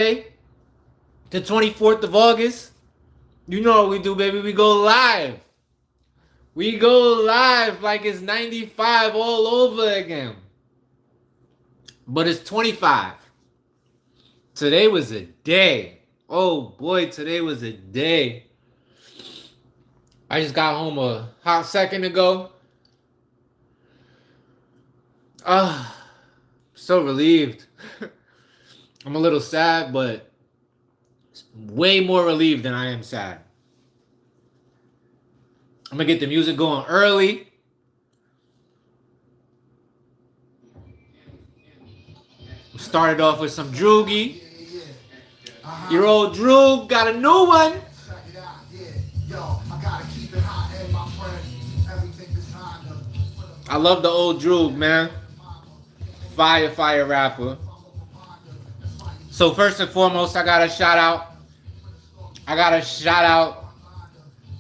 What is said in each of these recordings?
the 24th of August. You know what we do, baby. We go live. We go live like it's 95 all over again. But it's 25. Today was a day. Oh boy, today was a day. I just got home a hot second ago. So relieved. I'm a little sad, but way more relieved than I am sad. I'm gonna get the music going early. Started off with some Droogie. Your old Droog got a new one. I love the old Droog, man. Fire rapper. So first and foremost, I gotta shout out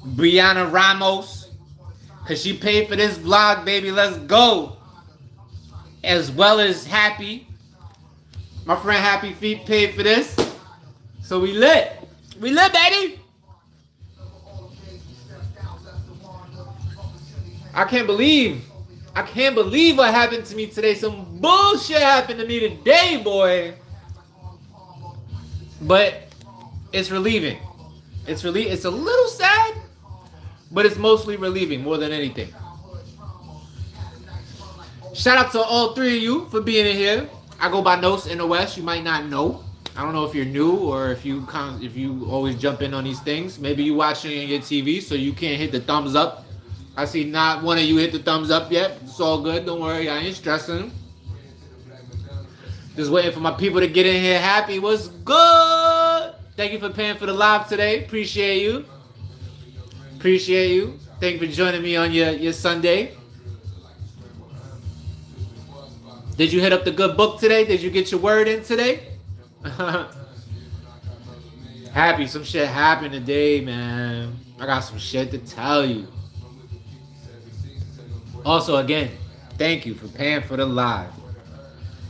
Brianna Ramos, cause she paid for this vlog, baby. Let's go. As well as Happy. My friend Happy Feet paid for this. So we lit. We lit, baby. I can't believe what happened to me today. Some bullshit happened to me today, boy. But it's relieving. It's a little sad, but it's mostly relieving more than anything. Shout out to all three of you for being in here. I go by Nos in the West. You might not know. I don't know if you're new or if you always jump in on these things. Maybe you watching on your TV, so you can't hit the thumbs up. I see not one of you hit the thumbs up yet. It's all good. Don't worry. I ain't stressing. Just waiting for my people to get in here. Happy. What's good? Thank you for paying for the live today. Appreciate you. Appreciate you. Thank you for joining me on your Sunday. Did you hit up the good book today? Did you get your word in today? Happy. Some shit happened today, man. I got some shit to tell you. Also, again, thank you for paying for the live.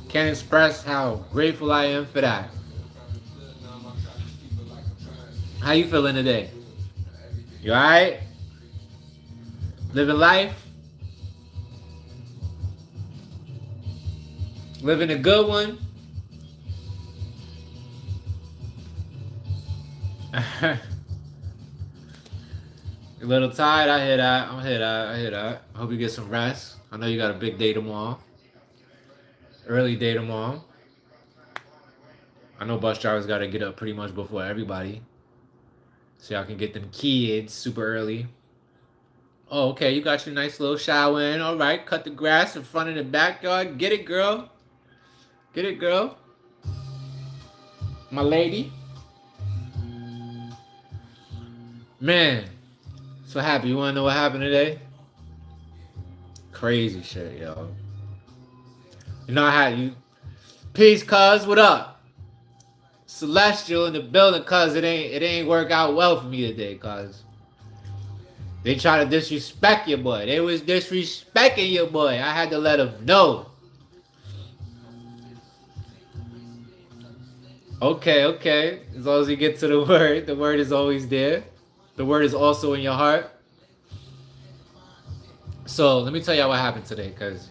Can't express how grateful I am for that. How you feeling today? You alright? Living life? Living a good one? A little tired? I hear that. I hope you get some rest. I know you got a big day tomorrow. Early day tomorrow. I know bus drivers got to get up pretty much before everybody, so y'all can get them kids super early. Oh, okay. You got your nice little shower in. All right. Cut the grass in front of the backyard. Get it, girl. Get it, girl. My lady. Man. So happy. You want to know what happened today? Crazy shit, yo. You know how you... Peace, cuz. What up? Celestial in the building, cuz it ain't work out well for me today, cuz. They try to disrespect your boy. They was disrespecting your boy. I had to let them know. Okay. As long as you get to the word is always there. The word is also in your heart. So let me tell y'all what happened today, cause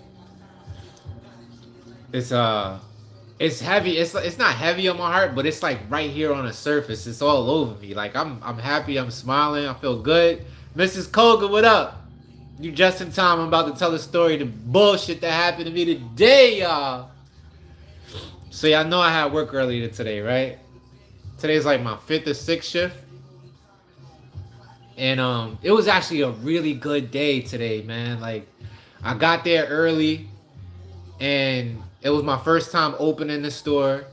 it's heavy. It's not heavy on my heart, but it's like right here on the surface. It's all over me. Like I'm happy. I'm smiling. I feel good. Mrs. Koga, what up? You just in time. I'm about to tell a story. The bullshit that happened to me today, y'all. So y'all know I had work earlier today, right? Today's like my 5th or 6th shift. And it was actually a really good day today, man. Like, I got there early, and it was my first time opening the store,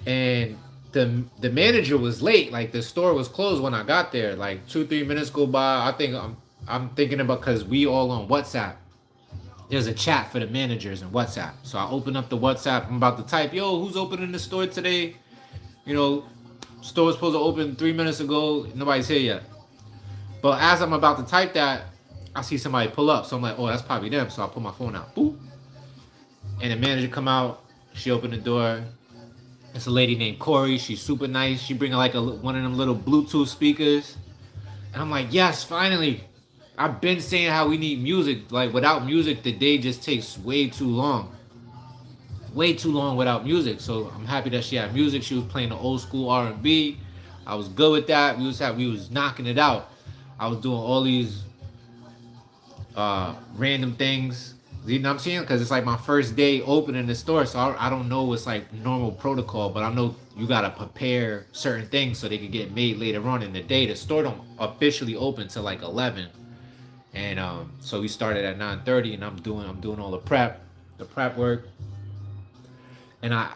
and the manager was late. Like, the store was closed when I got there. Like 2-3 minutes go by. I think I'm thinking about, because we all on WhatsApp. There's a chat for the managers in WhatsApp. So I open up the WhatsApp. I'm about to type, yo, who's opening the store today? You know, store was supposed to open 3 minutes ago. Nobody's here yet. But as I'm about to type that, I see somebody pull up. So I'm like, oh, that's probably them. So I pull my phone out. Boop. And the manager come out. She opened the door. It's a lady named Corey. She's super nice. She bring like one of them little Bluetooth speakers, and I'm like, yes, finally. I've been saying how we need music. Like without music, the day just takes way too long without music. So I'm happy that she had music. She was playing the old school R&B. I was good with that. We was knocking it out. I was doing all these random things. You know what I'm saying? Because it's like my first day opening the store, so I don't know what's like normal protocol, but I know you gotta prepare certain things so they can get made later on in the day. The store don't officially open till like 11, and so we started at 9:30, and I'm doing all the prep work, and I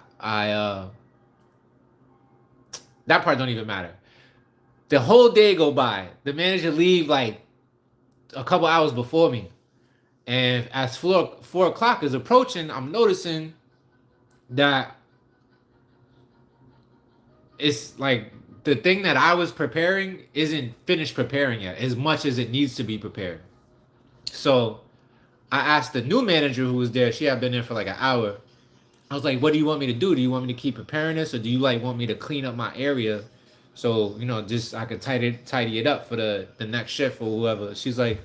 that part don't even matter. The whole day go by. The manager leave like a couple hours before me. And as 4 o'clock is approaching, I'm noticing that it's like the thing that I was preparing isn't finished preparing yet as much as it needs to be prepared. So I asked the new manager who was there, she had been there for like an hour. I was like, what do you want me to do? Do you want me to keep preparing this, or do you like want me to clean up my area so just I could tidy it up for the next shift or whoever? She's like,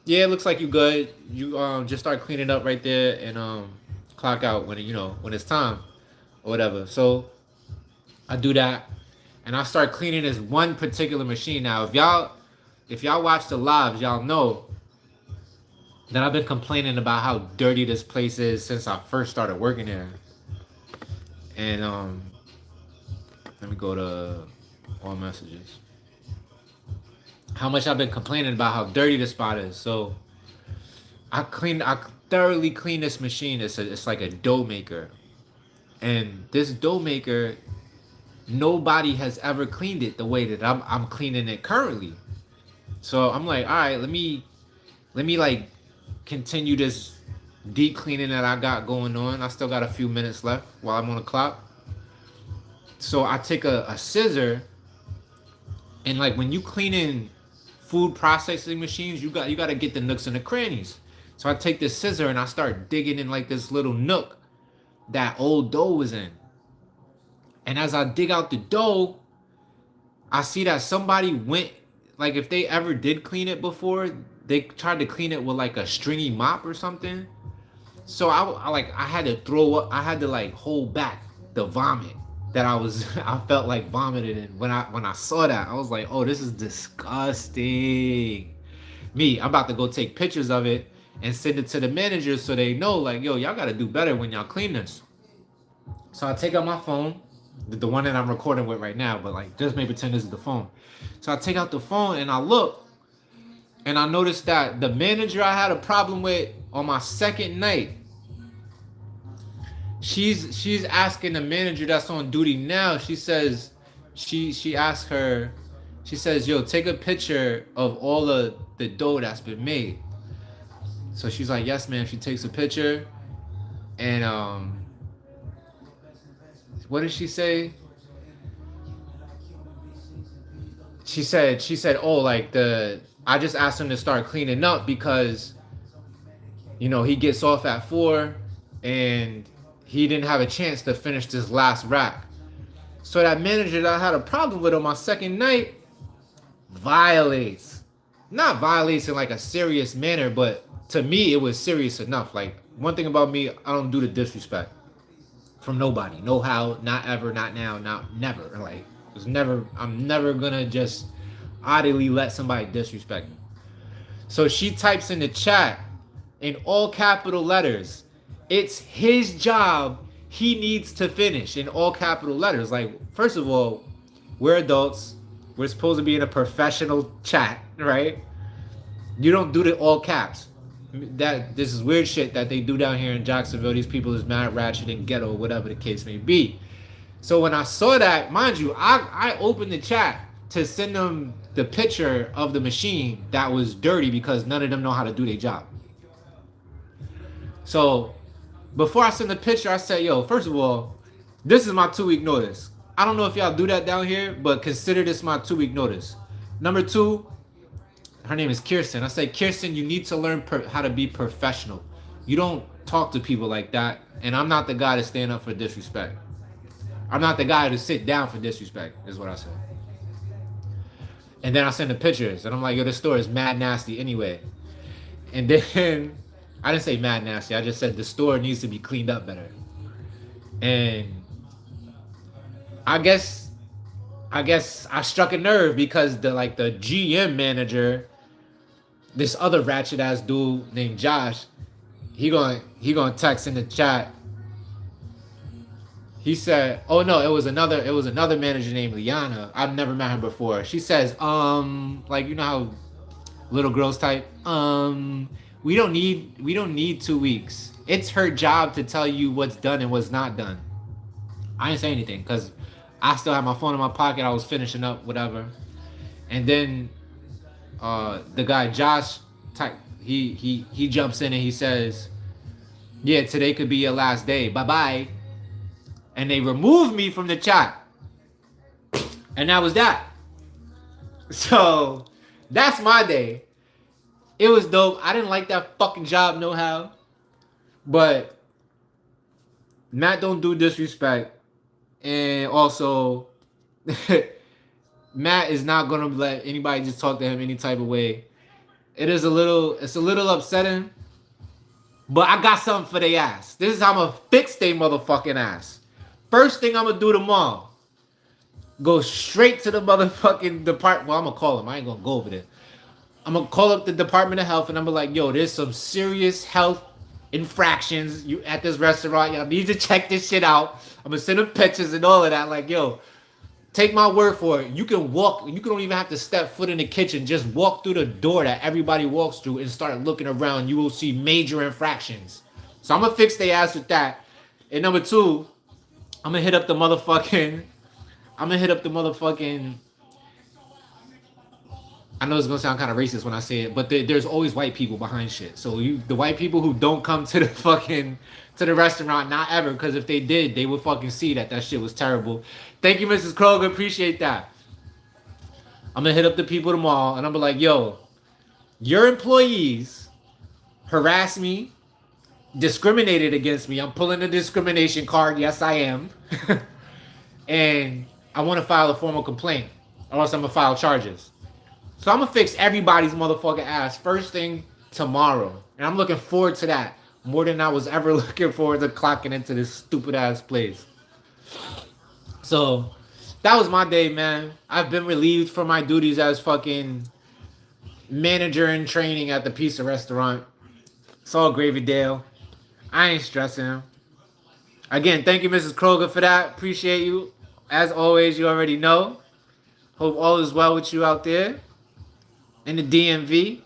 yeah, it looks like you good. You just start cleaning up right there and clock out when it's time or whatever. So I do that and I start cleaning this one particular machine. Now if y'all watch the lives, y'all know that I've been complaining about how dirty this place is since I first started working there. And let me go to all messages. How much I've been complaining about how dirty the spot is. So I thoroughly clean this machine. It's like a dough maker. And this dough maker, nobody has ever cleaned it the way that I'm cleaning it currently. So I'm like, all right, let me like continue this deep cleaning that I got going on. I still got a few minutes left while I'm on the clock. So I take a scissor, and like when you cleaning food processing machines, you got to get the nooks and the crannies. So I take this scissor and I start digging in like this little nook that old dough was in. And as I dig out the dough, I see that somebody went, like if they ever did clean it before, they tried to clean it with like a stringy mop or something. So I had to throw up, I had to like hold back the vomit that I felt like vomiting. And when I saw that, I was like, oh, this is disgusting. I'm about to go take pictures of it and send it to the managers so they know, like, yo, y'all gotta do better when y'all clean this. So I take out my phone, the one that I'm recording with right now, but like just maybe pretend this is the phone. So I take out the phone and I look, and I noticed that the manager I had a problem with on my second night, she's asking the manager that's on duty now. She says, she asked her, she says, yo, take a picture of all the dough that's been made. So she's like, yes, ma'am. She takes a picture, and what did she say? She said, oh, like I just asked him to start cleaning up because, he gets off at 4 and he didn't have a chance to finish this last rack. So that manager that I had a problem with on my second night not violates in like a serious manner, but to me it was serious enough. Like, one thing about me, I don't do the disrespect from nobody. No how, not ever, not now, not never. Like, I'm never gonna just oddly let somebody disrespect me. So she types in the chat in all capital letters, it's his job, he needs to finish, in all capital letters. Like, first of all, we're adults. We're supposed to be in a professional chat, right? You don't do the all caps. This is weird shit that they do down here in Jacksonville. These people is mad ratchet and ghetto, whatever the case may be. So when I saw that, mind you, I opened the chat to send them the picture of the machine that was dirty because none of them know how to do their job. So before I send the picture, I said, yo, first of all, this is my 2-week notice. I don't know if y'all do that down here, but consider this my 2-week notice. Number 2, her name is Kirsten. I said, Kirsten, you need to learn how to be professional. You don't talk to people like that, and I'm not the guy to stand up for disrespect. I'm not the guy to sit down for disrespect, is what I said. And then I send the pictures, and I'm like, yo, this store is mad nasty anyway. And then I didn't say mad nasty. I just said the store needs to be cleaned up better. And I guess I struck a nerve because the GM manager, this other ratchet ass dude named Josh, he gonna text in the chat. He said, "Oh no, it was another manager named Liana. I've never met her before." She says, like you know how little girls type, we don't need 2 weeks. It's her job to tell you what's done and what's not done. I didn't say anything because I still had my phone in my pocket. I was finishing up whatever, and then the guy Josh, he jumps in and he says, "Yeah, today could be your last day. Bye bye." And they removed me from the chat, and that was that. So that's my day. It was dope. I didn't like that fucking job no how, but Matt don't do disrespect, and also Matt is not gonna let anybody just talk to him any type of way. It's a little upsetting, but I got something for their ass. This is how I'm gonna fix their motherfucking ass. First thing I'm gonna do tomorrow, go straight to the motherfucking department. Well, I'm gonna call them. I ain't gonna go over there. I'm gonna call up the Department of Health and I'm gonna be like, yo, there's some serious health infractions you at this restaurant. Y'all need to check this shit out. I'm gonna send them pictures and all of that. Like, yo, take my word for it. You can walk. You don't even have to step foot in the kitchen. Just walk through the door that everybody walks through and start looking around. You will see major infractions. So I'm gonna fix their ass with that. And number two, I'm gonna hit up the motherfucking. I know it's gonna sound kind of racist when I say it, but there's always white people behind shit. So the white people who don't come to the restaurant, not ever, because if they did, they would fucking see that shit was terrible. Thank you, Mrs. Kroger, appreciate that. I'm gonna hit up the people tomorrow, and I'm gonna be like, yo, your employees harassed me, discriminated against me. I'm pulling a discrimination card. Yes, I am, and I want to file a formal complaint, or else I'm gonna file charges. So I'm gonna fix everybody's motherfucking ass first thing tomorrow. And I'm looking forward to that more than I was ever looking forward to clocking into this stupid ass place. So that was my day, man. I've been relieved from my duties as fucking manager in training at the pizza restaurant. It's all gravy Dale. I ain't stressing. Again, thank you, Mrs. Kroger, for that. Appreciate you. As always, you already know. Hope all is well with you out there in the DMV.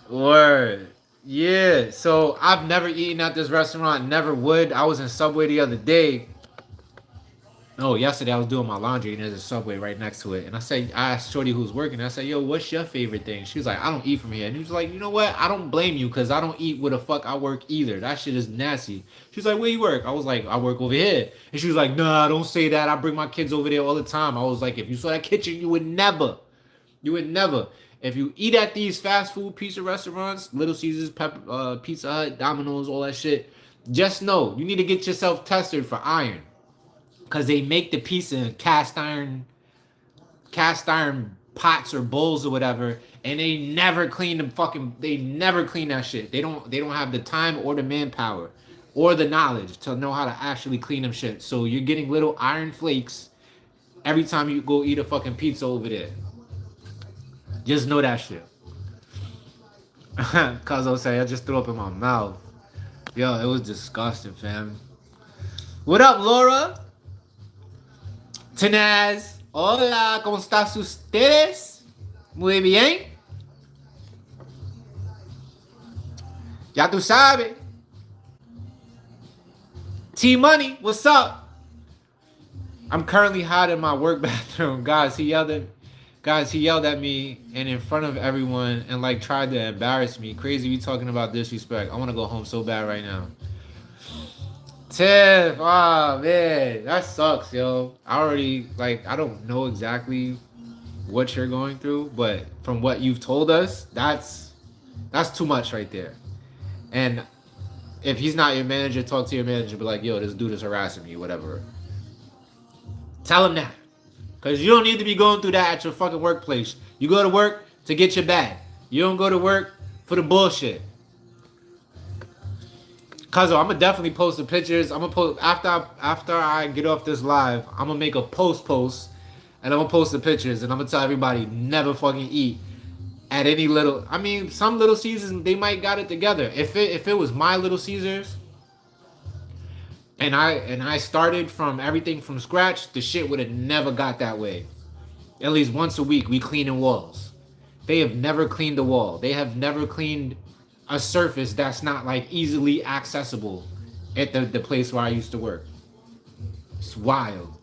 Word. Yeah. So I've never eaten at this restaurant. Never would. I was in Subway the other day. Oh, yesterday I was doing my laundry and there's a Subway right next to it. And I asked Shorty who's working. I said, yo, what's your favorite thing? She was like, I don't eat from here. And he was like, you know what? I don't blame you because I don't eat where the fuck I work either. That shit is nasty. She was like, where you work? I was like, I work over here. And she was like, nah, don't say that. I bring my kids over there all the time. I was like, if you saw that kitchen, you would never. If you eat at these fast food pizza restaurants, Little Caesars, Pizza Hut, Domino's, all that shit, just know you need to get yourself tested for iron. Because they make the pizza in cast iron pots or bowls or whatever, and they never clean that shit. They don't have the time or the manpower or the knowledge to know how to actually clean them shit. So you're getting little iron flakes every time you go eat a fucking pizza over there. Just know that shit. Cause I'll say I just threw up in my mouth. Yo, it was disgusting, fam. What up, Laura? Tenaz, hola, ¿cómo estás ustedes? Muy bien. Ya tú sabes. T-Money, what's up? I'm currently hot in my work bathroom. Guys, he yelled at me and in front of everyone and like tried to embarrass me. Crazy, we talking about disrespect. I want to go home so bad right now. Tiff, oh man, that sucks, yo. I don't know exactly what you're going through, but from what you've told us, that's too much right there. And if he's not your manager, talk to your manager. Be like, yo, this dude is harassing me, whatever. Tell him that. Because you don't need to be going through that at your fucking workplace. You go to work to get your bag. You don't go to work for the bullshit. Cause I'm gonna definitely post the pictures. I'm gonna post after I get off this live. I'm gonna make a post, and I'm gonna post the pictures, and I'm gonna tell everybody never fucking eat at any little. I mean, some Little Caesars they might got it together. If it was my Little Caesars, and I started from everything from scratch, the shit would have never got that way. At least once a week, we cleaning walls. They have never cleaned the wall. They have never cleaned a surface that's not like easily accessible at the place where I used to work. It's wild.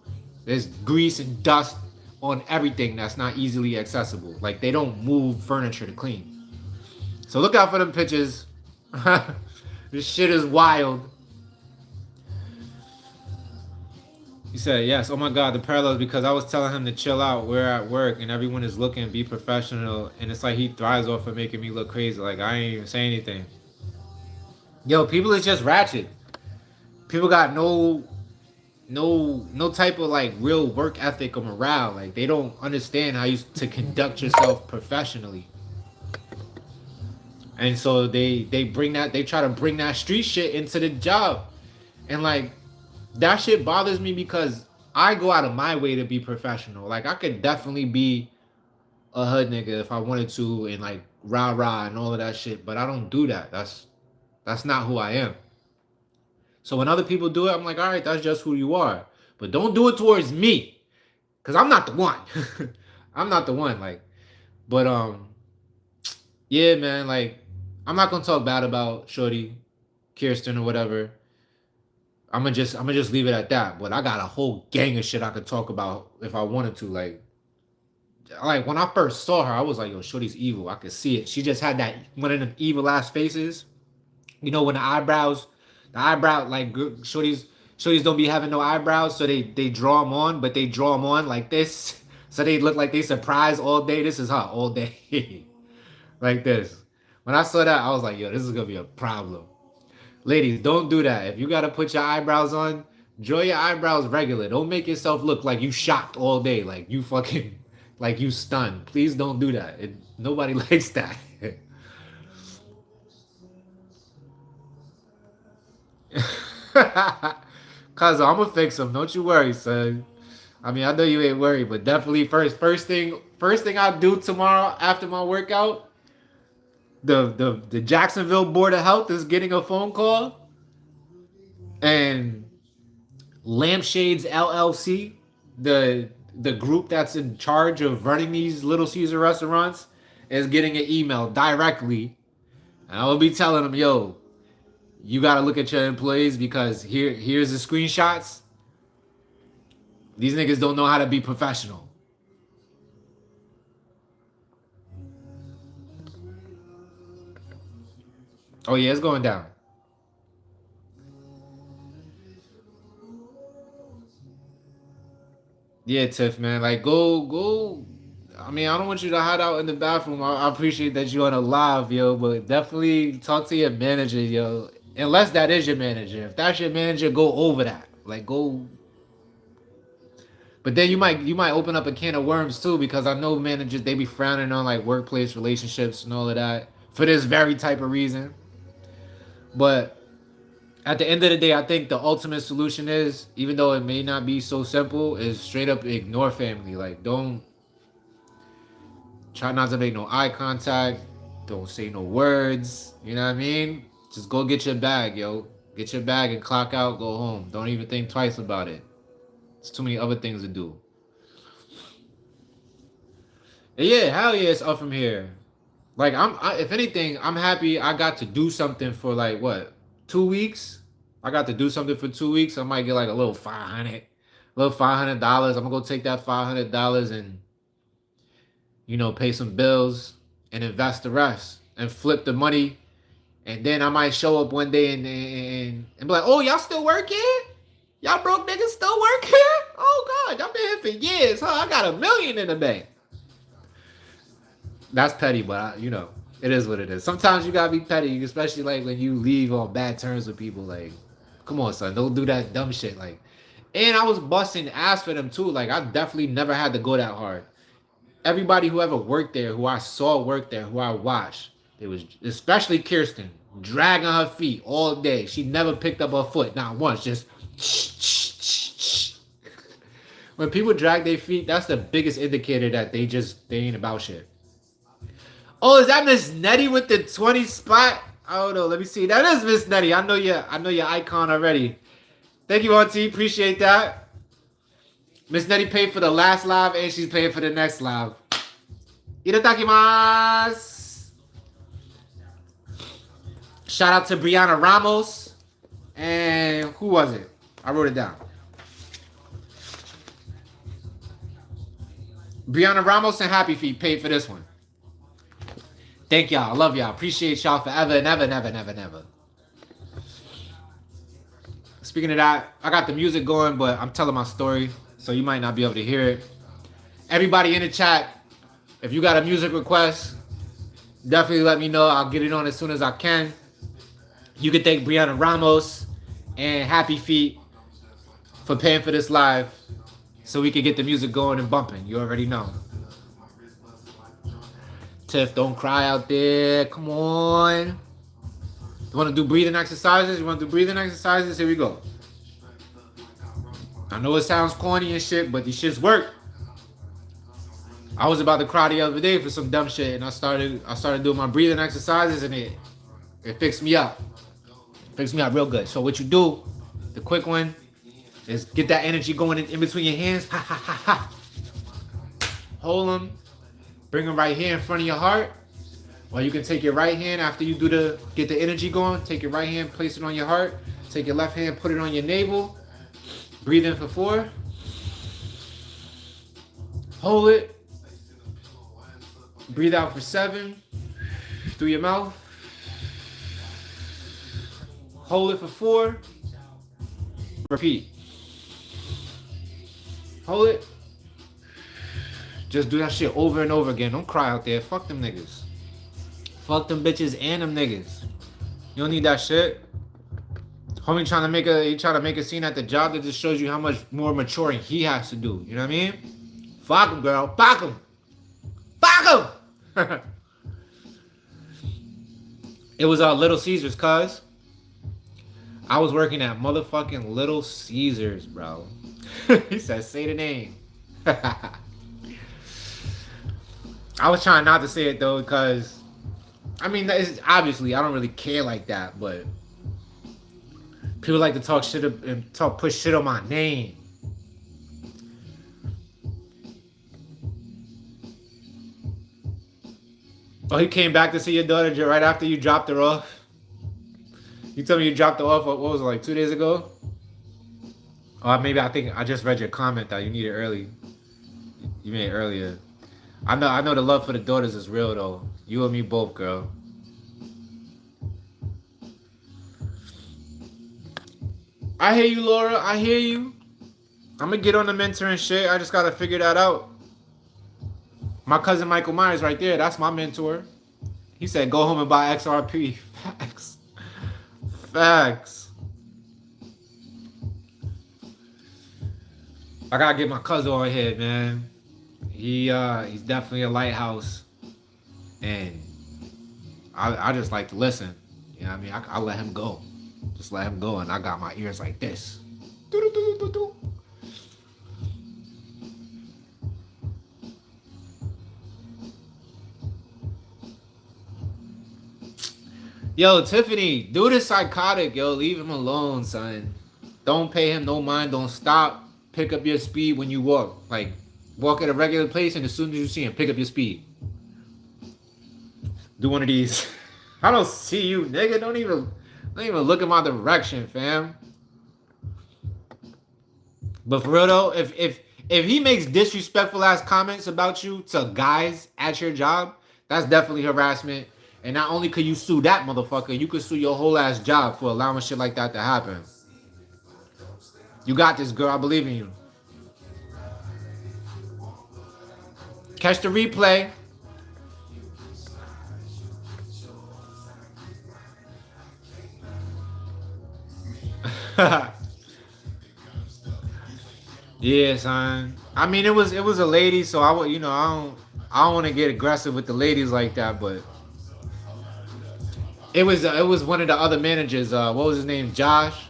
There's grease and dust on everything that's not easily accessible. Like they don't move furniture to clean. So look out for them pictures. This shit is wild. He said, yes, oh my God, the parallels, because I was telling him to chill out. We're at work and everyone is looking, be professional. And it's like he thrives off of making me look crazy. Like I ain't even say anything. Yo, people is just ratchet. People got no type of like real work ethic or morale. Like they don't understand how you to conduct yourself professionally. And so they try to bring that street shit into the job. And like that shit bothers me because I go out of my way to be professional. Like I could definitely be a hood nigga if I wanted to and like rah rah and all of that shit, but I don't do that. That's not who I am. So when other people do it, I'm like, all right, that's just who you are. But don't do it towards me. Cause I'm not the one. I'm not the one. Like, but yeah, man, like I'm not gonna talk bad about Shorty, Kirsten, or whatever. I'm gonna just leave it at that. But I got a whole gang of shit I could talk about if I wanted to. Like when I first saw her, I was like, yo, Shorty's evil. I could see it. She just had that one of them evil ass faces. You know when the eyebrow like Shorty's don't be having no eyebrows, so they draw them on, but they draw them on like this, so they look like they surprised all day. This is her all day, like this. When I saw that, I was like, yo, this is gonna be a problem. Ladies, don't do that. If you gotta put your eyebrows on, draw your eyebrows regular. Don't make yourself look like you shocked all day, like you fucking, like you stunned. Please don't do that. Nobody likes that. Cause I'm gonna fix them. Don't you worry, son. I mean, I know you ain't worried, but definitely first thing I'll do tomorrow after my workout. The Jacksonville Board of Health is getting a phone call, and Lampshades LLC, the group that's in charge of running these Little Caesar restaurants, is getting an email directly, and I will be telling them, yo, you gotta look at your employees because here's the screenshots. These niggas don't know how to be professional. Oh yeah, it's going down. Yeah, Tiff, man. Like, go. I mean, I don't want you to hide out in the bathroom. I appreciate that you're on a live, yo, but definitely talk to your manager, yo. Unless that is your manager. If that's your manager, go over that. Like, go. But then you might open up a can of worms too, because I know managers they be frowning on like workplace relationships and all of that for this very type of reason. But at the end of the day, I think the ultimate solution is, even though it may not be so simple, is straight up ignore family. Like, don't try not to make no eye contact. Don't say no words. You know what I mean? Just go get your bag, yo. Get your bag and clock out, go home. Don't even think twice about it. There's too many other things to do. And yeah, hell yeah, it's up from here. Like, if anything, I'm happy I got to do something for like, what, 2 weeks? I got to do something for 2 weeks. I might get like a little $500. I'm gonna go take that $500 and, pay some bills and invest the rest and flip the money. And then I might show up one day and be like, oh, y'all still working? Y'all broke niggas still working? Oh God, y'all been here for years, huh? I got $1 million in the bank. That's petty, but it is what it is. Sometimes you gotta be petty, especially like when you leave on bad terms with people. Like, come on, son, don't do that dumb shit. Like, and I was busting ass for them too. Like, I definitely never had to go that hard. Everybody who ever worked there, who I saw work there, who I watched, it was especially Kirsten dragging her feet all day. She never picked up her foot, not once. Just when people drag their feet, that's the biggest indicator that they ain't about shit. Oh, is that Miss Nettie with the 20 spot? I don't know. Let me see. That is Miss Nettie. I know your icon already. Thank you, Auntie. Appreciate that. Miss Nettie paid for the last live and she's paying for the next live. Itadakimasu. Shout out to Brianna Ramos. And who was it? I wrote it down. Brianna Ramos and Happy Feet paid for this one. Thank y'all. I love y'all. Appreciate y'all forever and ever, never, never, never. Speaking of that, I got the music going, but I'm telling my story, so you might not be able to hear it. Everybody in the chat, if you got a music request, definitely let me know. I'll get it on as soon as I can. You can thank Brianna Ramos and Happy Feet for paying for this live so we can get the music going and bumping. You already know. Tiff, don't cry out there. Come on. You want to do breathing exercises? Here we go. I know it sounds corny and shit, but these shits work. I was about to cry the other day for some dumb shit, and I started doing my breathing exercises, and it fixed me up. Fixed me up real good. So what you do, the quick one, is get that energy going in between your hands. Ha, ha, ha, ha. Hold them. Bring them right here in front of your heart. Or you can take your right hand after you get the energy going. Take your right hand, place it on your heart. Take your left hand, put it on your navel. Breathe in for 4. Hold it. Breathe out for 7. Through your mouth. Hold it for 4. Repeat. Hold it. Just do that shit over and over again. Don't cry out there. Fuck them niggas. Fuck them bitches and them niggas. You don't need that shit. Homie trying to make a scene at the job that just shows you how much more maturing he has to do. You know what I mean? Fuck him, girl. Fuck him. Fuck him. It was Little Caesars, cuz. I was working at motherfucking Little Caesars, bro. He said, say the name. I was trying not to say it though, because I mean, obviously I don't really care like that, but people like to talk shit and push shit on my name. Oh, he came back to see your daughter right after you dropped her off. You told me you dropped her off. What was it, like 2 days ago? Or maybe I think I just read your comment that you need it early. You made it earlier. I know the love for the daughters is real though. You and me both, girl. I hear you, Laura. I hear you. I'm gonna get on the mentoring shit. I just gotta figure that out. My cousin Michael Myers right there. That's my mentor. He said, go home and buy XRP. Facts. Facts. I gotta get my cousin on here, man. He's definitely a lighthouse, and I just like to listen. You know what I mean? I let him go, just let him go, and I got my ears like this. Yo, Tiffany, dude is psychotic. Yo, leave him alone, son. Don't pay him no mind. Don't stop. Pick up your speed when you walk. Like, walk at a regular pace, and as soon as you see him, pick up your speed. Do one of these. I don't see you, nigga. Don't even look in my direction, fam. But for real though, if he makes disrespectful ass comments about you to guys at your job, that's definitely harassment. And not only could you sue that motherfucker, you could sue your whole ass job for allowing shit like that to happen. You got this, girl. I believe in you. Catch the replay. Yeah, son. I mean, it was a lady, so I would, I don't want to get aggressive with the ladies like that, but it was one of the other managers. What was his name? Josh.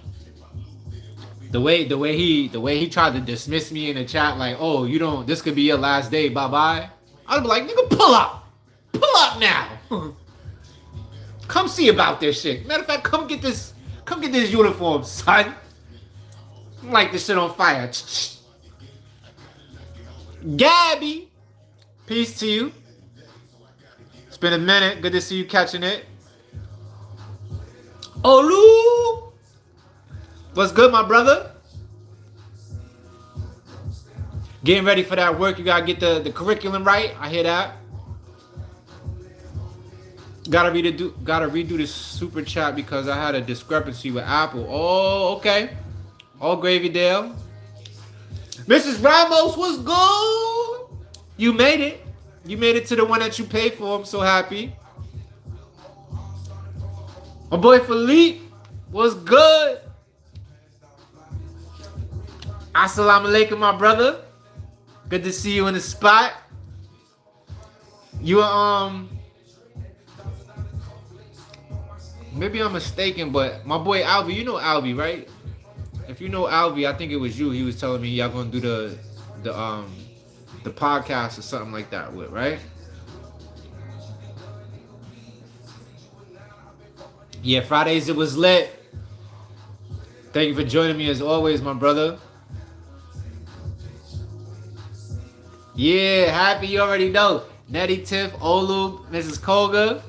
The way he tried to dismiss me in the chat, like, oh, you don't. This could be your last day. Bye bye. I'd be like, nigga, pull up now. Come see about this shit. Matter of fact, come get this uniform, son. Light this shit on fire. Gabby, peace to you. It's been a minute. Good to see you catching it. Olu, what's good, my brother? Getting ready for that work. You gotta get the curriculum right. I hear that. Gotta redo this super chat because I had a discrepancy with Apple. Oh, okay. All gravy, Dale. Mrs. Ramos, what's good? You made it. You made it to the one that you paid for. I'm so happy. My boy Philippe, what's good? Assalamu alaikum, my brother. Good to see you in the spot. You maybe I'm mistaken, but my boy Alvy, you know Alvy, right? If you know Alvy, I think it was you. He was telling me y'all gonna do the podcast or something like that with, right? Yeah, Fridays it was lit. Thank you for joining me as always, my brother. Yeah, happy, you already know. Nettie, Tiff, Olu, Mrs. Koga.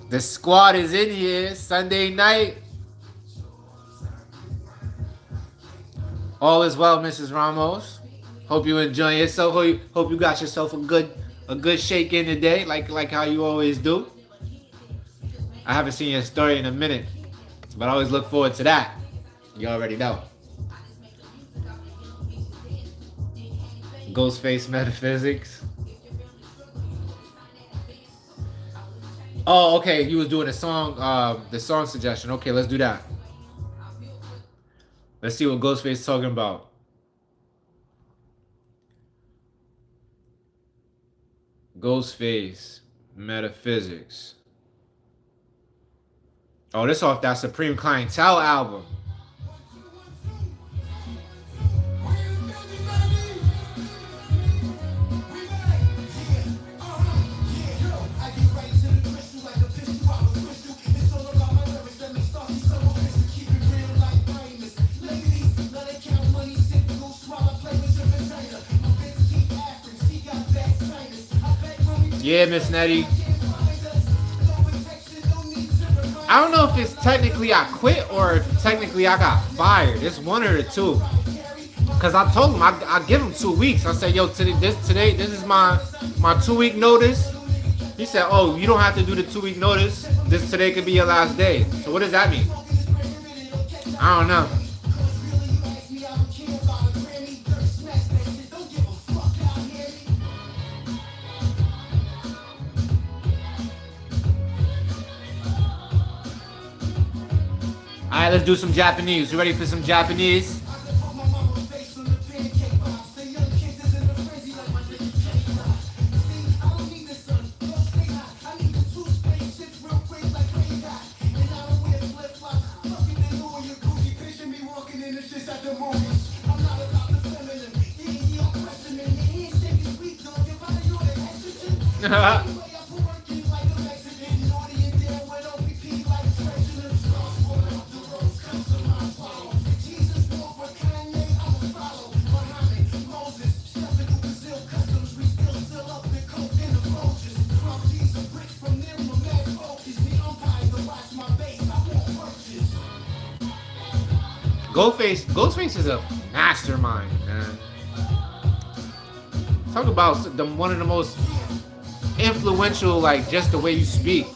The squad is in here. Sunday night. All is well, Mrs. Ramos. Hope you enjoying yourself. Hope you got yourself a good shake in today, like how you always do. I haven't seen your story in a minute, but I always look forward to that. You already know. Ghostface Metaphysics. Oh, okay. You was doing the song suggestion. Okay, let's do that. Let's see what Ghostface is talking about. Ghostface Metaphysics. Oh, this off that Supreme Clientele album. Yeah, Miss Nettie. I don't know if it's technically I quit or if technically I got fired. It's one or the two. Cause I told him I give him 2 weeks. I said, yo, today this is my 2 week notice. He said, oh, you don't have to do the 2 week notice. Today could be your last day. So what does that mean? I don't know. Alright, let's do some Japanese. You ready for some Japanese? Ghostface is a mastermind, man. Talk about one of the most influential, like just the way you speak.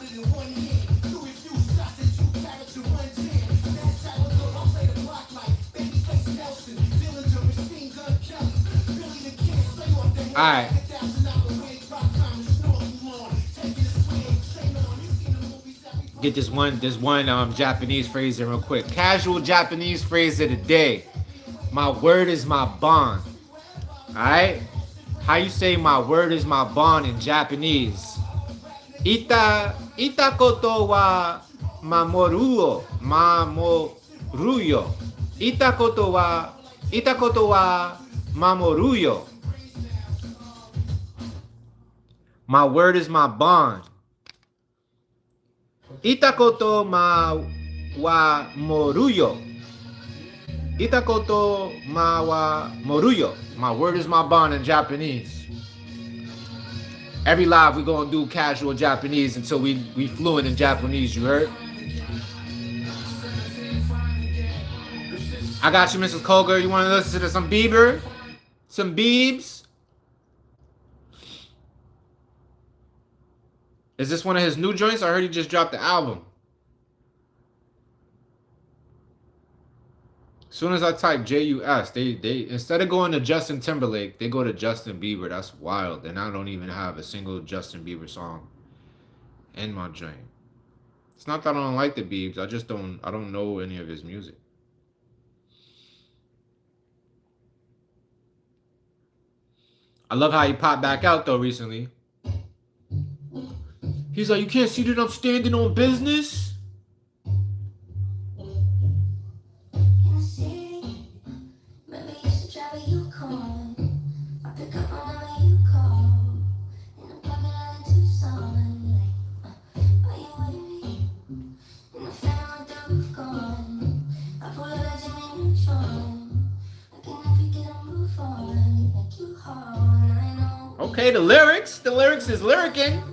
All right. get this one Japanese phrase in real quick. Casual Japanese phrase of the day. My word is my bond. Alright? How you say my word is my bond in Japanese? Ita koto wa mamoruyo. Ita koto wa mamoruyo. My word is my bond. Itakoto ma wa moruyo. Itakoto ma wa moruyo. My word is my bond in Japanese. Every live we gonna do casual Japanese until we fluent in Japanese, you heard? I got you, Mrs. Koger. You wanna listen to some Bieber? Some Biebs? Is this one of his new joints? I heard he just dropped the album. As soon as I type JUS, they instead of going to Justin Timberlake, they go to Justin Bieber. That's wild. And I don't even have a single Justin Bieber song in my joint. It's not that I don't like the Biebs. I don't know any of his music. I love how he popped back out though recently. He's like, you can't see that I'm standing on business? Okay, the lyrics is lyricking.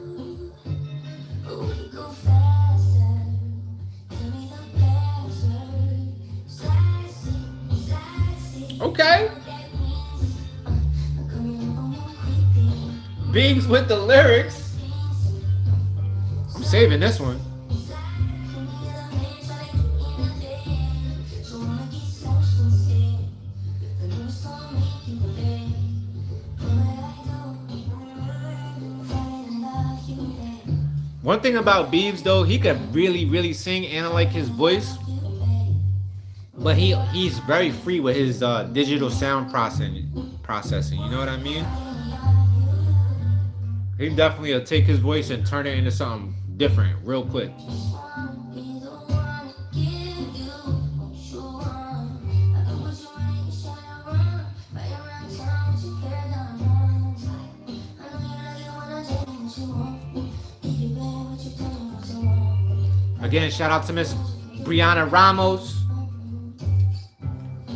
Okay. Beams with the lyrics. I'm saving this one. One thing about Biebs though, he could really, really sing, and I like his voice. But he's very free with his digital sound processing. You know what I mean? He definitely will take his voice and turn it into something different real quick. Again, shout out to Miss Brianna Ramos.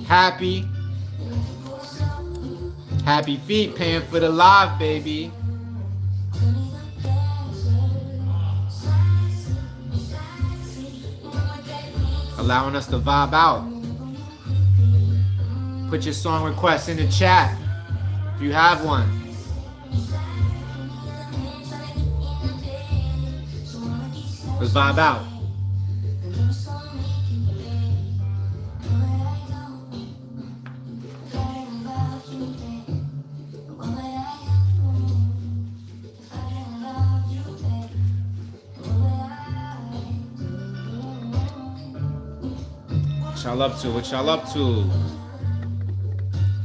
Happy feet, paying for the live, baby. Allowing us to vibe out. Put your song requests in the chat if you have one. Let's vibe out. What y'all up to?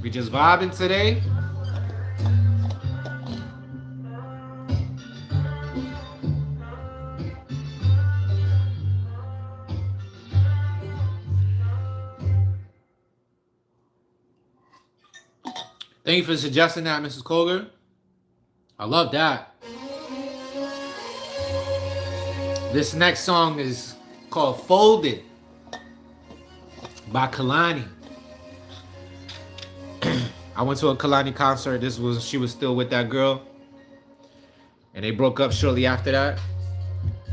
We just vibing today. Thank you for suggesting that, Mrs. Koger. I love that. This next song is called Folded by Kalani. I went to a Kalani concert. She was still with that girl. And they broke up shortly after that.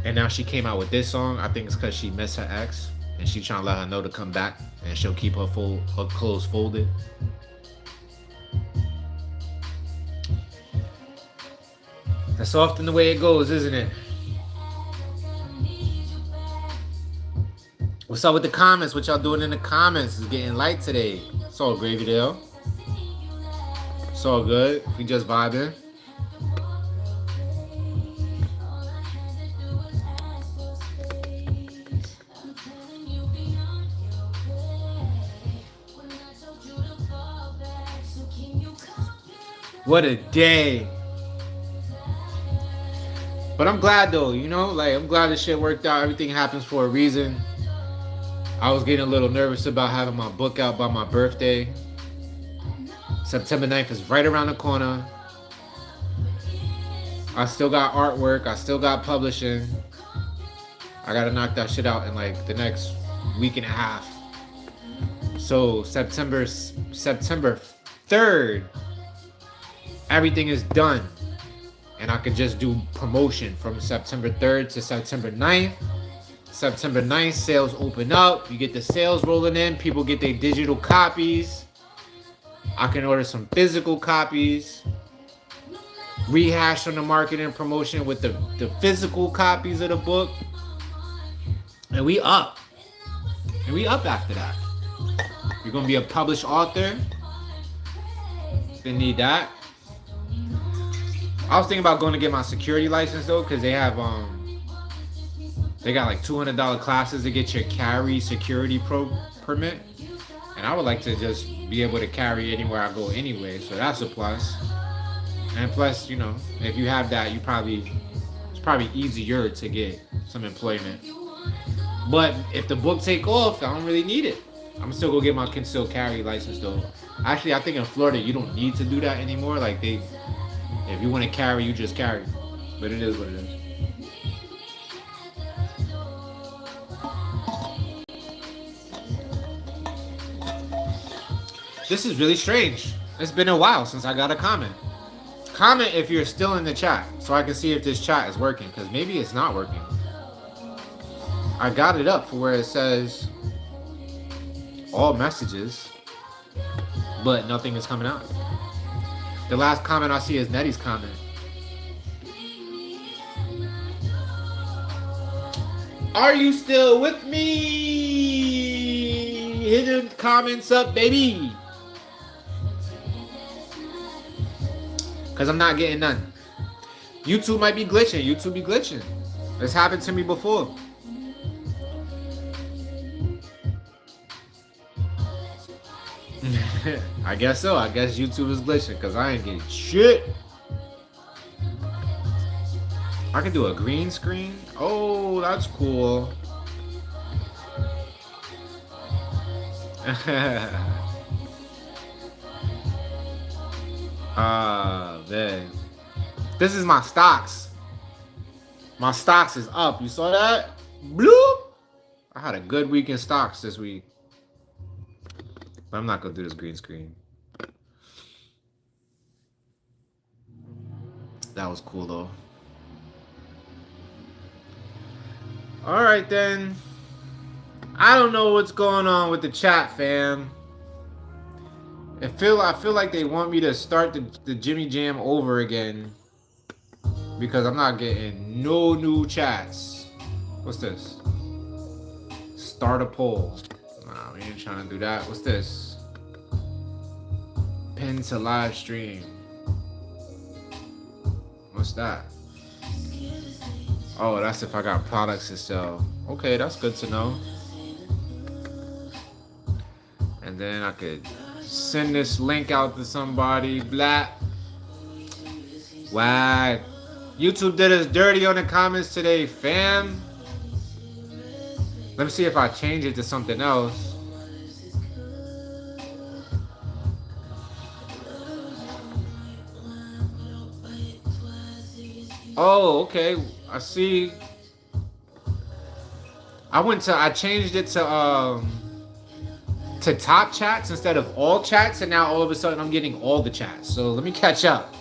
And now she came out with this song. I think it's because she missed her ex. And she trying to let her know to come back. And she'll keep her clothes folded. That's often the way it goes, isn't it? What's up with the comments? What y'all doing in the comments? It's getting light today. It's all gravy there. It's all good. We just vibing. What a day. But I'm glad though, you know, like I'm glad this shit worked out. Everything happens for a reason. I was getting a little nervous about having my book out by my birthday. September 9th is right around the corner. I still got artwork. I still got publishing. I gotta knock that shit out in like the next week and a half. So September 3rd, everything is done. And I could just do promotion from September 3rd to September 9th. September 9th, sales open up. You get the sales rolling in. People get their digital copies. I can order some physical copies. Rehash on the marketing and promotion with the physical copies of the book. And we up. And we up after that. You're going to be a published author. They need that. I was thinking about going to get my security license though, because they have they got like $200 classes to get your carry security permit, and I would like to just be able to carry anywhere I go anyway, so that's a plus. And plus, you know, if you have that, it's probably easier to get some employment. But if the book take off, I don't really need it. I'm still gonna get my concealed carry license though. Actually, I think in Florida you don't need to do that anymore. Like if you want to carry, you just carry. But it is what it is. This is really strange. It's been a while since I got a comment. Comment if you're still in the chat so I can see if this chat is working, because maybe it's not working. I got it up for where it says all messages, but nothing is coming out. The last comment I see is Nettie's comment. Are you still with me? Hit the comments up, baby. Because I'm not getting none. YouTube might be glitching. YouTube be glitching. This happened to me before. I guess so. I guess YouTube is glitching because I ain't getting shit. I can do a green screen. Oh, that's cool. Man. This is my stocks. My stocks is up. You saw that? Bloop. I had a good week in stocks this week. But I'm not going to do this green screen. That was cool, though. All right, then. I don't know what's going on with the chat, fam. I feel like they want me to start the Jimmy Jam over again. Because I'm not getting no new chats. What's this? Start a poll. Nah, we ain't trying to do that. What's this? Pin to live stream. What's that? Oh, that's if I got products to sell. Okay, that's good to know. And then I could send this link out to somebody. Blah. Wow. YouTube did us dirty on the comments today, fam. Let me see if I change it to something else. Oh, okay. I see. I changed it to top chats instead of all chats, and now all of a sudden I'm getting all the chats. So let me catch up.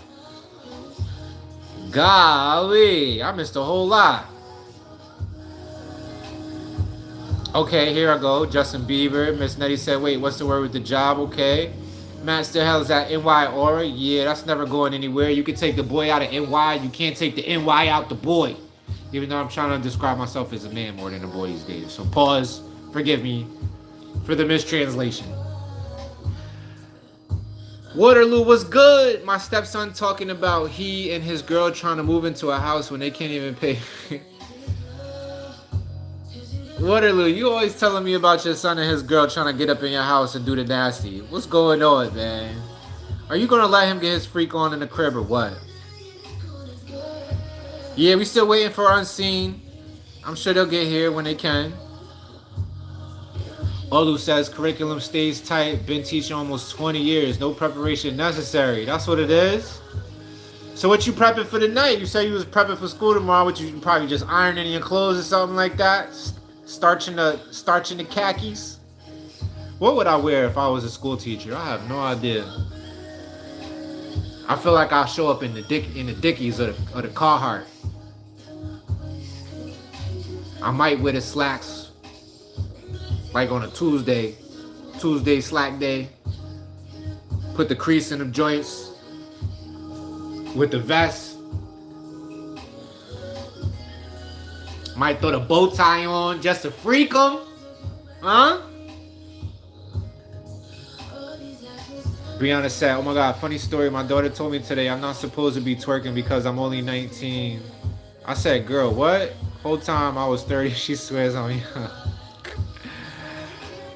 Golly, I missed a whole lot. Okay, here I go. Justin Bieber. Miss Nettie said, wait, what's the word with the job? Okay. Matt still hell is that NY aura? Yeah, that's never going anywhere. You can take the boy out of NY. You can't take the NY out the boy. Even though I'm trying to describe myself as a man more than a boy these days. So pause. Forgive me for the mistranslation. Waterloo was good. My stepson talking about he and his girl trying to move into a house when they can't even pay. Waterloo, you always telling me about your son and his girl trying to get up in your house and do the nasty. What's going on, man? Are you gonna let him get his freak on in the crib or what? Yeah, we still waiting for Unseen. I'm sure they'll get here when they can. Olu says curriculum stays tight. Been teaching almost 20 years. No preparation necessary. That's what it is. So what you prepping for the night? You say you was prepping for school tomorrow. What you probably just ironing your clothes or something like that? Starching the khakis. What would I wear if I was a school teacher? I have no idea. I feel like I'll show up in the Dickies or the Carhartt. I might wear the slacks like on a Tuesday slack day. Put the crease in the joints with the vest. Might throw the bow tie on just to freak them. Huh? Brianna said, oh my God, funny story. My daughter told me today I'm not supposed to be twerking because I'm only 19. I said, girl, what? Whole time I was 30, she swears on me.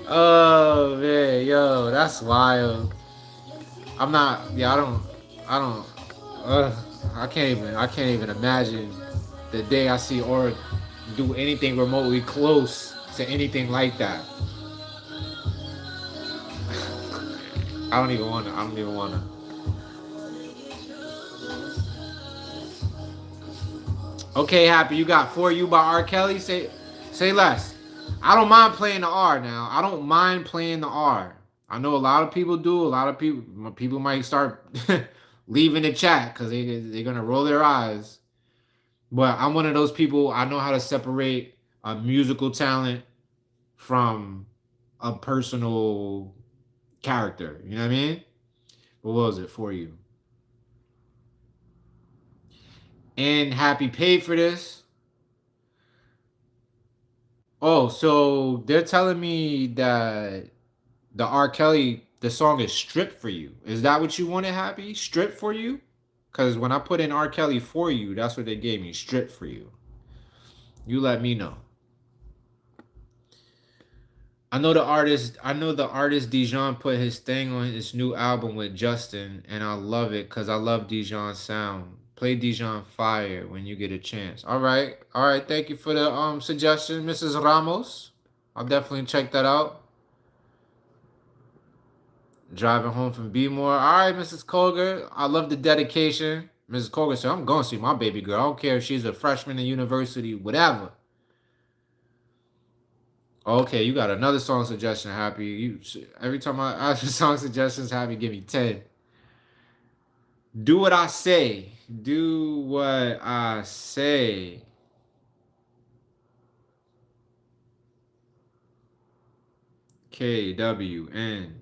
Oh man, yo, that's wild. I'm not, yeah, I can't even imagine the day I see or do anything remotely close to anything like that. I don't even wanna. Okay, Happy, you got For You by R. Kelly. Say less. I don't mind playing the R now. I don't mind playing the R. I know a lot of people do. A lot of people might start leaving the chat because they're gonna roll their eyes. But I'm one of those people. I know how to separate a musical talent from a personal character. You know what I mean? What was it For You? And Happy paid for this. Oh, so they're telling me that the R. Kelly, the song is stripped for you. Is that what you wanted, Happy? Stripped for you? Because when I put in R. Kelly For You, that's what they gave me. Stripped for you. You let me know. I know the artist Dijon put his thing on his new album with Justin, and I love it because I love Dijon's sound. Play Dijon Fire when you get a chance. All right. Thank you for the suggestion, Mrs. Ramos. I'll definitely check that out. Driving home from B-More. All right, Mrs. Colger. I love the dedication. Mrs. Colger said, I'm going to see my baby girl. I don't care if she's a freshman in university, whatever. Okay, you got another song suggestion, Happy. Every time I ask for song suggestions, Happy give me 10. Do what I say. Do what I say. KWN.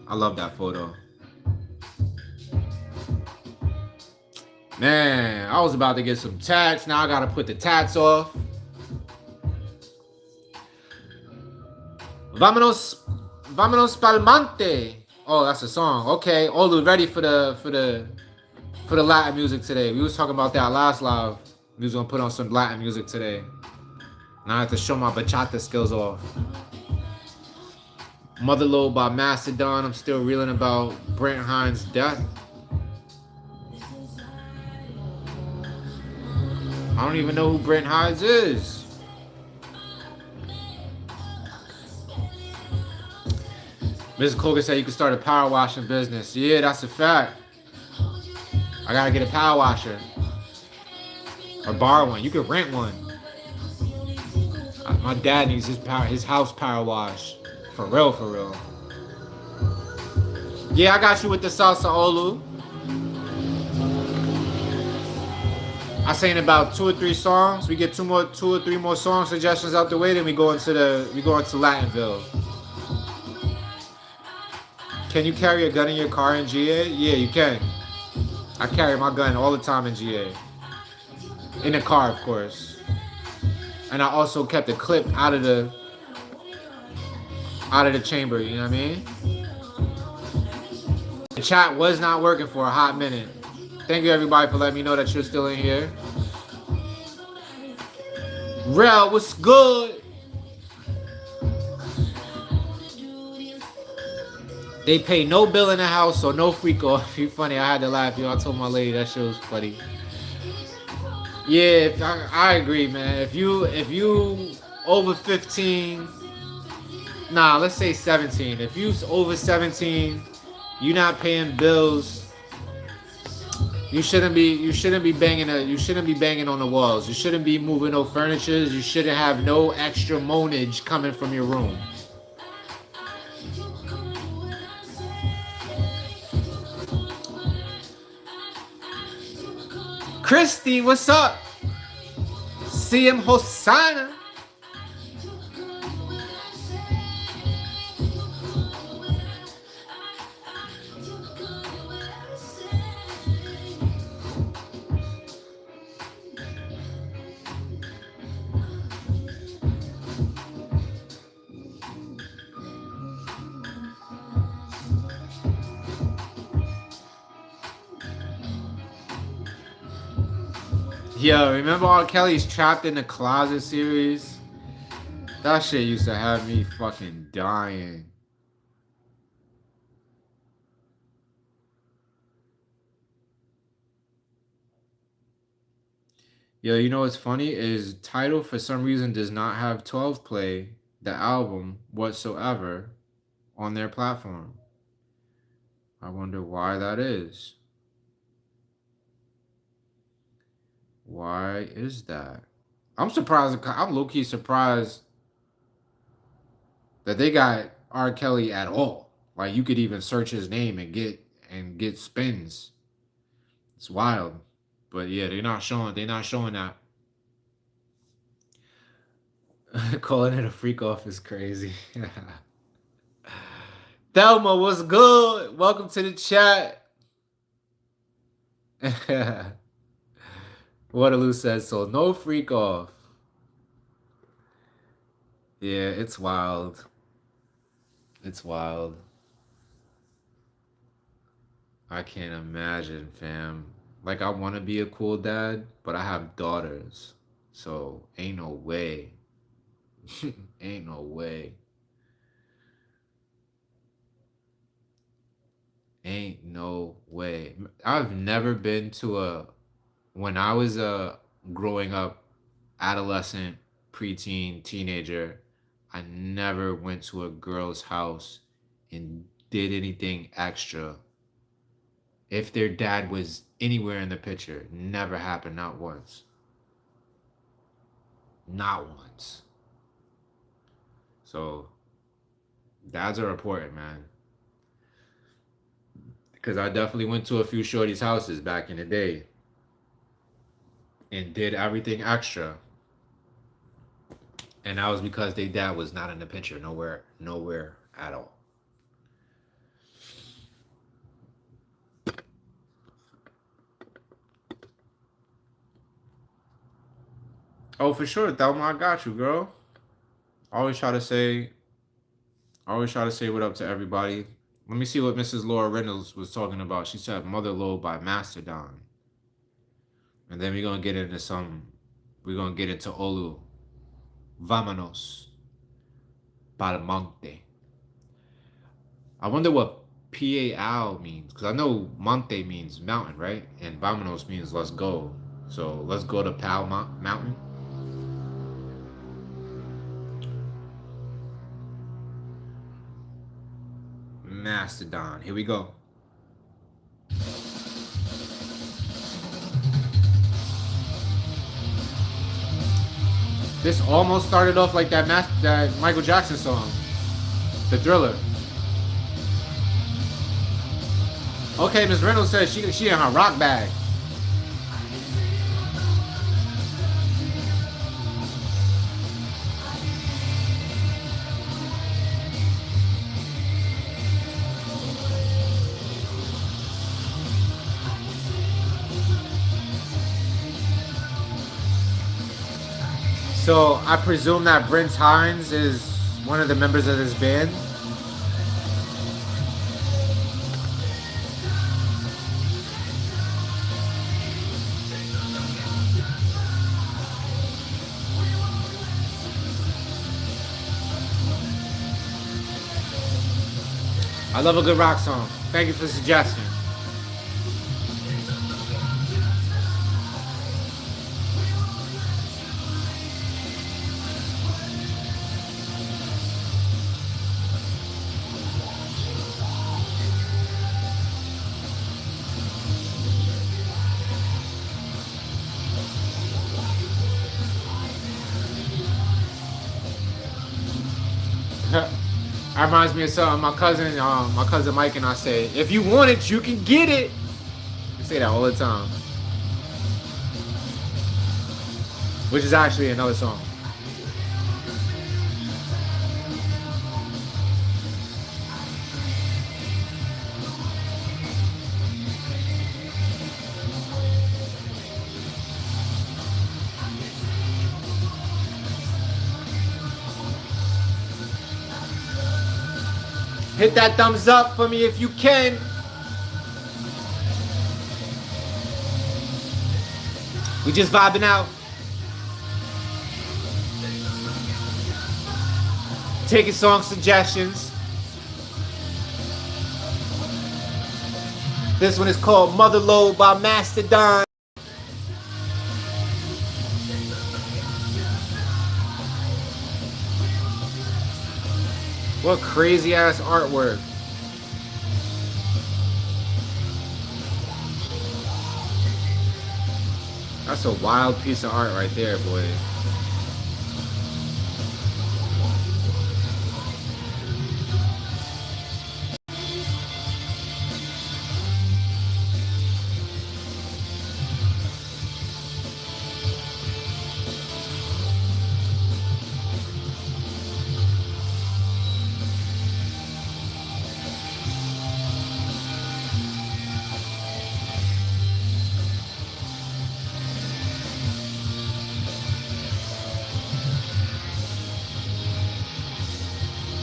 I love that photo. Man, I was about to get some tats. Now I gotta put the tats off. Vámonos Palmante. Oh, that's a song. Okay, Olu, ready for the Latin music today. We was talking about that last live. We was gonna put on some Latin music today. Now I have to show my bachata skills off. Motherlode by Mastodon. I'm still reeling about Brent Hines' death. I don't even know who Brent Hines is. Mrs. Colgan said you can start a power washing business. Yeah, that's a fact. I gotta get a power washer. Or borrow one. You can rent one. My dad needs his house power wash. For real. Yeah, I got you with the salsa, Olu. I saying about 2 or 3 songs. We get 2 or 3 more song suggestions out the way, then we go into Latinville. Can you carry a gun in your car in GA? Yeah, you can. I carry my gun all the time in GA. In the car, of course. And I also kept the clip out of the chamber, you know what I mean? The chat was not working for a hot minute. Thank you everybody for letting me know that you're still in here. Rel, what's good? They pay no bill in the house, so no freak off. You funny. I had to laugh. Yo, I told my lady that shit was funny. Yeah, I agree, man. If you over 15, nah, let's say 17. If you over 17, you're not paying bills. You shouldn't be banging on the walls. You shouldn't be moving no furniture. You shouldn't have no extra monage coming from your room. Christy, what's up? CM Hosanna. Yo, remember R. Kelly's Trapped in the Closet series? That shit used to have me fucking dying. Yo, you know what's funny is Tidal for some reason does not have 12 Play, the album, whatsoever on their platform. I wonder why that is. Why is that? I'm surprised. I'm low-key surprised that they got R. Kelly at all. Like you could even search his name and get spins. It's wild. But yeah, they're not showing that. Calling it a freak off is crazy. Thelma, what's good? Welcome to the chat. Waterloo says so. No freak off. Yeah, it's wild. It's wild. I can't imagine, fam. Like, I want to be a cool dad, but I have daughters. So, ain't no way. Ain't no way. Ain't no way. I've never been to when I was growing up, adolescent, preteen, teenager, I never went to a girl's house and did anything extra. If their dad was anywhere in the picture, never happened, not once. Not once. So, dads are important, man. Because I definitely went to a few shorties' houses back in the day and did everything extra. And that was because their dad was not in the picture, nowhere at all. Oh, for sure, Thelma, I got you, girl. I always try to say what up to everybody. Let me see what Mrs. Laura Reynolds was talking about. She said Mother Lode by Mastodon. And then we're going to get into Olu. Vámonos. Pal monte. I wonder what P-A-L means. Because I know monte means mountain, right? And vámonos means let's go. So let's go to Pal Mountain. Mastodon. Here we go. This almost started off like that Michael Jackson song, The Thriller. Okay, Ms. Reynolds says she in her rock bag. So I presume that Brent Hines is one of the members of this band. I love a good rock song. Thank you for the suggestion. That reminds me of something my cousin Mike and I say. If you want it, you can get it. We say that all the time, which is actually another song. Hit that thumbs up for me if you can. We just vibing out. Taking song suggestions. This one is called Motherload by Mastodon. What crazy ass artwork. That's a wild piece of art right there, boy.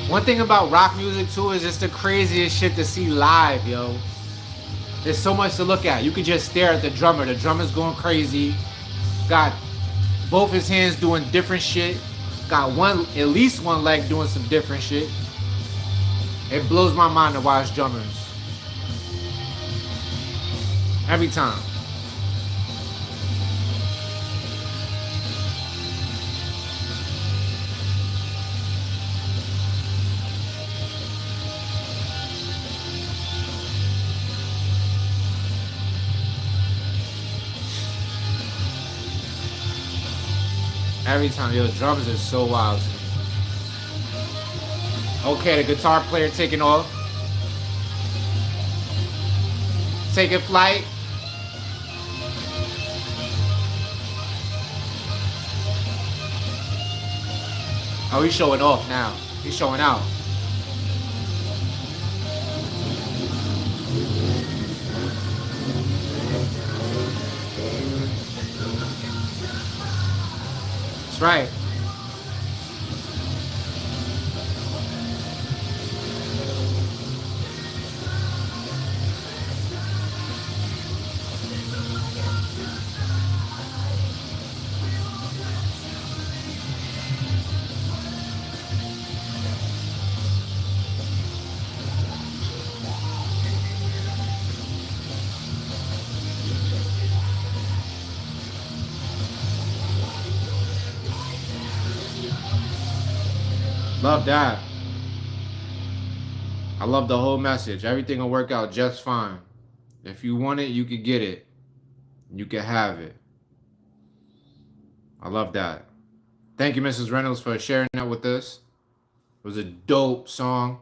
One thing about rock music too is just the craziest shit to see live, yo. There's so much to look at. You could just stare at the drummer. The drummer's going crazy. Got both his hands doing different shit. Got at least one leg doing some different shit. It blows my mind to watch drummers. Every time. Every time, yo, drums are so wild to me. Okay, the guitar player taking off. Taking flight. Oh, he's showing off now. He's showing out. That's right. Love that. I love the whole message. Everything will work out just fine. If you want it, you can get it. You can have it. I love that. Thank you, Mrs. Reynolds, for sharing that with us. It was a dope song.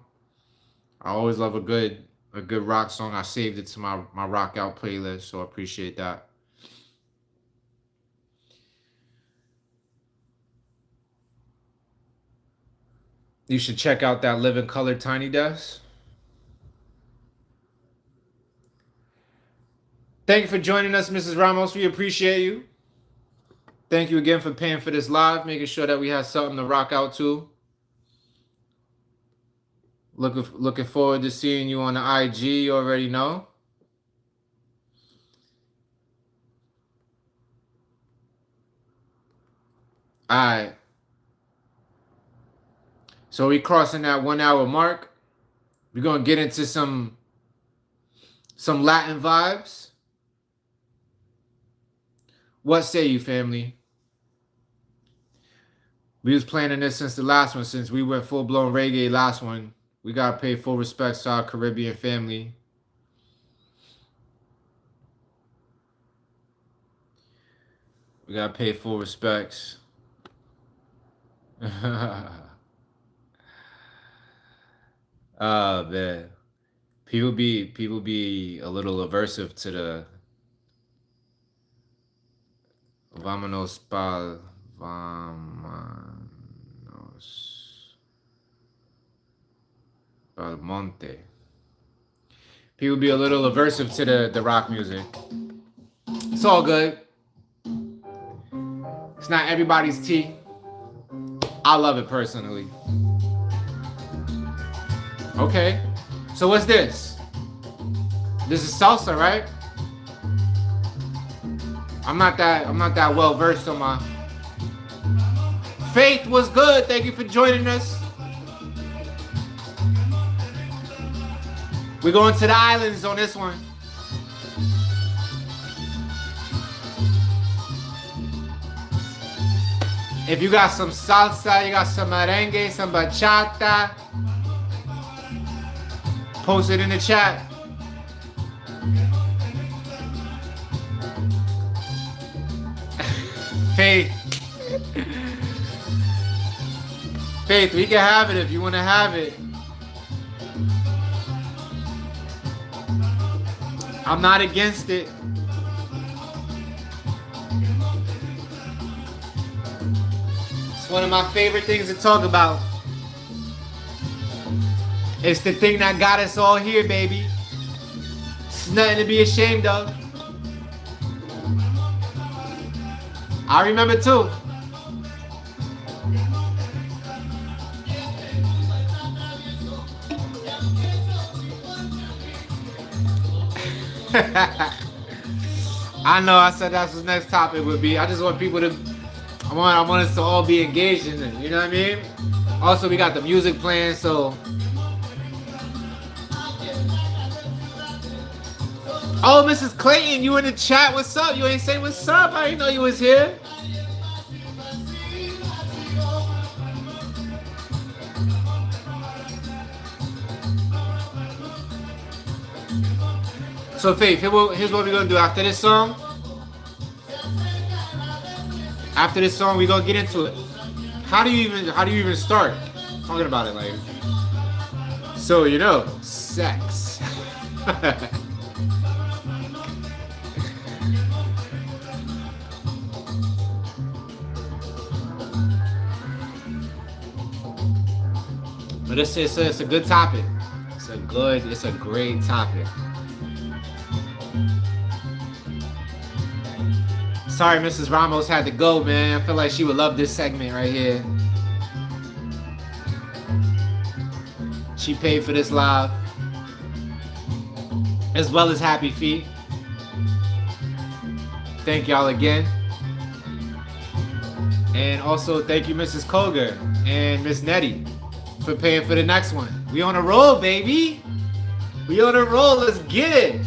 I always love a good rock song. I saved it to my rock out playlist, so I appreciate that. You should check out that Living Color Tiny Desk. Thank you for joining us, Mrs. Ramos. We appreciate you. Thank you again for paying for this live, making sure that we have something to rock out to. Looking forward to seeing you on the IG. You already know. All right. So we crossing that 1 hour mark. We're gonna get into some Latin vibes. What say you, family? We was planning this since the last one, since we went full-blown reggae last one. We gotta pay full respects to our Caribbean family. We gotta pay full respects. Man. People be a little aversive to the Vámonos pa'l monte. People be a little aversive to the rock music. It's all good. It's not everybody's tea. I love it personally. Okay. So what's this? This is salsa, right? I'm not that well versed on my Faith was good. Thank you for joining us. We're going to the islands on this one. If you got some salsa, you got some merengue, some bachata, post it in the chat. Faith. Faith, we can have it if you want to have it. I'm not against it. It's one of my favorite things to talk about. It's the thing that got us all here, baby. It's nothing to be ashamed of. I remember too. I know I said that's what the next topic would be. I just want people to, I want us to all be engaged in it, you know what I mean? Also, we got the music playing, so. Oh, Mrs. Clayton, you in the chat, what's up? You ain't saying what's up, I didn't know you was here. So Faith, here's what we're gonna do after this song. After this song, we're gonna get into it. How do you even start talking about it? Like, so you know, sex. But it's a good topic. It's a great topic. Sorry, Mrs. Ramos had to go, man. I feel like she would love this segment right here. She paid for this live, as well as Happy Feet. Thank y'all again. And also thank you, Mrs. Koger and Miss Nettie, for paying for the next one. We on a roll, baby. We on a roll. Let's get it.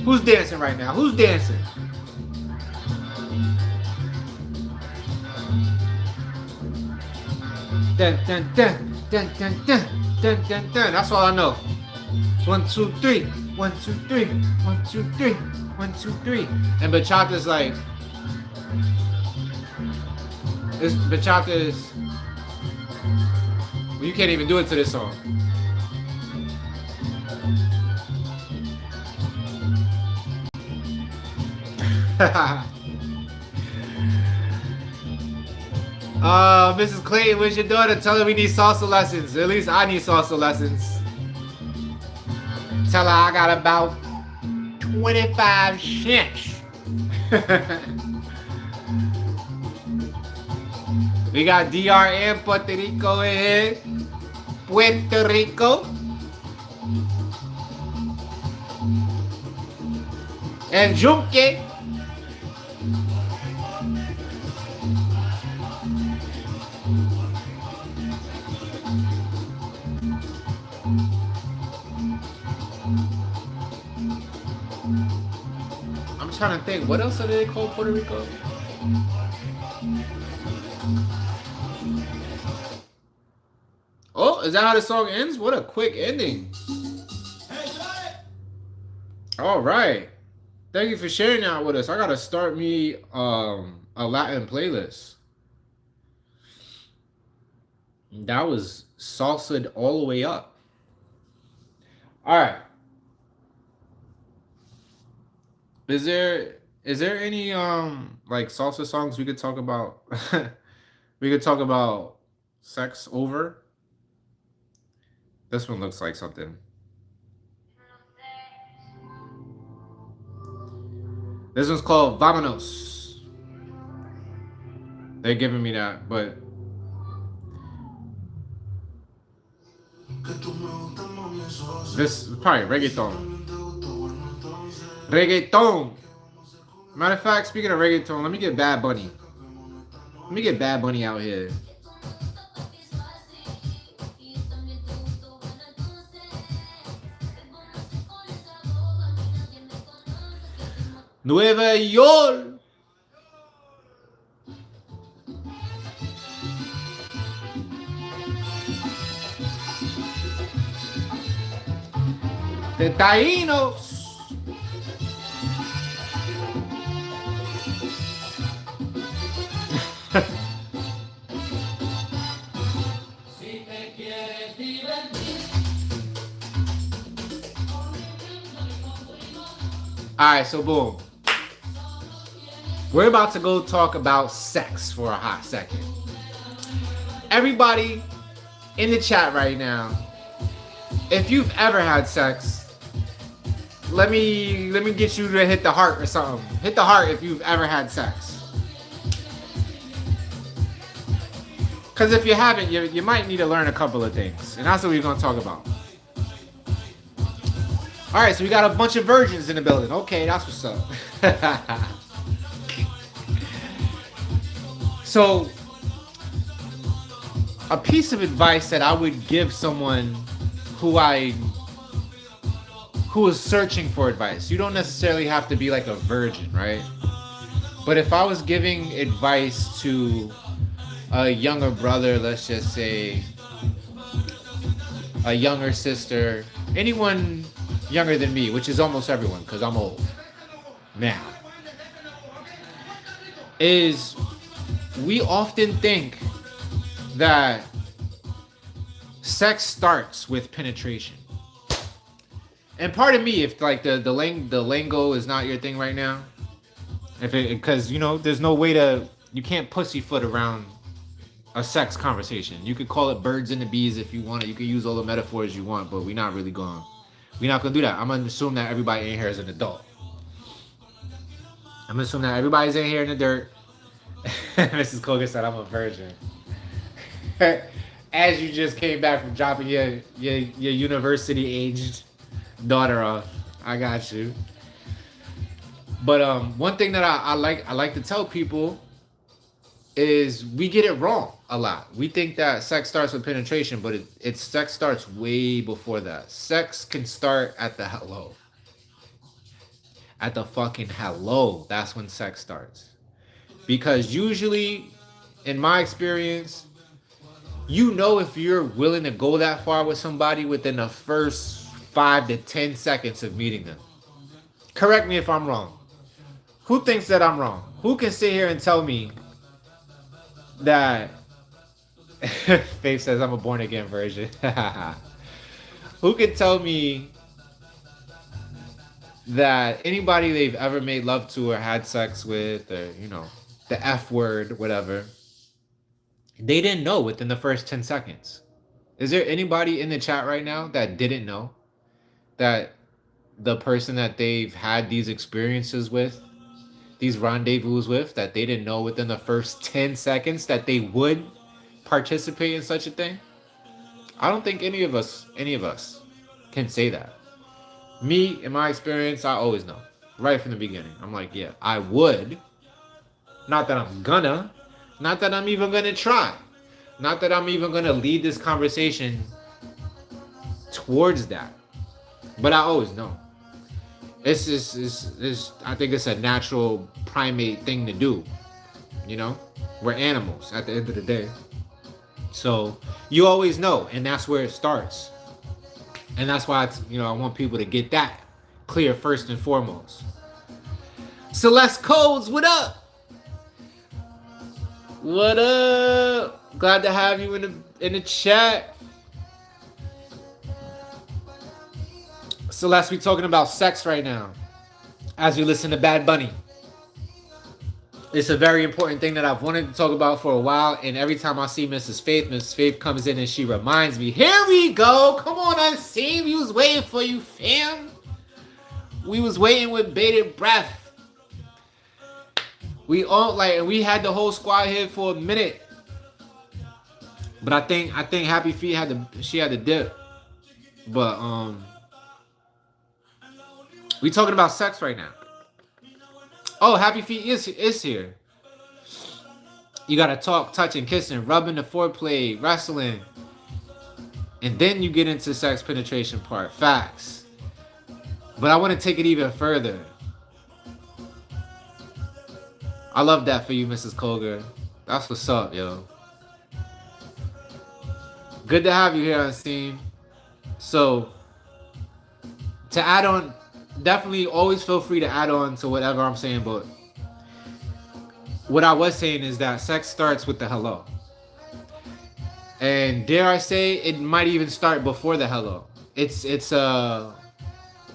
Who's dancing right now? Who's dancing? Dun dun dun dun dun dun dun dun dun. That's all I know. 1, 2, 3. 1, 2, 3. 1, 2, 3. 1, 2, 3. And bachata's like. Bachata is. Well, you can't even do it to this song. Mrs. Clayton, where's your daughter? Tell her we need salsa lessons. At least I need salsa lessons. Tell her I got about 25 cents. We got DR and Puerto Rico in here. Puerto Rico. El Junque. I'm trying to think. What else are they called Puerto Rico? Oh, is that how the song ends? What a quick ending. All right. Thank you for sharing that with us. I gotta start me a Latin playlist. That was salsa all the way up. All right. Is there any like salsa songs we could talk about? We could talk about sex over. This one looks like something. This one's called Vámonos. They're giving me that, but this is probably reggaeton. Reggaeton. Matter of fact, speaking of reggaeton, let me get Bad Bunny. Let me get Bad Bunny out here. Nueva York. The Taínos. Alright, so boom. We're about to go talk about sex for a hot second. Everybody in the chat right now, if you've ever had sex, let me get you to hit the heart or something. Hit the heart if you've ever had sex. Because if you haven't, you might need to learn a couple of things. And that's what we're going to talk about. Alright, so we got a bunch of virgins in the building. Okay, that's what's up. So, a piece of advice that I would give someone who is searching for advice. You don't necessarily have to be like a virgin, right? But if I was giving advice to a younger brother, let's just say a younger sister, anyone younger than me, which is almost everyone because I'm old now, is we often think that sex starts with penetration. And pardon me if like the lingo is not your thing right now. Because there's no way you can't pussyfoot around a sex conversation. You could call it birds and the bees if you want it. You could use all the metaphors you want, but we're not gonna do that. I'm gonna assume that everybody in here is an adult. I'm gonna assume that everybody's in here in the dirt. Mrs. Koga said I'm a virgin. As you just came back from dropping your university aged daughter off. I got you. But one thing that I like to tell people is we get it wrong a lot. We think that sex starts with penetration, but sex starts way before that. Sex can start at the hello. At the fucking hello. That's when sex starts. Because usually, in my experience, if you're willing to go that far with somebody within the first 5 to 10 seconds of meeting them. Correct me if I'm wrong. Who thinks that I'm wrong? Who can sit here and tell me that Faith says I'm a born again virgin? Who can tell me that anybody they've ever made love to or had sex with, or the F word, whatever, they didn't know within the first 10 seconds? Is there anybody in the chat right now that didn't know that the person that they've had these experiences with, these rendezvous with, that they didn't know within the first 10 seconds that they would participate in such a thing? I don't think any of us can say that. Me, in my experience, I always know. Right from the beginning. I'm like, yeah, I would. Not that I'm gonna. Not that I'm even gonna try. Not that I'm even gonna lead this conversation towards that. But I always know. I think it's a natural primate thing to do. You know? We're animals at the end of the day. So you always know, and that's where it starts. And that's why I want people to get that clear first and foremost. Celeste Codes, what up? What up? Glad to have you in the chat. Celeste, we talking about sex right now as we listen to Bad Bunny. It's a very important thing that I've wanted to talk about for a while, and every time I see Mrs. Faith comes in and she reminds me, here we go. Come on, Unseen. We was waiting for you, fam. We was waiting with bated breath. We had the whole squad here for a minute. But I think Happy Feet had to dip. But we talking about sex right now. Oh, Happy Feet is here. You gotta talk, touching, kissing, rubbing, the foreplay, wrestling, and then you get into sex penetration part. Facts. But I want to take it even further. I love that for you, Mrs. Colger. That's what's up, yo. Good to have you here, Unseen. So, to add on, definitely always feel free to add on to whatever I'm saying, but what I was saying is that sex starts with the hello. And dare I say, it might even start before the hello. It's an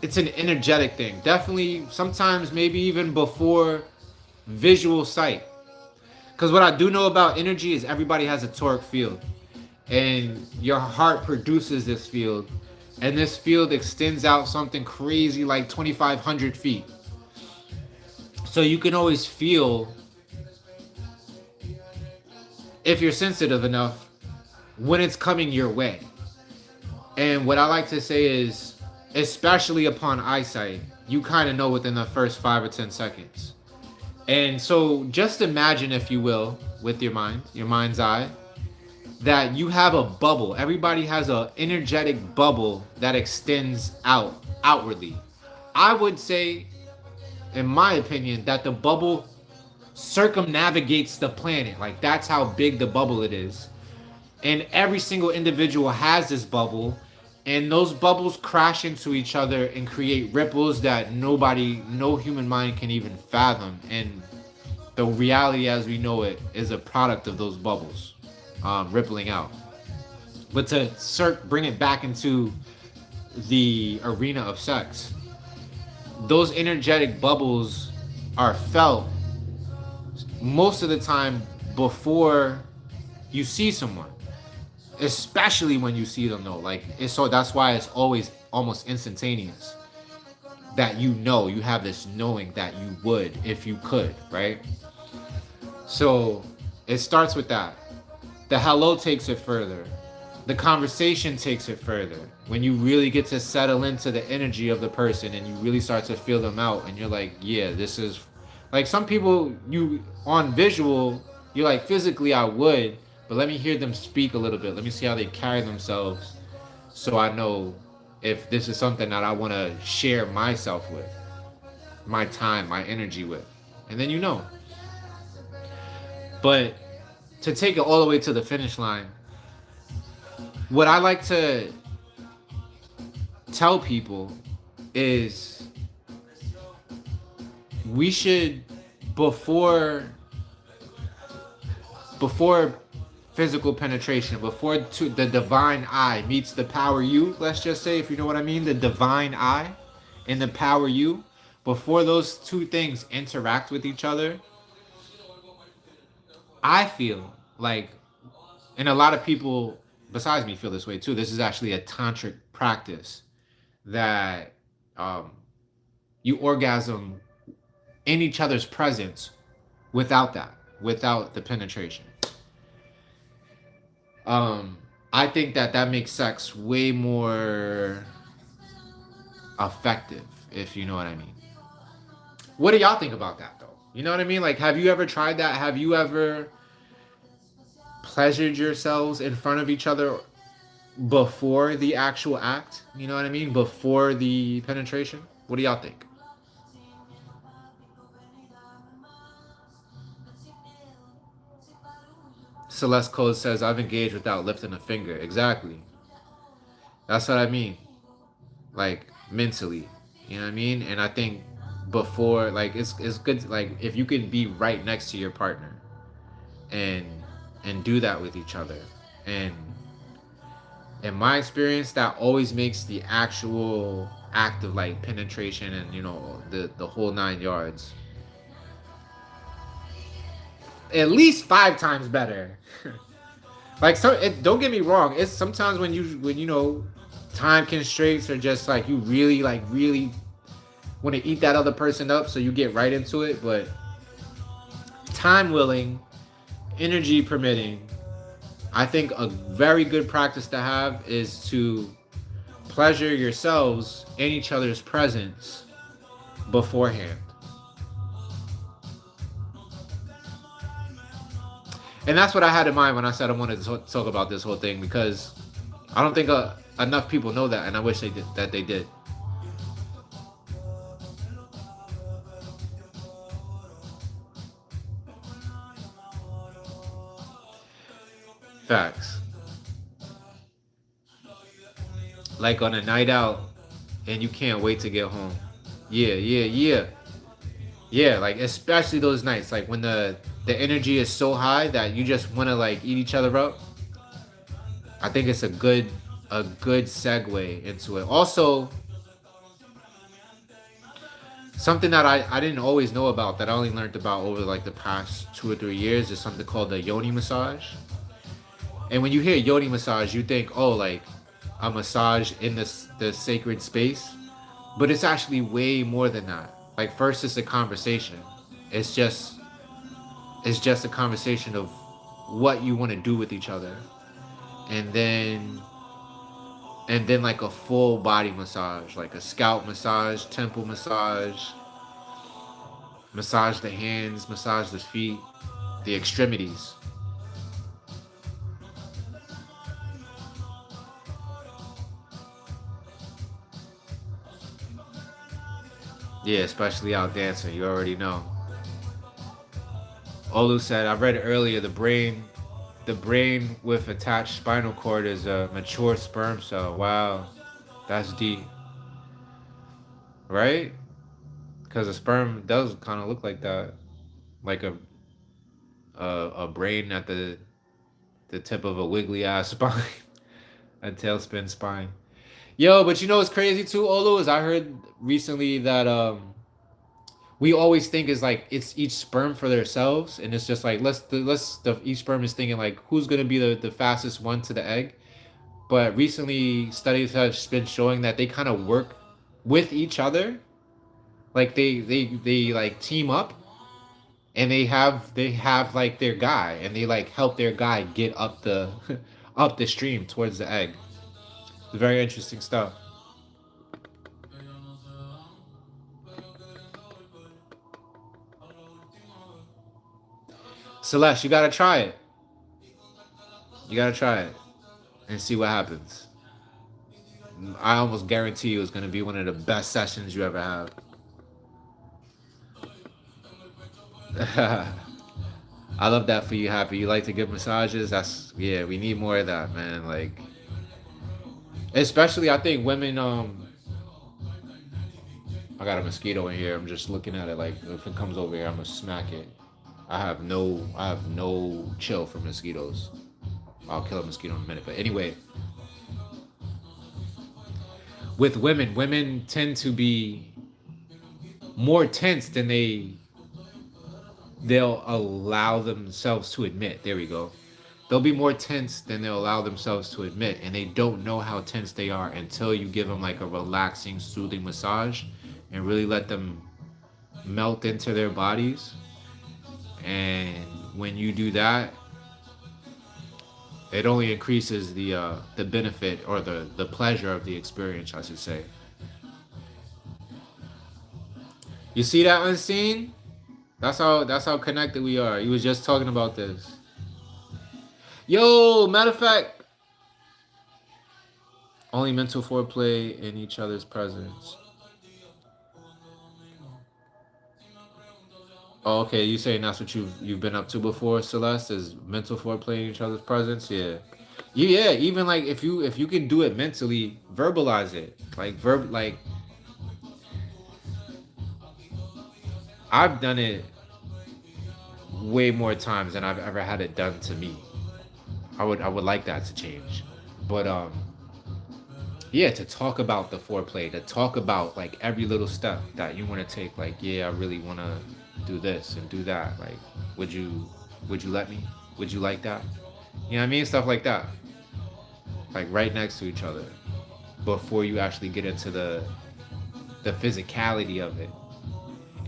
energetic thing. Definitely, sometimes maybe even before visual sight. Because what I do know about energy is everybody has a toric field. And your heart produces this field. And this field extends out something crazy like 2,500 feet. So you can always feel, if you're sensitive enough, when it's coming your way. And what I like to say is, especially upon eyesight, you kind of know within the first 5 or 10 seconds. And so just imagine, if you will, with your mind's eye, that you have a bubble. Everybody has an energetic bubble that extends outwardly. I would say, in my opinion, that the bubble circumnavigates the planet. Like, that's how big the bubble it is. And every single individual has this bubble, and those bubbles crash into each other and create ripples that no human mind can even fathom. And the reality as we know it is a product of those bubbles rippling out. But to bring it back into the arena of sex, those energetic bubbles are felt most of the time before you see someone, especially when you see them, though. That's why it's always almost instantaneous that you have this knowing that you would if you could, right? So it starts with that. The hello takes it further. The conversation takes it further. When you really get to settle into the energy of the person and you really start to feel them out, and you're like, yeah, this is like, some people, you on visual, you're like, physically I would, but let me hear them speak a little bit. Let me see how they carry themselves, so I know if this is something that I want to share myself with, my time, my energy with. And then you know. But to take it all the way to the finish line, what I like to tell people is, we should, before physical penetration, before the divine eye meets the power you, let's just say, if you know what I mean, the divine eye and the power you, before those two things interact with each other, I feel like, and a lot of people besides me feel this way too, this is actually a tantric practice, that you orgasm in each other's presence without the penetration. I think that makes sex way more effective, if you know what I mean. What do y'all think about that though? You know what I mean? Like, have you ever tried that? Have you ever pleasured yourselves in front of each other before the actual act? You know what I mean? Before the penetration? What do y'all think? Celeste Code says, I've engaged without lifting a finger. Exactly. That's what I mean. Like, mentally. You know what I mean? And I think before, like, it's good, like, if you can be right next to your partner and do that with each other. And in my experience, that always makes the actual act of like penetration and the whole 9 yards at least 5 times better. Like, so don't get me wrong, it's sometimes when time constraints are just like you really want to eat that other person up, so you get right into it. But time willing, energy permitting, I think a very good practice to have is to pleasure yourselves in each other's presence beforehand. And that's what I had in mind when I said I wanted to talk about this whole thing, because I don't think enough people know that, and I wish they did. Facts. Like on a night out, and you can't wait to get home. Yeah, yeah, yeah, yeah. Like especially those nights, like when the energy is so high that you just want to like eat each other up. I think it's a good segue into it. Also, something that I didn't always know about, that I only learned about over like the past 2 or 3 years, is something called the yoni massage. And when you hear yoni massage, you think, oh, like a massage in the sacred space, but it's actually way more than that. Like first, it's a conversation. It's just it's just a conversation of what you want to do with each other, and then like a full body massage, like a scalp massage, temple massage, massage the hands, massage the feet, the extremities. Yeah, especially out dancing, you already know. Olu said, I read earlier, the brain with attached spinal cord is a mature sperm cell. Wow, that's deep, right? Because a sperm does kind of look like that, like a brain at the tip of a wiggly ass spine, a tailspin spine. Yo, but you know what's crazy too, Olu, is I heard recently that we always think is like it's each sperm for themselves, and it's just like each sperm is thinking like who's gonna be the fastest one to the egg. But recently, studies have been showing that they kind of work with each other, like they like team up, and they have like their guy, and they like help their guy get up the up the stream towards the egg. It's very interesting stuff. Celeste, you gotta try it. You gotta try it and see what happens. I almost guarantee you it's gonna be one of the best sessions you ever have. I love that for you, Happy. You like to give massages? That's, yeah, we need more of that, man. Like, especially I think women. I got a mosquito in here. I'm just looking at it. Like, if it comes over here, I'm gonna smack it. I have no chill for mosquitoes. I'll kill a mosquito in a minute. But anyway, with women tend to be more tense than they'll allow themselves to admit. There we go. They'll be more tense than they'll allow themselves to admit, and they don't know how tense they are until you give them like a relaxing, soothing massage, and really let them melt into their bodies. And when you do that, it only increases the benefit, or the pleasure of the experience, I should say. You see that, Unseen? That's how connected we are. You was just talking about this. Yo, matter of fact, only mental foreplay in each other's presence. Oh, okay, you saying that's what you've been up to before, Celeste? Is mental foreplay in each other's presence? Yeah. Yeah, even like if you can do it mentally, verbalize it. Like I've done it way more times than I've ever had it done to me. I would like that to change. But yeah, to talk about the foreplay, to talk about like every little step that you want to take. Like, yeah, I really want to do this and do that. Like, would you would you let me? Would you like that? You know what I mean? Stuff like that. Like right next to each other before you actually get into the physicality of it.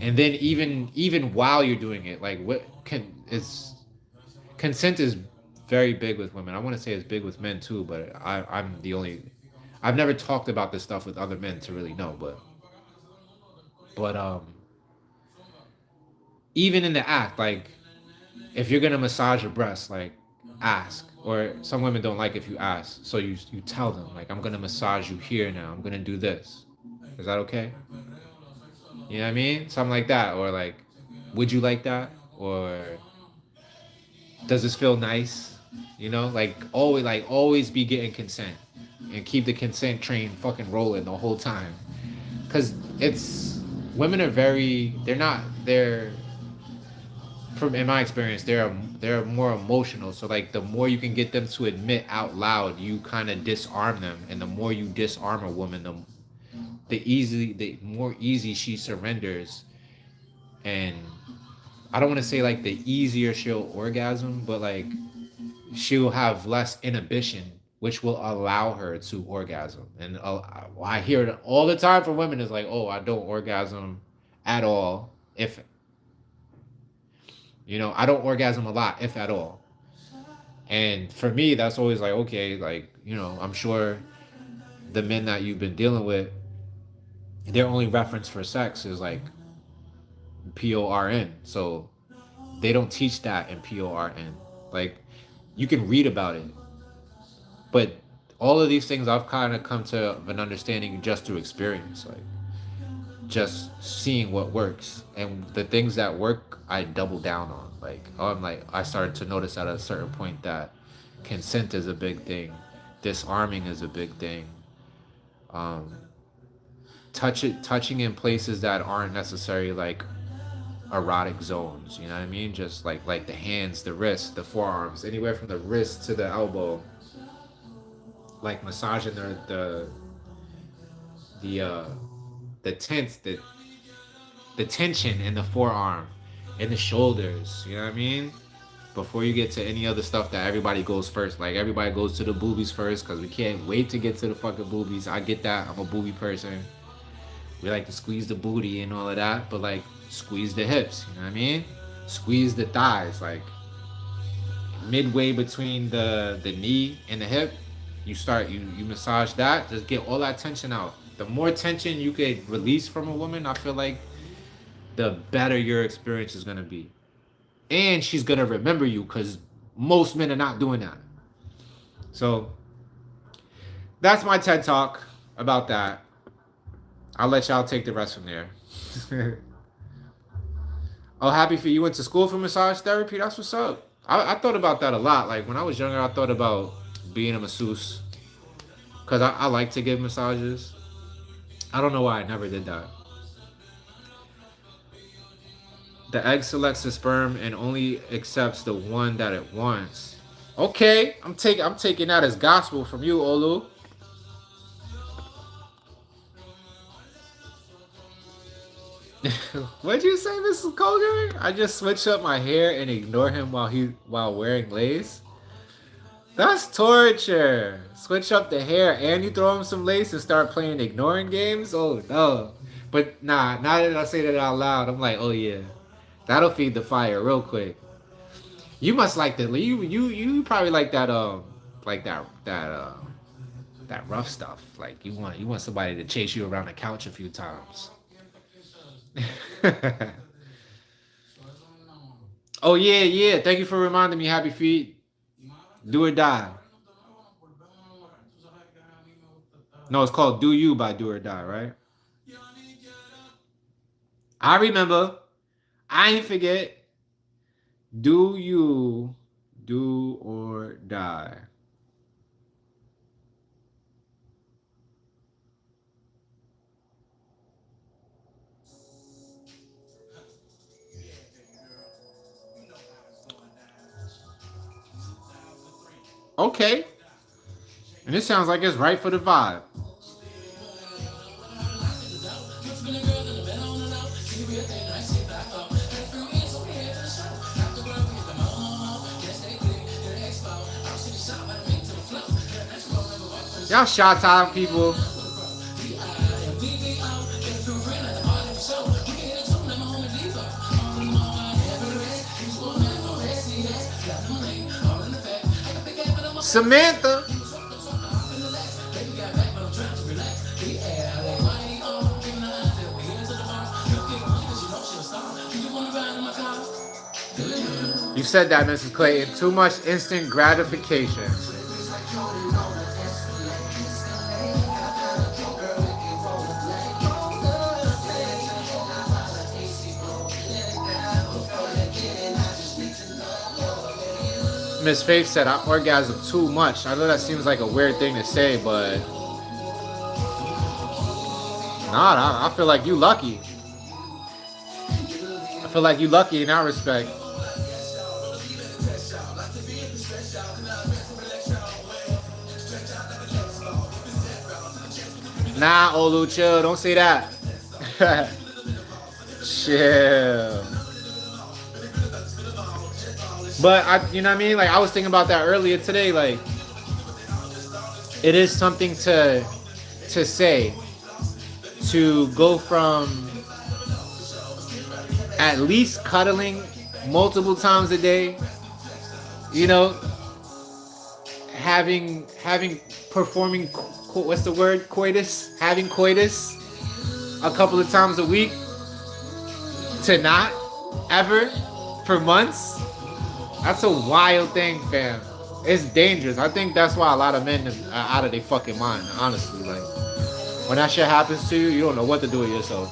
And then even while you're doing it, like what can it's consent is very big with women. I want to say it's big with men too, but I'm the only. I've never talked about this stuff with other men to really know, but even in the act, like if you're gonna massage your breast, like ask. Or some women don't like if you ask, so you tell them like I'm gonna massage you here now. I'm gonna do this. Is that okay? You know what I mean? Something like that, or like, would you like that? Or does this feel nice? You know, like always be getting consent and keep the consent train fucking rolling the whole time. Cause it's women are very they're from in my experience they're more emotional. So like the more you can get them to admit out loud, you kind of disarm them, and the more you disarm a woman, the more easy she surrenders, and I don't want to say like the easier she'll orgasm, but like she'll have less inhibition, which will allow her to orgasm. And I hear it all the time from women is like, oh, I don't orgasm at all. If, I don't orgasm a lot, if at all. And for me, that's always like, okay, like, I'm sure the men that you've been dealing with, their only reference for sex is like PORN. So they don't teach that in PORN. Like, you can read about it, but all of these things I've kind of come to an understanding just through experience, like just seeing what works, and the things that work I double down on. Like, I'm like, I started to notice at a certain point that consent is a big thing, disarming is a big thing, um, touching in places that aren't necessarily like erotic zones. You know what I mean? Just like the hands, the wrists, the forearms, anywhere from the wrist to the elbow, like massaging the uh the tense the tension in the forearm, in the shoulders. You know what I mean? Before you get to any other stuff that everybody goes first, like everybody goes to the boobies first because we can't wait to get to the fucking boobies. I get that. I'm a booby person. We like to squeeze the booty and all of that, but like squeeze the hips. You know what I mean? Squeeze the thighs, like midway between the knee and the hip. You massage that. Just get all that tension out. The more tension you could release from a woman, I feel like the better your experience is gonna be, and she's gonna remember you because most men are not doing that. So that's my TED talk about that. I'll let y'all take the rest from there. Oh, happy for you went to school for massage therapy. That's what's up. I thought about that a lot. Like when I was younger, I thought about being a masseuse because I like to give massages. I don't know why I never did that. The egg selects the sperm and only accepts the one that it wants. Okay, I'm taking that as gospel from you, Olu. What'd you say, Mrs. Colgan? I just switch up my hair and ignore him while wearing lace. That's torture. Switch up the hair and you throw him some lace and start playing ignoring games? Oh no. But nah, now that I say that out loud, I'm like, oh yeah. That'll feed the fire real quick. You must like that. You probably like that like that rough stuff. Like you want somebody to chase you around the couch a few times. Oh yeah, yeah. Thank you for reminding me. Happy feet. Do or die. No, it's called "Do You" by Do or Die, right? I remember. I ain't forget. Do you do or die? Okay. And this sounds like it's right for the vibe. Y'all shot time people. Samantha. You said that, Mrs. Clayton. Too much instant gratification. Miss Faith said, I orgasm too much. I know that seems like a weird thing to say, but nah, I feel like you lucky. I feel like you lucky in that respect. Nah, Olu, chill. Don't say that. Chill. But you know what I mean? Like I was thinking about that earlier today. Like it is something to say, to go from at least cuddling multiple times a day, you know, having performing what's the word, coitus, having coitus a couple of times a week, to not ever for months. That's a wild thing, fam. It's dangerous. I think that's why a lot of men are out of their fucking mind, honestly. Like when that shit happens to you, you don't know what to do with yourself.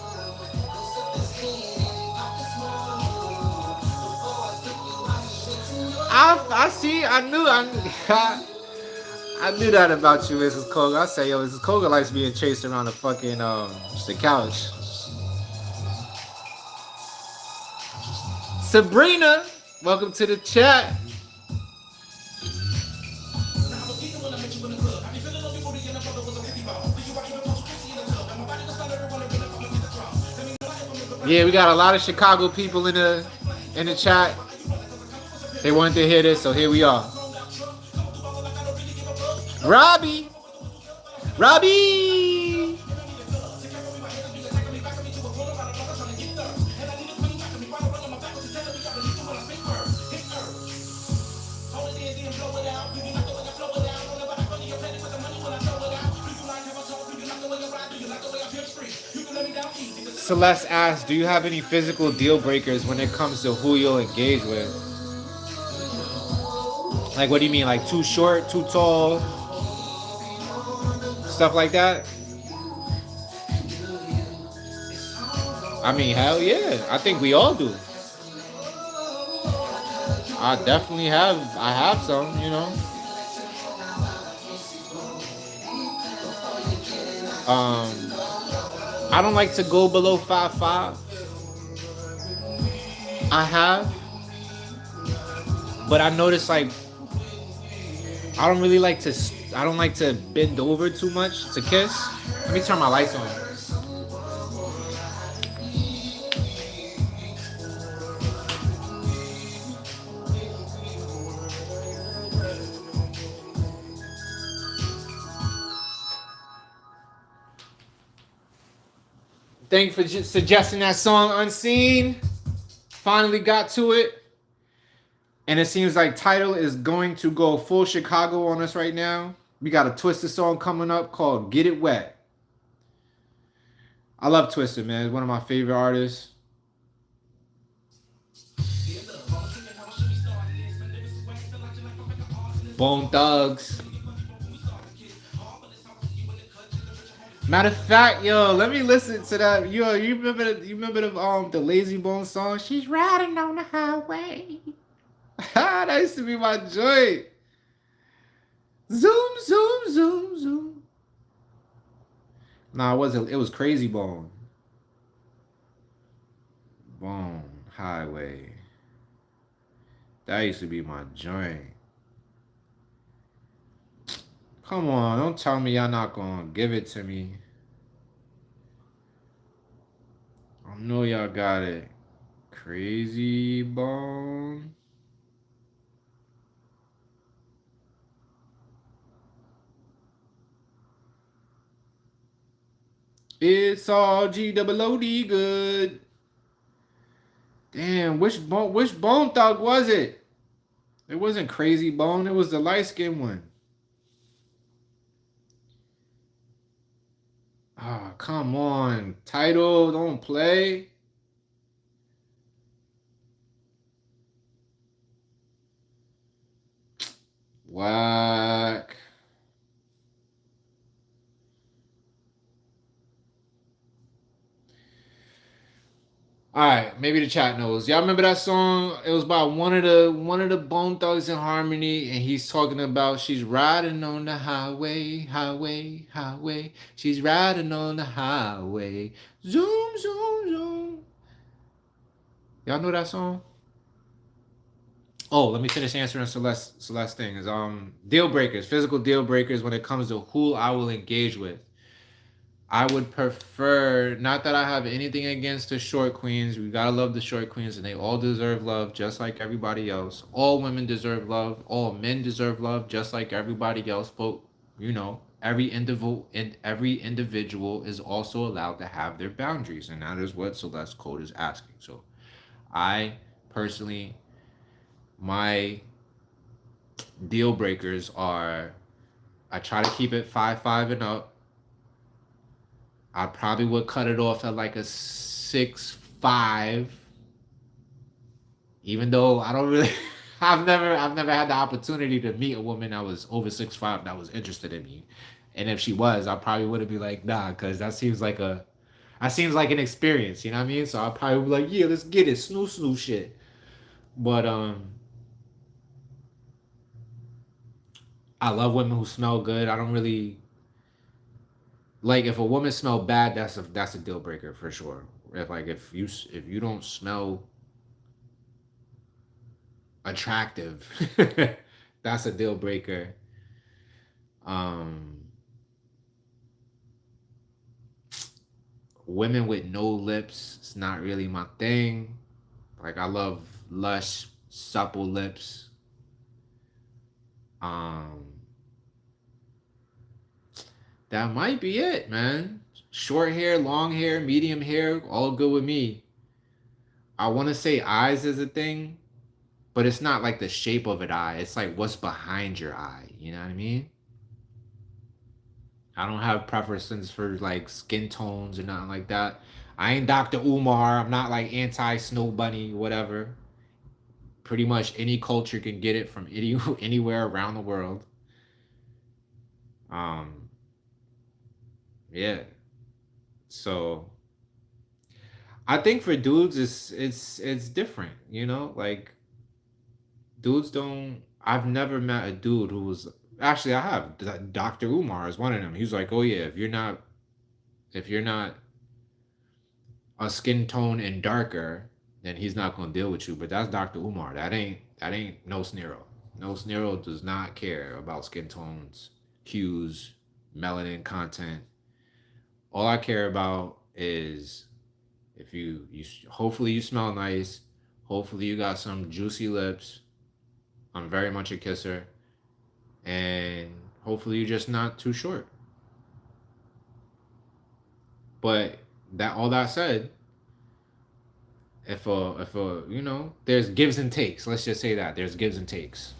I see. I knew I knew that about you, Mrs. Koga. I say, yo, Mrs. Koga likes being chased around the fucking the couch. Sabrina, welcome to the chat. Yeah, we got a lot of Chicago people in the chat. They wanted to hear this, so here we are. Robbie! Robbie! Celeste asks, do you have any physical deal breakers when it comes to who you'll engage with? Like, what do you mean? Like, too short, too tall? Stuff like that? I mean, hell yeah. I think we all do. I definitely have. I have some, you know. I don't like to go below 5'5". I have. But I noticed, like, I don't like to bend over too much to kiss. Let me turn my lights on. Thank you for suggesting that song, Unseen. Finally got to it. And it seems like Tidal is going to go full Chicago on us right now. We got a Twisted song coming up called Get It Wet. I love Twisted, man. It's one of my favorite artists. Bone Thugs. Matter of fact, yo, let me listen to that. Yo, you remember the Lazy Bone song? She's riding on the highway. That used to be my joint. Zoom, zoom, zoom, zoom. Nah, it wasn't. It was Crazy Bone. Bone Highway. That used to be my joint. Come on, don't tell me y'all not gonna give it to me. I know y'all got it. Crazy Bone. It's all G-double-O-D good. Damn, which Bone Thug was it? It wasn't Crazy Bone, it was the light skinned one. Ah, oh, come on. Title, don't play. Whack. All right, maybe the chat knows. Y'all remember that song? It was by one of the Bone Thugs in Harmony, and he's talking about she's riding on the highway, highway, highway. She's riding on the highway. Zoom, zoom, zoom. Y'all know that song? Oh, let me finish answering Celeste thing. Is deal breakers, physical deal breakers when it comes to who I will engage with. I would prefer, not that I have anything against the short queens. We gotta love the short queens, and they all deserve love just like everybody else. All women deserve love. All men deserve love just like everybody else. But every individual is also allowed to have their boundaries, and that is what Celeste Code is asking. So, I personally, my deal breakers are, I try to keep it 5'5" and up. I probably would cut it off at like a 6'5", even though I don't really. I've never had the opportunity to meet a woman that was over 6'5" that was interested in me, and if she was, I probably wouldn't be like, nah, because that seems like an experience, you know what I mean? So I probably be like, yeah, let's get it, snoo snoo shit. But I love women who smell good. I don't really like, if a woman smell bad, that's a deal breaker for sure. If you don't smell attractive, that's a deal breaker. Um, Women with no lips, it's not really my thing. Like, I love lush, supple lips. Um, that might be it, man. Short hair, long hair, medium hair, all good with me. I want to say eyes is a thing, but it's not like the shape of an eye. It's like what's behind your eye. You know what I mean? I don't have preferences for like skin tones or nothing like that. I ain't Dr. Umar. I'm not like anti Snow Bunny, whatever. Pretty much any culture can get it from anywhere around the world. Um, yeah. So I think for dudes, it's different. Like, dudes don't. I've never met a dude who was, actually, I have. Dr. Umar is one of them. He's like, oh yeah, if you're not a skin tone and darker, then he's not gonna deal with you. But that's Dr. Umar. That ain't no Snero. No Snero does not care about skin tones, hues, melanin content. All I care about is, if you hopefully you smell nice, hopefully you got some juicy lips. I'm very much a kisser, and hopefully you're just not too short. But that all that said, if there's gives and takes. Let's just say that there's gives and takes.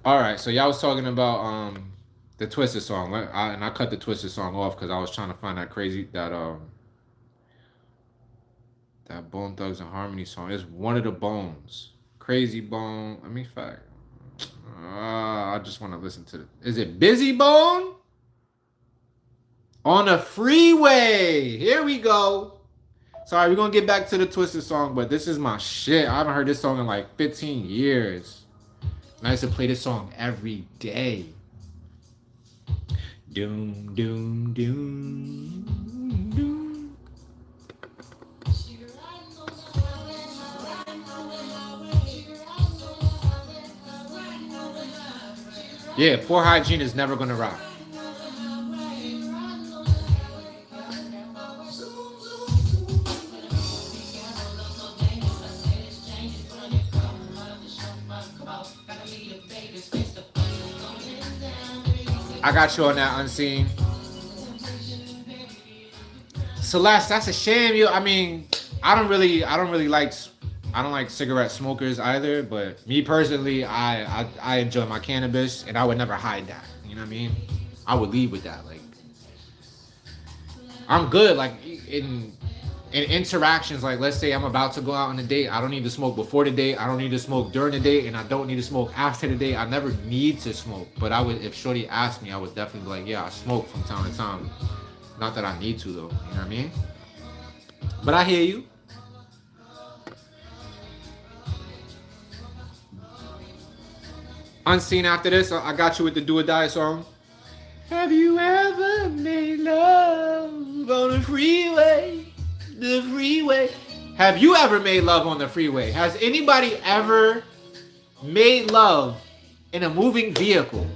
All right, so y'all was talking about the Twisted song, and I cut the Twisted song off because I was trying to find that crazy that That Bone Thugs and Harmony song is one of the Bones. Crazy Bone. I mean, fact. I just want to listen to it. Is it Busy Bone? On the Freeway. Here we go. Sorry, we're going to get back to the Twisted song, but this is my shit. I haven't heard this song in like 15 years. And I used to play this song every day. Doom, doom, doom, doom. Yeah, Poor Hygiene is never gonna rock. I got you on that, Unseen. Celeste, that's a shame. I mean, I don't like cigarette smokers either. But me personally, I enjoy my cannabis, and I would never hide that. You know what I mean? I would lead with that. Like, I'm good. Like in interactions, like let's say I'm about to go out on a date, I don't need to smoke before the date, I don't need to smoke during the date, and I don't need to smoke after the date. I never need to smoke, but I would, if shorty asked me, I would definitely be like, yeah, I smoke from time to time. Not that I need to though, you know what I mean? But I hear you. Unseen after this, I got you with the Do or Die song. Have you ever made love on the freeway? The freeway. Have you ever made love on the freeway? Has anybody ever made love in a moving vehicle?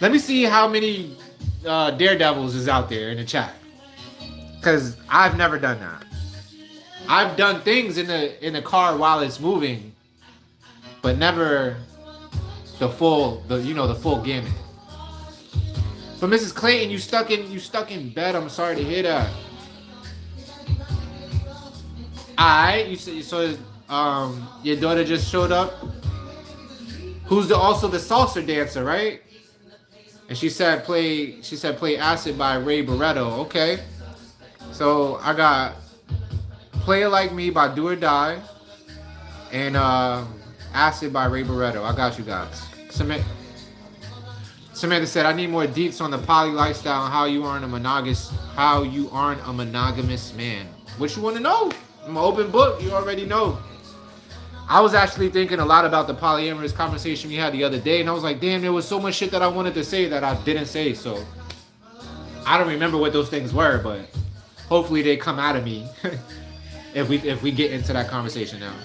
Let me see how many daredevils is out there in the chat. Because I've never done that. I've done things in the car while it's moving, but never the full gamut. But Mrs. Clayton, you stuck in bed. I'm sorry to hear that. Alright, you saw your daughter just showed up. Who's also the salsa dancer, right? And she said play Acid by Ray Barretto. Okay. So I got Play It Like Me by Do or Die and Acid by Ray Barretto. I got you guys. Samantha said, I need more deets on the poly lifestyle and how you aren't a monogamous man. What you want to know? I'm an open book. You already know. I was actually thinking a lot about the polyamorous conversation we had the other day, and I was like, damn, there was so much shit that I wanted to say that I didn't say, so I don't remember what those things were, but hopefully they come out of me if we get into that conversation now.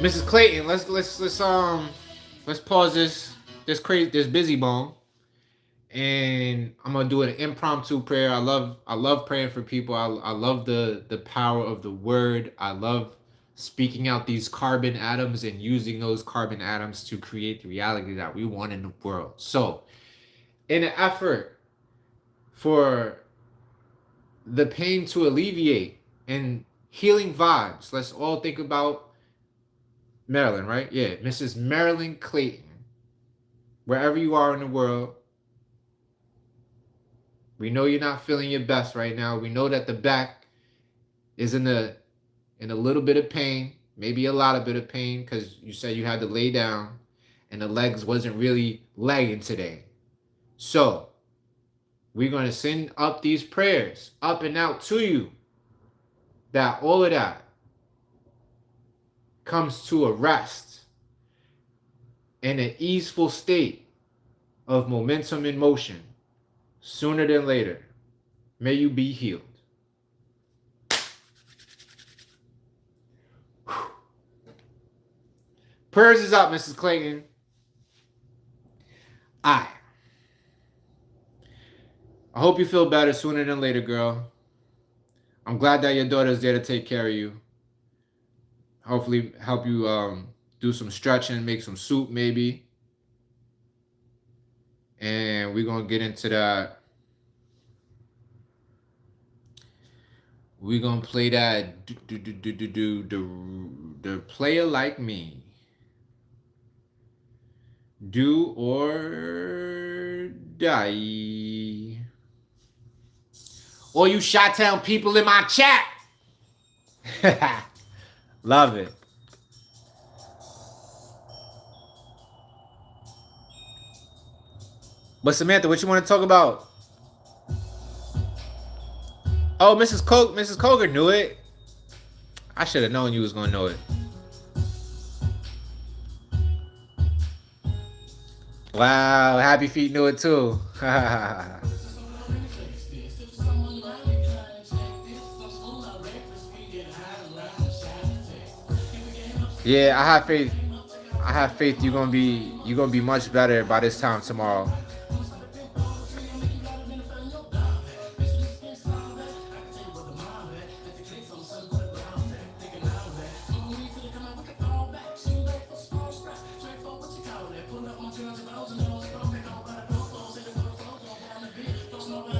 Mrs. Clayton, let's pause this busy bone, and I'm gonna do an impromptu prayer. I love praying for people. I love the power of the word. I love speaking out these carbon atoms and using those carbon atoms to create the reality that we want in the world. So, in an effort for the pain to alleviate and healing vibes, let's all think about Marilyn, right? Yeah, Mrs. Marilyn Clayton. Wherever you are in the world, we know you're not feeling your best right now. We know that the back is in a little bit of pain, maybe a lot of bit of pain, because you said you had to lay down and the legs wasn't really legging today. So we're going to send up these prayers up and out to you, that all of that comes to a rest in an easeful state of momentum in motion sooner than later. May you be healed. Prayers is up, Mrs. Clayton. I hope you feel better sooner than later, girl. I'm glad that your daughter's there to take care of you. Hopefully help you do some stretching, make some soup maybe. And we're going to get into that. We're going to play that the Player Like Me. Do or die. All you Chi-Town people in my chat. Love it. But Samantha, what you want to talk about? Oh, Mrs. Coger knew it. I should have known you was gonna know it. Wow, Happy Feet knew it too. Yeah, I have faith. I have faith you're gonna be much better by this time tomorrow.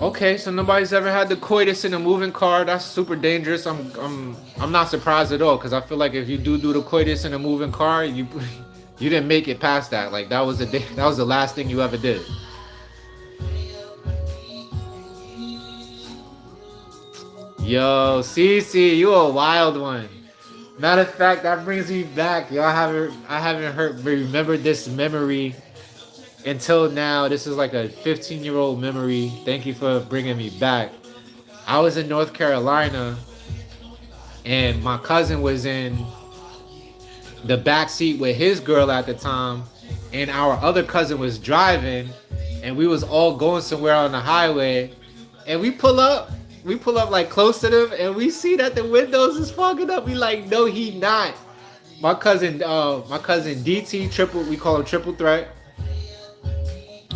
Okay, so nobody's ever had the coitus in a moving car. That's super dangerous. I'm not surprised at all because I feel like if you do the coitus in a moving car, you you didn't make it past that. Like that was that was the last thing you ever did. Yo, Cece, you a wild one. Matter of fact, that brings me back. Yo, I haven't heard remembered this memory until now. This is like a 15-year-old memory. Thank you for bringing me back. I was in North Carolina, and my cousin was in the back seat with his girl at the time, and our other cousin was driving, and we was all going somewhere on the highway, and we pull up like close to them, and we see that the windows is fogging up. We like, no, he not. My cousin DT triple, we call him triple threat.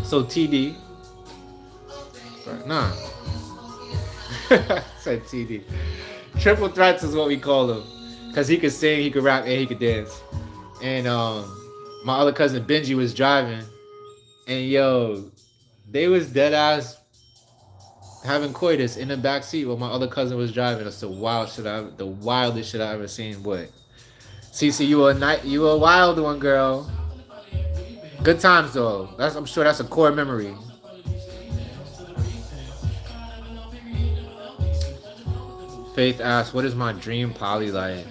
So TD, nah, said TD. Triple threats is what we call him, cause he could sing, he could rap, and he could dance. And my other cousin Benji was driving, and yo, they was dead ass having coitus in the back seat while my other cousin was driving. That's the wildest shit I ever seen. Boy, Cece, you a wild one, girl. Good times though. I'm sure that's a core memory. Faith asks, "What is my dream poly life?"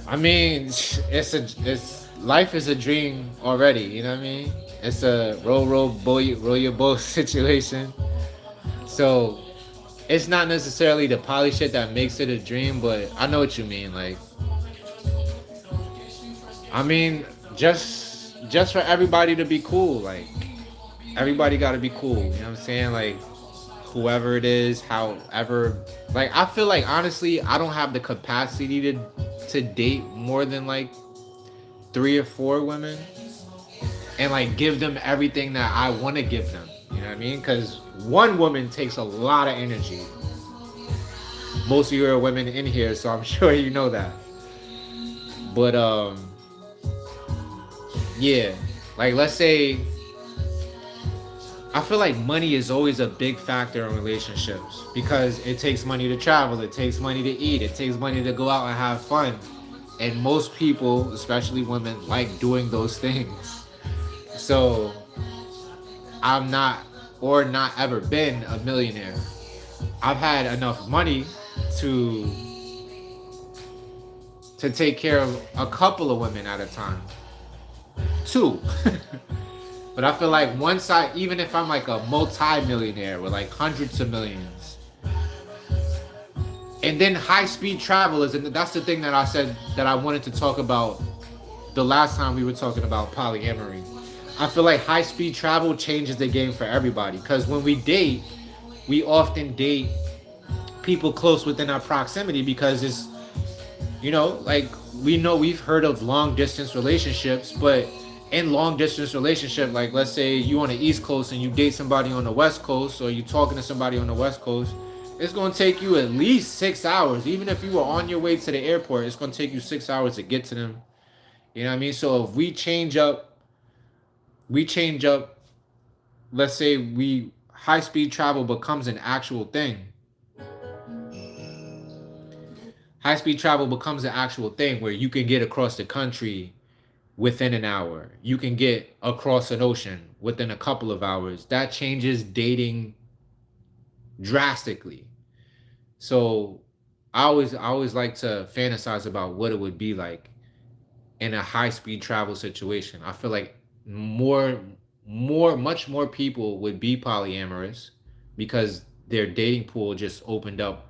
I mean, it's life is a dream already. You know what I mean? It's a roll boy roll your boat situation. So it's not necessarily the poly shit that makes it a dream, but I know what you mean. Like, I mean, just for everybody to be cool. Like, everybody got to be cool. You know what I'm saying? Like, whoever it is, however. Like, I feel like honestly, I don't have the capacity to date more than like 3 or 4 women and like give them everything that I want to give them. You know what I mean? Because one woman takes a lot of energy. Most of you are women in here, so I'm sure you know that. But yeah, like let's say I feel like money is always a big factor in relationships because it takes money to travel, it takes money to eat, it takes money to go out and have fun. And most people, especially women, like doing those things. So I'm not or not ever been a millionaire. I've had enough money to to take care of a couple of women at a time. Two. But I feel like once even if I'm like a multi-millionaire with like hundreds of millions, and then high-speed travel is, and that's the thing that I said that I wanted to talk about the last time we were talking about polyamory. I feel like high-speed travel changes the game for everybody because when we date, we often date people close within our proximity because it's, like we know we've heard of long distance relationships, but in long distance relationship, like let's say you on the East Coast and you date somebody on the West Coast, or you talking to somebody on the West Coast, it's gonna take you at least 6 hours. Even if you were on your way to the airport, it's gonna take you 6 hours to get to them. You know what I mean? So if we change up, let's say we high speed travel becomes an actual thing. High speed travel becomes an actual thing where you can get across the country within an hour. You can get across an ocean within a couple of hours. That changes dating drastically. So I always like to fantasize about what it would be like in a high speed travel situation. I feel like much more people would be polyamorous because their dating pool just opened up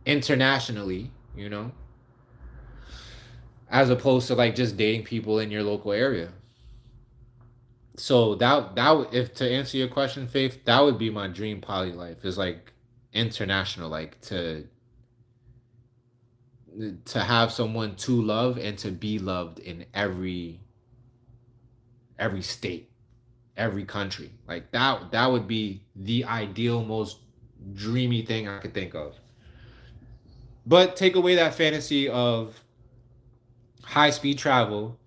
internationally, as opposed to like just dating people in your local area. So if to answer your question, Faith, that would be my dream poly life is like international, like to have someone to love and to be loved in every state, every country. Like that would be the ideal, most dreamy thing I could think of. But take away that fantasy of high speed travel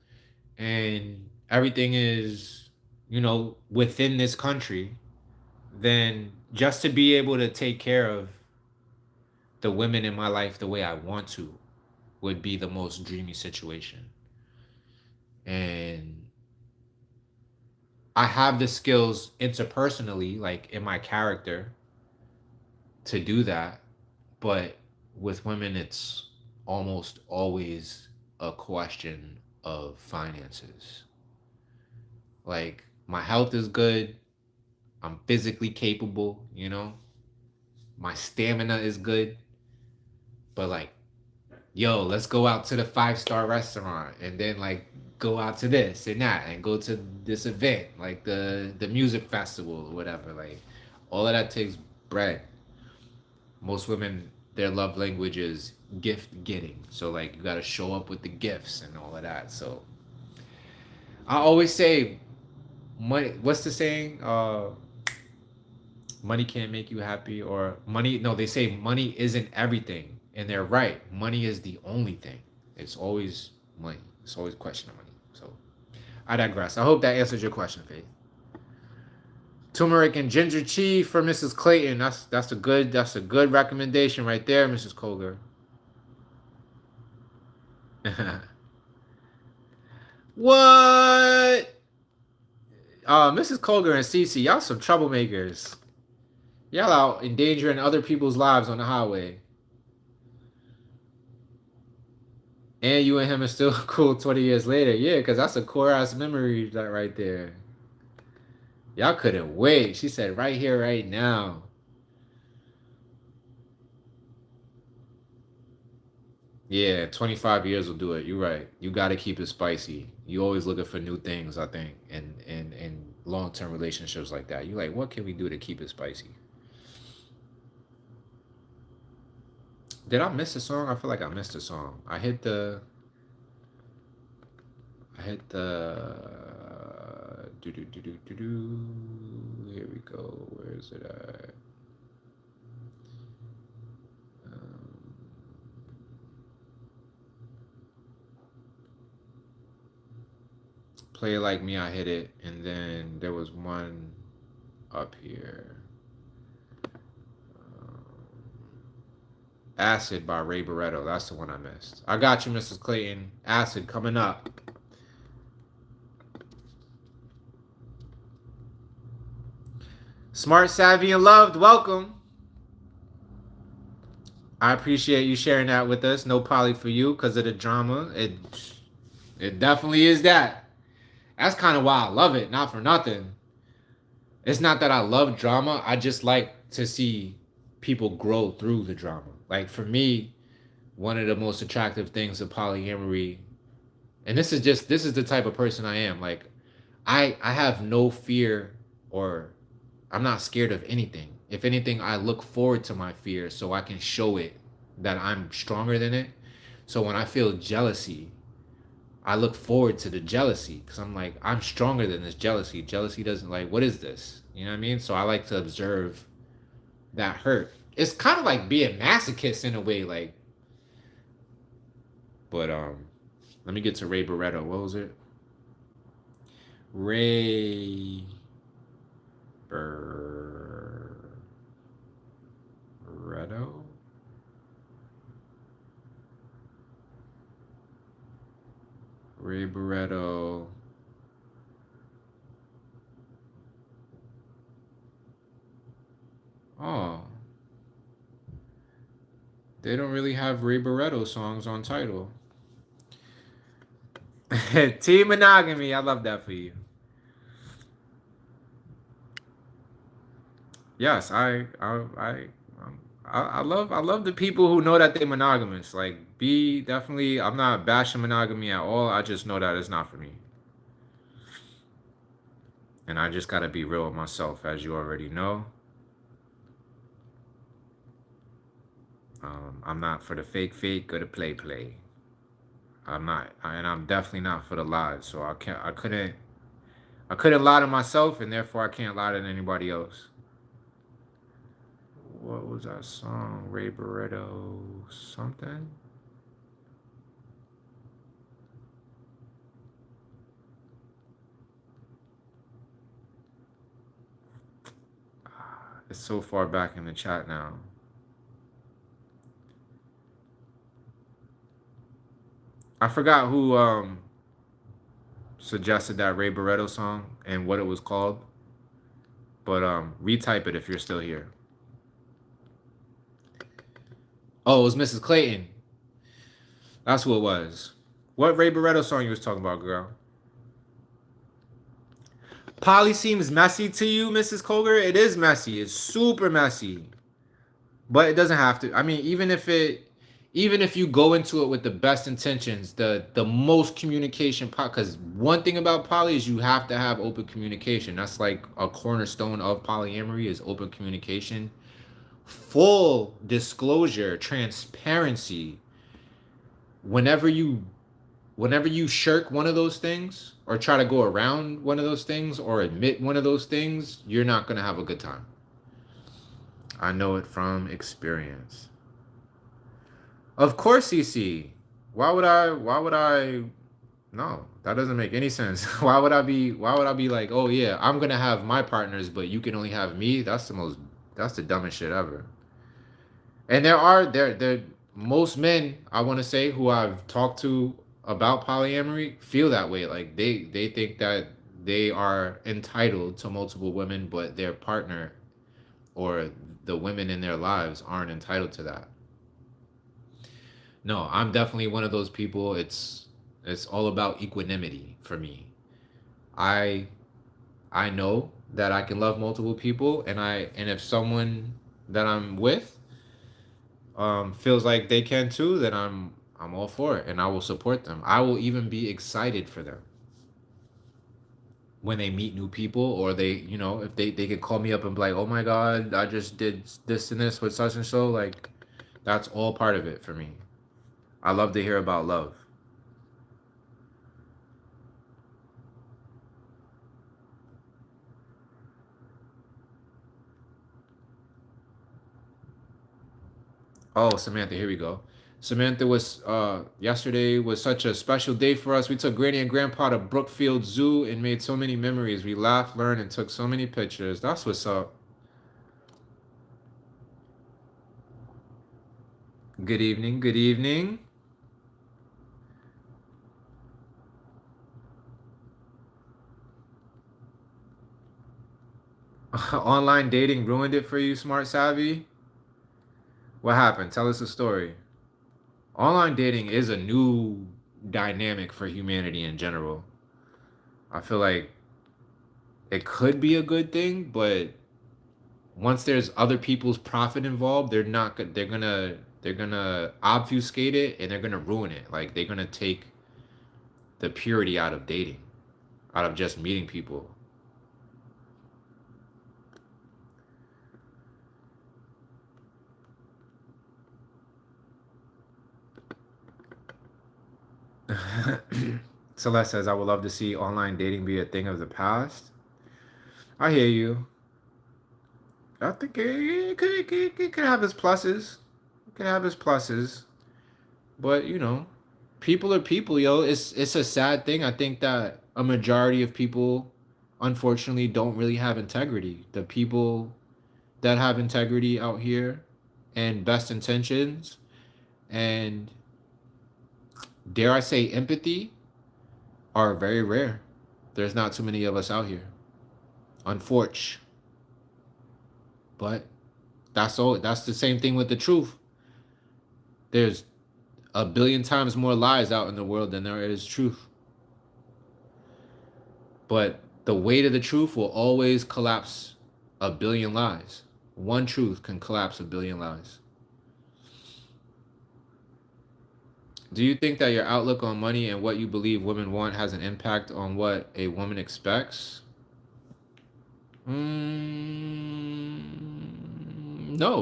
and everything is, within this country, then just to be able to take care of the women in my life the way I want to would be the most dreamy situation. And I have the skills interpersonally, like in my character, to do that. But with women, it's almost always a question of finances. Like, my health is good. I'm physically capable, My stamina is good. But, like, yo, let's go out to the 5-star restaurant and then, like, go out to this and that and go to this event, like the music festival or whatever. Like, all of that takes bread. Most women, their love language is gift getting. So like you gotta show up with the gifts and all of that. So I always say money, what's the saying? Money can't make you happy, or money, no, they say money isn't everything. And they're right. Money is the only thing. It's always money. It's always a question of money. So I digress. I hope that answers your question, Faith. Turmeric and ginger tea for Mrs. Clayton. That's a good recommendation right there, Mrs. Colger. What? Mrs. Colger and Cece, y'all some troublemakers. Y'all out endangering other people's lives on the highway. And you and him are still cool 20 years later. Yeah, because that's a core ass memory that right there. Y'all couldn't wait. She said right here, right now. Yeah, 25 years will do it. You're right. You got to keep it spicy. You always looking for new things, I think, and long-term relationships like that. You like, what can we do to keep it spicy? Did I miss a song? I feel like I missed a song. I hit the do do do do do do. Here we go. Where is it at? Um, Play It Like Me. I hit it, and then there was one up here. Um, Acid by Ray Barretto. That's the one I missed. I got you, Mrs. Clayton. Acid coming up. Smart, savvy, and loved. Welcome. I appreciate you sharing that with us. No poly for you because of the drama. It definitely is that. That's kind of why I love it. Not for nothing. It's not that I love drama. I just like to see people grow through the drama. Like for me, one of the most attractive things of polyamory, and this is the type of person I am. Like I have no fear, or I'm not scared of anything. If anything, I look forward to my fear so I can show it that I'm stronger than it. So when I feel jealousy, I look forward to the jealousy because I'm like, I'm stronger than this jealousy. Jealousy doesn't like, what is this? You know what I mean? So I like to observe that hurt. It's kind of like being masochist in a way, like, but let me get to Ray Barretto. What was it? Ray Barretto? Ray Barretto. Oh, they don't really have Ray Barretto songs on title. Team monogamy. I love that for you. Yes, I love the people who know that they're monogamous. Like, be definitely. I'm not bashing monogamy at all. I just know that it's not for me, and I just gotta be real with myself, as you already know. I'm not for the fake or the play. I'm not, and I'm definitely not for the lies. So I couldn't lie to myself, and therefore I can't lie to anybody else. What was that song? Ray Barretto something? It's so far back in the chat now. I forgot who suggested that Ray Barretto song and what it was called. But retype it if you're still here. Oh, it was Mrs. Clayton. That's who it was. What Ray Barretto song you was talking about, girl? Polly seems messy to you, Mrs. Colger. It is messy. It's super messy. But it doesn't have to. I mean, even if you go into it with the best intentions, the most communication because one thing about poly is you have to have open communication. That's like a cornerstone of polyamory is open communication, full disclosure, transparency. Whenever you whenever you shirk one of those things or try to go around one of those things or admit one of those things, you're not going to have a good time. I know it from experience. Of course, CC. Why would I no, that doesn't make any sense. Why would I be like, "Oh yeah, I'm going to have my partners, but you can only have me?" That's the dumbest shit ever. And there most men, I want to say, who I've talked to about polyamory feel that way. Like they think that they are entitled to multiple women, but their partner or the women in their lives aren't entitled to that. No, I'm definitely one of those people. It's all about equanimity for me. I I know that I can love multiple people, and if someone that I'm with feels like they can too, then I'm all for it, and I will support them. I will even be excited for them when they meet new people, or they, if they can call me up and be like, "Oh my God, I just did this and this with such and so." Like, that's all part of it for me. I love to hear about love. Oh, Samantha, here we go. Samantha was yesterday was such a special day for us. We took Granny and Grandpa to Brookfield Zoo and made so many memories. We laughed, learned, and took so many pictures. That's what's up. Good evening. Good evening. Online dating ruined it for you, Smart Savvy? What happened? Tell us a story. Online dating is a new dynamic for humanity in general. I feel like it could be a good thing, but once there's other people's profit involved, they're gonna obfuscate it and they're gonna ruin it. Like they're gonna take the purity out of dating, out of just meeting people. Celeste says, I would love to see online dating be a thing of the past. I hear you. I think it could have its pluses. It could have its pluses. But, people are people, yo. It's a sad thing. I think that a majority of people, unfortunately, don't really have integrity. The people that have integrity out here and best intentions and, dare I say, empathy, are very rare. There's not too many of us out here, unfortunately. But that's the same thing with the truth. There's a billion times more lies out in the world than there is truth. But the weight of the truth will always collapse a billion lies. One truth can collapse a billion lies. Do you think that your outlook on money and what you believe women want has an impact on what a woman expects? No,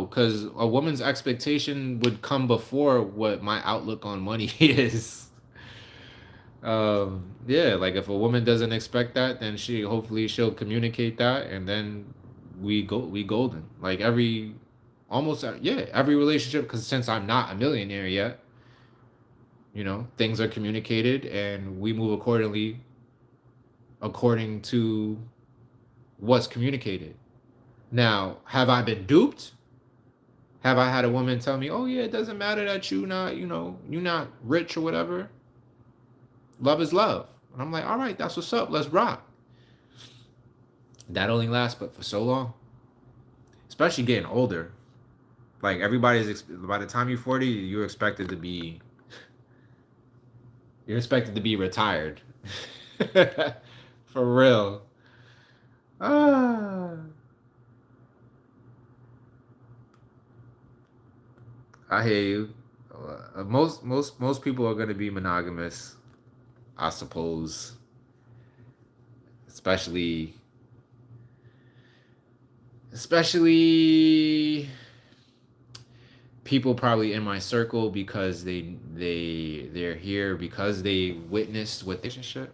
because a woman's expectation would come before what my outlook on money is. Yeah, like if a woman doesn't expect that, then she'll communicate that, and then we golden. Like every relationship. Because since I'm not a millionaire yet, things are communicated, and we move according to what's communicated. Now, have I been duped? Have I had a woman tell me, "Oh yeah, it doesn't matter that you're not rich or whatever. Love is love." And I'm like, "All right, that's what's up. Let's rock." That only lasts but for so long. Especially getting older. Like by the time you're 40, you're expected to be retired. For real. Ah. I hear you. Most people are going to be monogamous, I suppose. Especially people probably in my circle, because they're here because they witnessed what the relationship.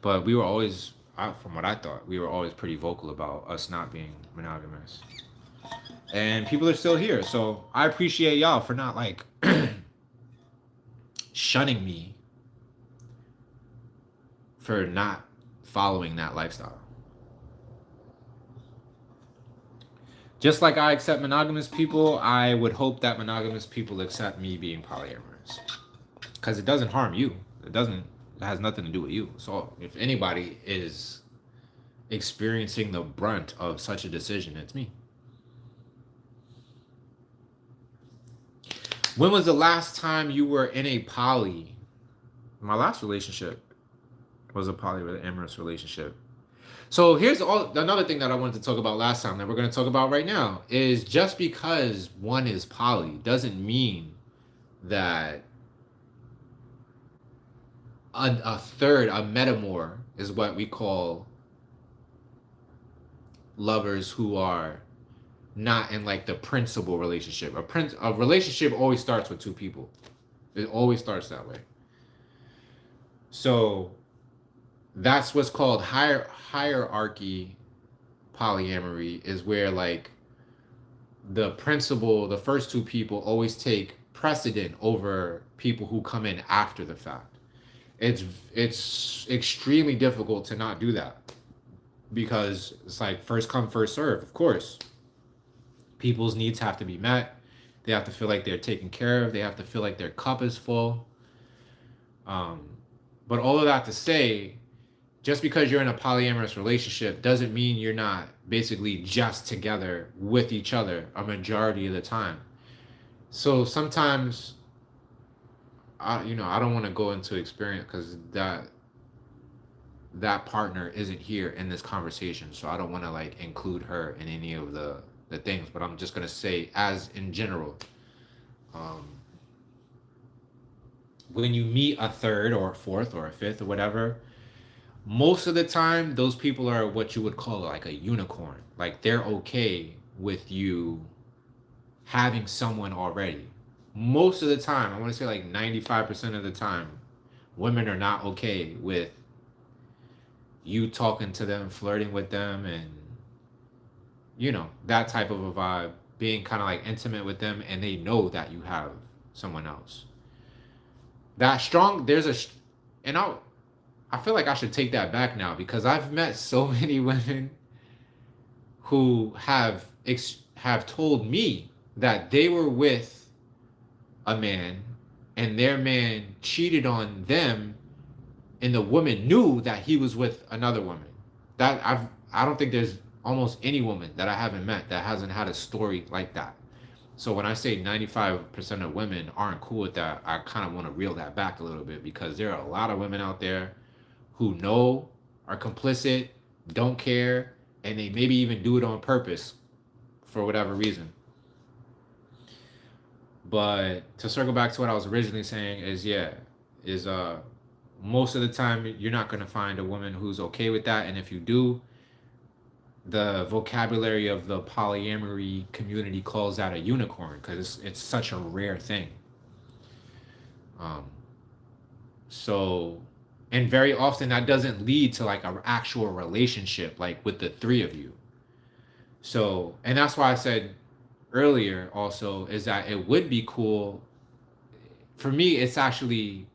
But we were always, from what I thought, we were always pretty vocal about us not being monogamous. And people are still here, so I appreciate y'all for not like shunning me for not following that lifestyle. Just like I accept monogamous people, I would hope that monogamous people accept me being polyamorous. Because it doesn't harm you. It has nothing to do with you. So if anybody is experiencing the brunt of such a decision, it's me. When was the last time you were in a poly? My last relationship was a polyamorous relationship. So here's another thing that I wanted to talk about last time that we're going to talk about right now is just because one is poly doesn't mean that a third, a metamor, is what we call lovers who are not in like the principal relationship. A relationship always starts with two people. It always starts that way. So that's what's called hierarchy polyamory, is where like the first two people always take precedent over people who come in after the fact. It's extremely difficult to not do that, because it's like first come first serve. Of course, people's needs have to be met. They have to feel like they're taken care of. They have to feel like their cup is full. But all of that to say, just because you're in a polyamorous relationship doesn't mean you're not basically just together with each other a majority of the time. So sometimes, I don't want to go into experience, because that partner isn't here in this conversation, so I don't want to like include her in any of the things. But I'm just gonna say, as in general, when you meet a third or a fourth or a fifth or whatever, most of the time those people are what you would call like a unicorn. Like they're okay with you having someone already. Most of the time, I want to say like 95% of the time, women are not okay with you talking to them, flirting with them, and that type of a vibe, being kind of like intimate with them, and they know that you have someone else. That strong, and I feel like I should take that back now, because I've met so many women who have told me that they were with a man and their man cheated on them, and the woman knew that he was with another woman. I don't think there's almost any woman that I haven't met that hasn't had a story like that. So when I say 95% of women aren't cool with that, I kind of want to reel that back a little bit, because there are a lot of women out there who know, are complicit, don't care, and they maybe even do it on purpose for whatever reason. But to circle back to what I was originally saying is, most of the time you're not going to find a woman who's okay with that, and if you do, the vocabulary of the polyamory community calls that a unicorn, because it's such a rare thing. So, and very often that doesn't lead to like an actual relationship, like with the three of you. So, and that's why I said earlier also is that it would be cool. For me, it's actually,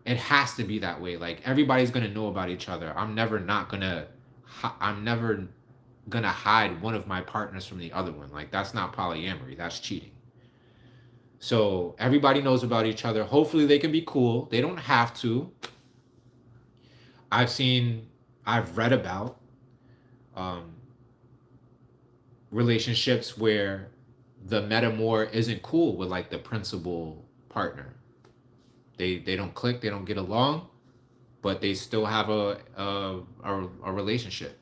it has to be that way. Like everybody's gonna know about each other. I'm never gonna hide one of my partners from the other one. Like that's not polyamory. That's cheating. So everybody knows about each other. Hopefully they can be cool. They don't have to. I've read about relationships where the metamor isn't cool with like the principal partner. They don't click, they don't get along, but they still have a relationship.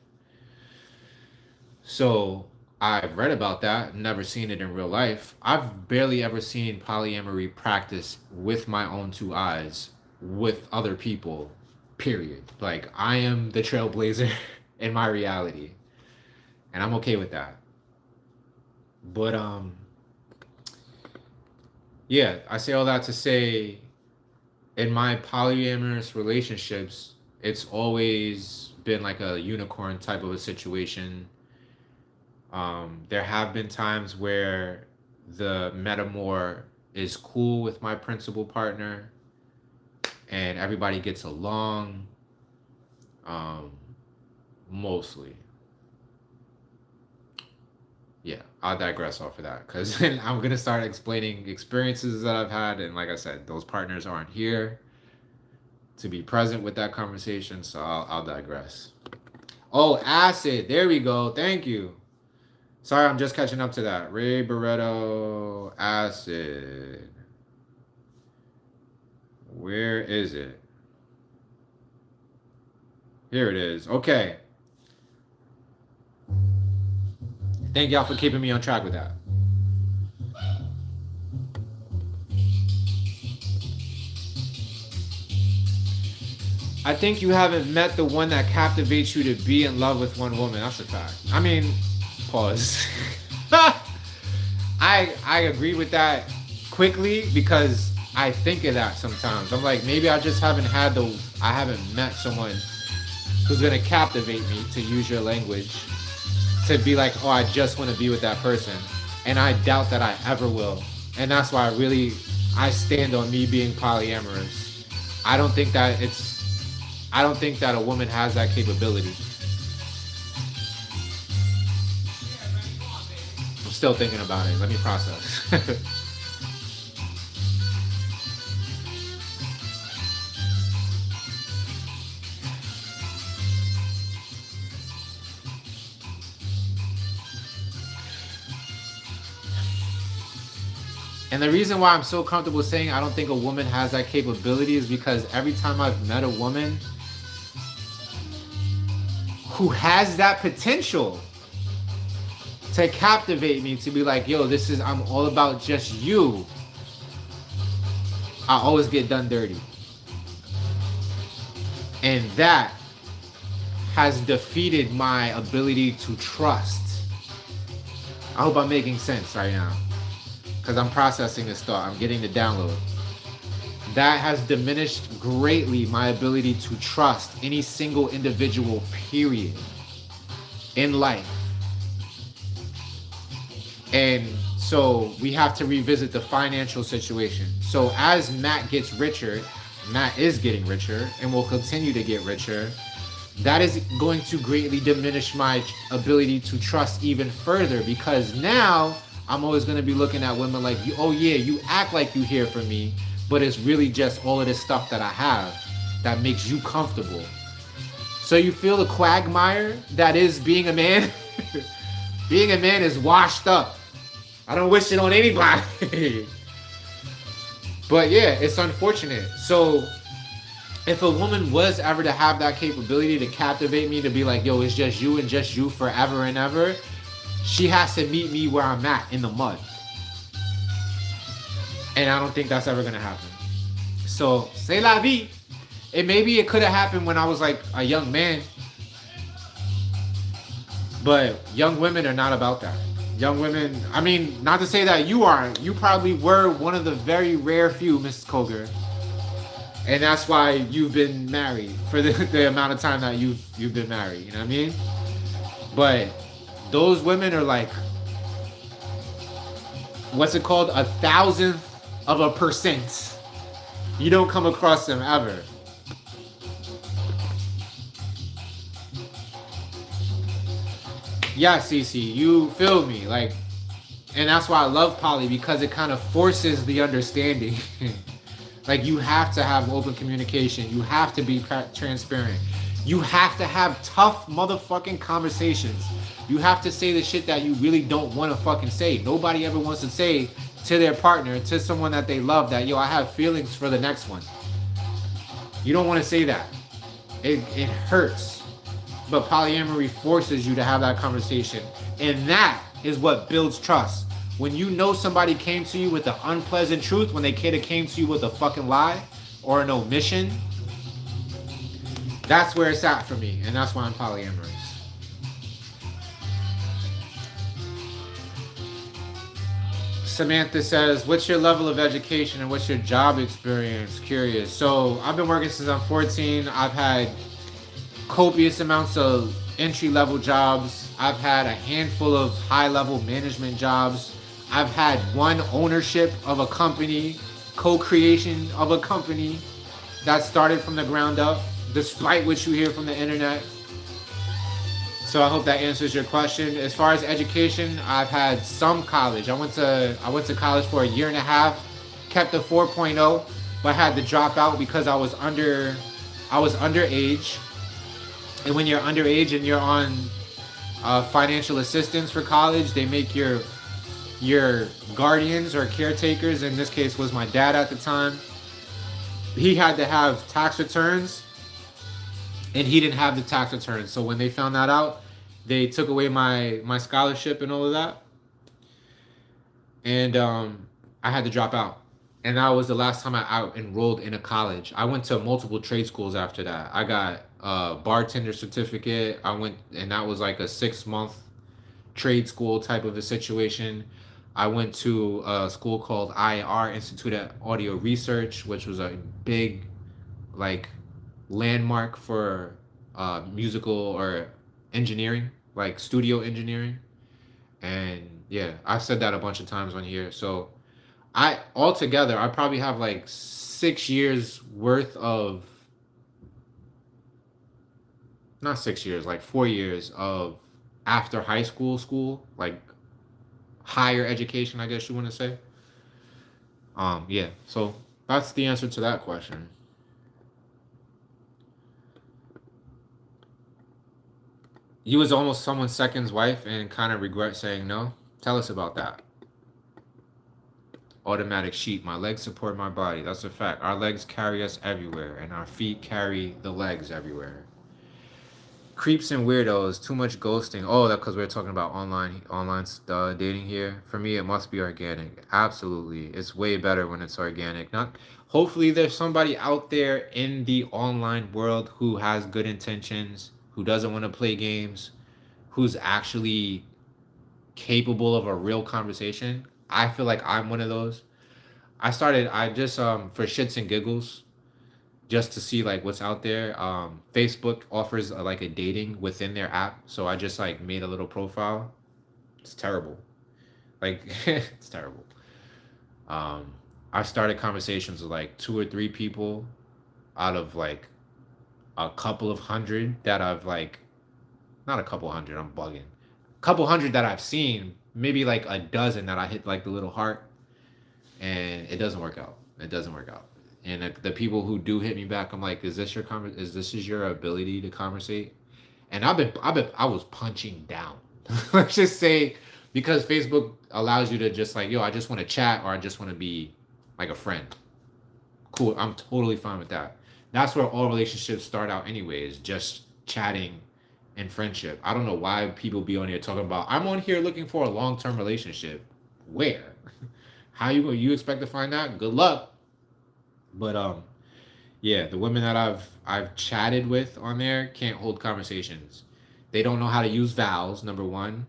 So I've read about that, never seen it in real life. I've barely ever seen polyamory practice with my own two eyes with other people, period. Like I am the trailblazer in my reality, and I'm okay with that. But yeah, I say all that to say, in my polyamorous relationships, it's always been like a unicorn type of a situation. There have been times where the metamor is cool with my principal partner and everybody gets along, mostly. Yeah, I'll digress off of that, because then I'm going to start explaining experiences that I've had. And like I said, those partners aren't here to be present with that conversation, so I'll digress. Oh, acid. There we go. Thank you. Sorry, I'm just catching up to that. Ray Barretto, acid. Where is it? Here it is. Okay. Thank y'all for keeping me on track with that. I think you haven't met the one that captivates you to be in love with one woman. That's a fact. I mean, pause. I agree with that quickly, because I think of that sometimes. I'm like, maybe I just haven't met someone who's gonna captivate me, to use your language, to be like, oh, I just want to be with that person. And I doubt that I ever will. And that's why I stand on me being polyamorous. I don't think that a woman has that capability. I'm still thinking about it. Let me process. And the reason why I'm so comfortable saying I don't think a woman has that capability is because every time I've met a woman who has that potential to captivate me, to be like, yo, I'm all about just you, I always get done dirty. And that has defeated my ability to trust. I hope I'm making sense right now, because I'm processing this thought. I'm getting the download. That has diminished greatly my ability to trust any single individual, period, in life. And so we have to revisit the financial situation. So as Matt gets richer, Matt is getting richer and will continue to get richer, that is going to greatly diminish my ability to trust even further, because now I'm always going to be looking at women like, oh yeah, you act like you here for me, but it's really just all of this stuff that I have that makes you comfortable. So you feel the quagmire that is being a man? Being a man is washed up. I don't wish it on anybody. But yeah, it's unfortunate. So if a woman was ever to have that capability to captivate me, to be like, yo, it's just you and just you forever and ever, she has to meet me where I'm at, in the mud. And I don't think that's ever gonna happen. So, c'est la vie. Maybe it could have happened when I was like a young man. But young women are not about that. Young women, I mean, not to say that you aren't. You probably were one of the very rare few, Mrs. Koger. And that's why you've been married for the amount of time that you've been married. You know what I mean? But those women are like, what's it called? 1,000th%. You don't come across them ever. Yeah, Cece, you feel me? Like, and that's why I love poly, because it kind of forces the understanding. Like, you have to have open communication. You have to be transparent. You have to have tough motherfucking conversations. You have to say the shit that you really don't want to fucking say. Nobody ever wants to say to their partner, to someone that they love, that, yo, I have feelings for the next one. You don't want to say that. It hurts. But polyamory forces you to have that conversation. And that is what builds trust. When you know somebody came to you with an unpleasant truth, when they could have came to you with a fucking lie or an omission, that's where it's at for me. And that's why I'm polyamorous. Samantha says, what's your level of education and what's your job experience? Curious. So I've been working since I'm 14. I've had copious amounts of entry-level jobs. I've had a handful of high-level management jobs. I've had one ownership of a company, co-creation of a company that started from the ground up, despite what you hear from the internet. So I hope that answers your question. As far as education, I've had some college. I went to college for a year and a half, kept a 4.0, but had to drop out because I was underage. And when you're underage and you're on financial assistance for college, they make your guardians or caretakers, in this case was my dad at the time, he had to have tax returns, and he didn't have the tax returns. So when they found that out, they took away my scholarship and all of that, and I had to drop out. And that was the last time I enrolled in a college. I went to multiple trade schools after that. I got a bartender certificate. And that was like a 6-month trade school type of a situation. I went to a school called IR, Institute of Audio Research, which was a big, like, landmark for musical or engineering, like studio engineering. And yeah, I've said that a bunch of times on here. So I probably have like 6 years worth of, not 6 years, like 4 years of after high school, like higher education, I guess you want to say. Yeah, so that's the answer to that question. You was almost someone's second wife and kind of regret saying no? Tell us about that. Automatic sheet. My legs support my body. That's a fact. Our legs carry us everywhere, and our feet carry the legs everywhere. Creeps and weirdos. Too much ghosting. Oh, that's because we're talking about online dating here. For me, it must be organic. Absolutely, it's way better when it's organic. Not. Hopefully, there's somebody out there in the online world who has good intentions, who doesn't want to play games, who's actually capable of a real conversation. I feel like I'm one of those. I just for shits and giggles, just to see like what's out there. Facebook offers like a dating within their app, so I just like made a little profile. It's terrible. Like it's terrible. I started conversations with like 2 or 3 people out of like a couple of hundred that I've like, not a couple hundred, I'm bugging. A couple hundred that I've seen, maybe like a dozen that I hit like the little heart, and it doesn't work out. It doesn't work out. And the people who do hit me back, I'm like, is this is your ability to conversate? And I was punching down. Let's just say, because Facebook allows you to just like, yo, I just want to chat, or I just want to be like a friend. Cool, I'm totally fine with that. That's where all relationships start out anyways, just chatting and friendship. I don't know why people be on here talking about, I'm on here looking for a long-term relationship. Where? How you expect to find that? Good luck. But yeah, the women that I've chatted with on there can't hold conversations. They don't know how to use vowels, number one.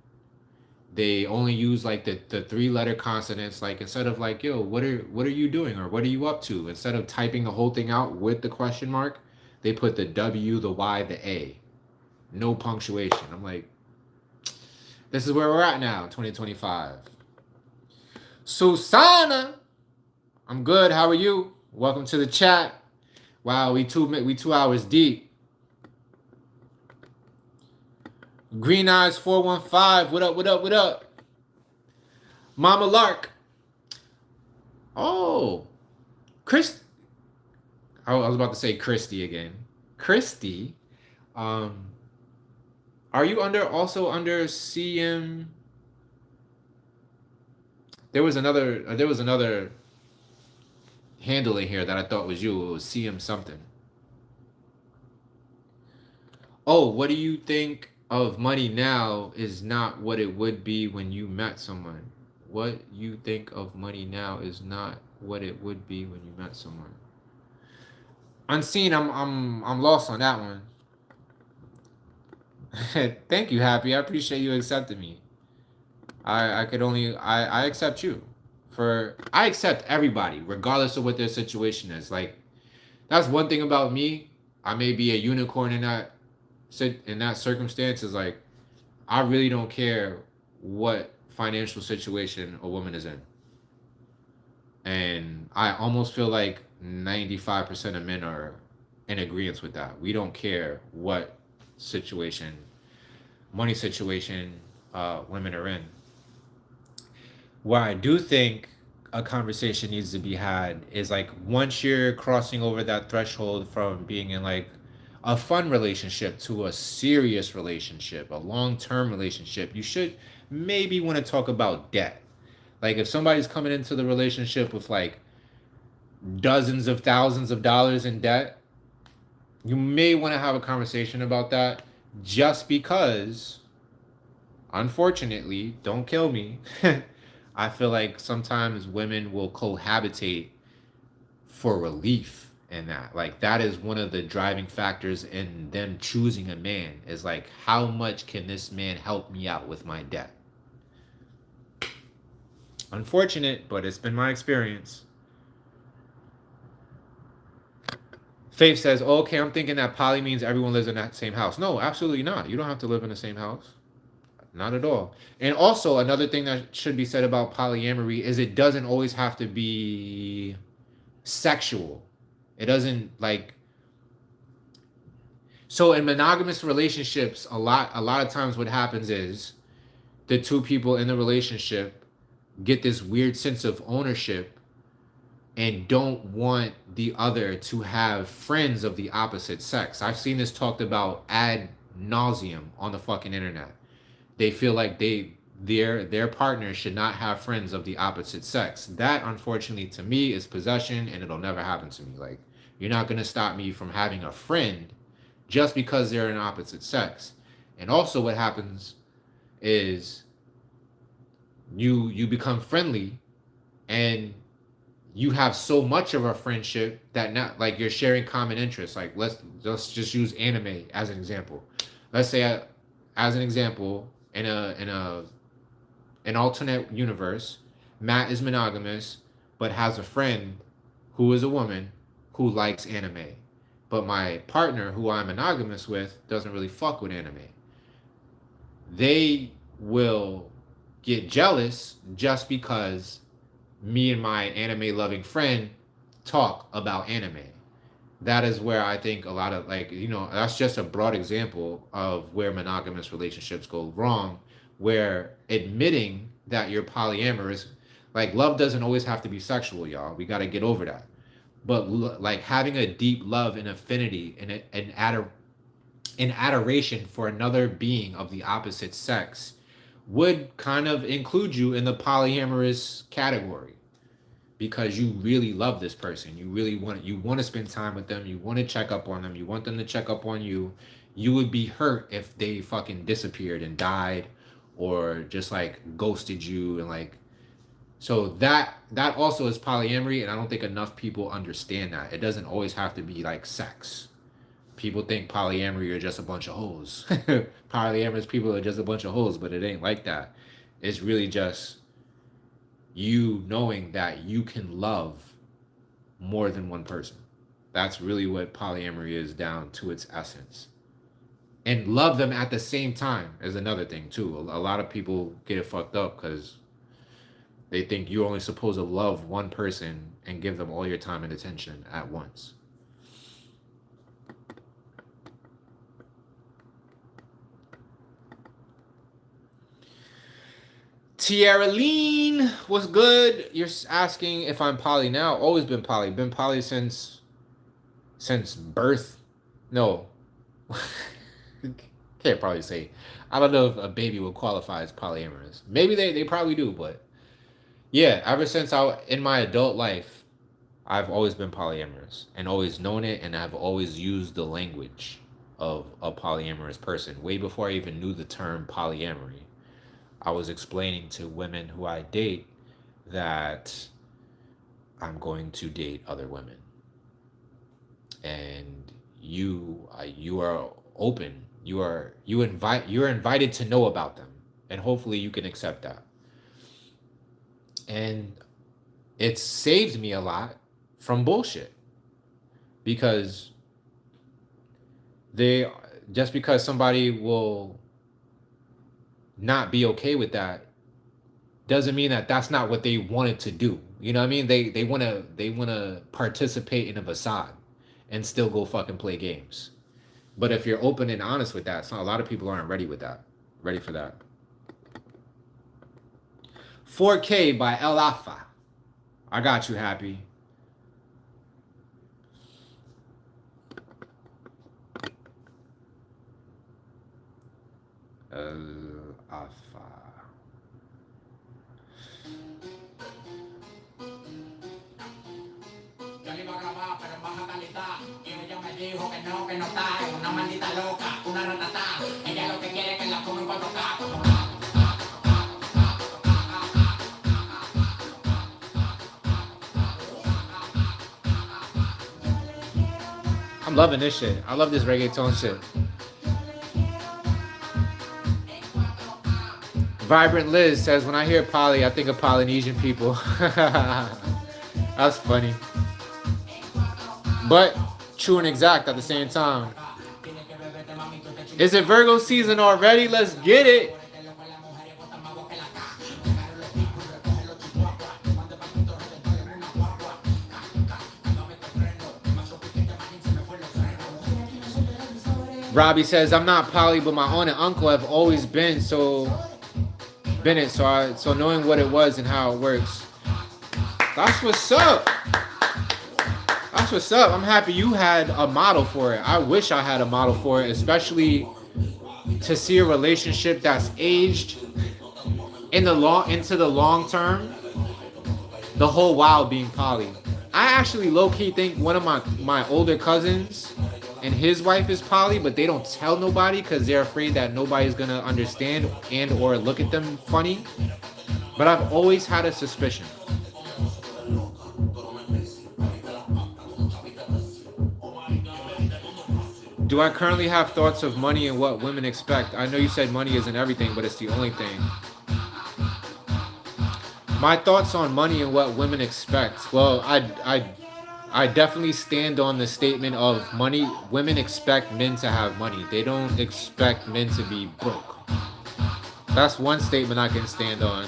They only use like the three letter consonants. Like, instead of like, yo, what are you doing, or what are you up to? Instead of typing the whole thing out with the question mark, they put the W, the Y, the A. No punctuation. I'm like, this is where we're at now, 2025. Susana, I'm good. How are you? Welcome to the chat. Wow, we 2 hours deep. Green Eyes 415. What up? What up? What up? Mama Lark. Oh, Chris. I was about to say Christy again. Christy. Um, are you also under CM? There was another handle in here that I thought was you. It was CM something. Oh, what do you think of money now is not what it would be when you met someone? What you think of money now is not what it would be when you met someone. Unseen, I'm lost on that one. Thank you, Happy. I appreciate you accepting me. I accept you. I accept everybody, regardless of what their situation is. Like, that's one thing about me. I may be a unicorn in that circumstance. Is like, I really don't care what financial situation a woman is in. And I almost feel like 95% of men are in agreement with that. We don't care what situation, money situation, women are in. Where I do think a conversation needs to be had is like, once you're crossing over that threshold from being in like a fun relationship to a serious relationship, a long-term relationship, you should maybe want to talk about debt. Like, if somebody's coming into the relationship with like dozens of thousands of dollars in debt, you may want to have a conversation about that, just because, unfortunately, don't kill me. I feel like sometimes women will cohabitate for relief in that. Like, that is one of the driving factors in them choosing a man, is like, how much can this man help me out with my debt? Unfortunate, but it's been my experience. Faith says, oh, okay, I'm thinking that poly means everyone lives in that same house. No, absolutely not. You don't have to live in the same house. Not at all. And also, another thing that should be said about polyamory is it doesn't always have to be sexual. It doesn't like. So in monogamous relationships, a lot of times what happens is the two people in the relationship get this weird sense of ownership and don't want the other to have friends of the opposite sex. I've seen this talked about ad nauseum on the fucking internet. They feel like their partner should not have friends of the opposite sex. That, unfortunately, to me, is possession, and it'll never happen to me. Like, you're not gonna stop me from having a friend just because they're an opposite sex. And also, what happens is you become friendly, and you have so much of a friendship that, not like, you're sharing common interests. Like, let's just use anime as an example. Let's say, as an example, in an alternate universe, Matt is monogamous but has a friend who is a woman who likes anime. But my partner, who I'm monogamous with, doesn't really fuck with anime. They will get jealous just because me and my anime loving friend talk about anime. That is where I think a lot of, like, that's just a broad example of where monogamous relationships go wrong, where admitting that you're polyamorous, Like love doesn't always have to be sexual, y'all. We got to get over that. But like having a deep love and affinity and an adoration for another being of the opposite sex would kind of include you in the polyamorous category, because you really love this person. You want to spend time with them. You want to check up on them. You want them to check up on you. You would be hurt if they fucking disappeared and died, or just like ghosted you, and like, so that also is polyamory, and I don't think enough people understand that. It doesn't always have to be like sex. People think polyamory are just a bunch of hoes. Polyamorous people are just a bunch of hoes, but it ain't like that. It's really just you knowing that you can love more than one person. That's really what polyamory is down to its essence. And love them at the same time is another thing too. A lot of people get it fucked up because they think you're only supposed to love one person and give them all your time and attention at once. Tierra Lean, what's good? You're asking if I'm poly now. Always been poly. Been poly since birth. No. Can't probably say. I don't know if a baby would qualify as polyamorous. Maybe they probably do, but yeah, ever since in my adult life, I've always been polyamorous and always known it, and I've always used the language of a polyamorous person. Way before I even knew the term polyamory, I was explaining to women who I date that I'm going to date other women, and you are open. You're invited to know about them, and hopefully you can accept that. And it's saved me a lot from bullshit, because just because somebody will not be okay with that doesn't mean that that's not what they wanted to do. You know what I mean? They want to participate in a facade and still go fucking play games. But if you're open and honest with that, a lot of people aren't ready for that. 4K by El Alfa. I got you, Happy. Alfa. I'm loving this shit. I love this reggaeton shit. Vibrant Liz says, when I hear poly, I think of Polynesian people. That's funny. But true and exact at the same time. Is it Virgo season already? Let's get it. Robbie says, I'm not poly, but my aunt and uncle have always been so knowing what it was and how it works. That's what's up. That's what's up. I'm happy you had a model for it. I wish I had a model for it, especially to see a relationship that's aged into the long term, the whole while being poly. I actually low-key think one of my older cousins and his wife is poly, but they don't tell nobody because they're afraid that nobody's gonna understand and or look at them funny. But I've always had a suspicion. Do I currently have thoughts of money and what women expect? I know you said money isn't everything, but it's the only thing. My thoughts on money and what women expect. Well, I definitely stand on the statement of money. Women expect men to have money. They don't expect men to be broke. That's one statement I can stand on.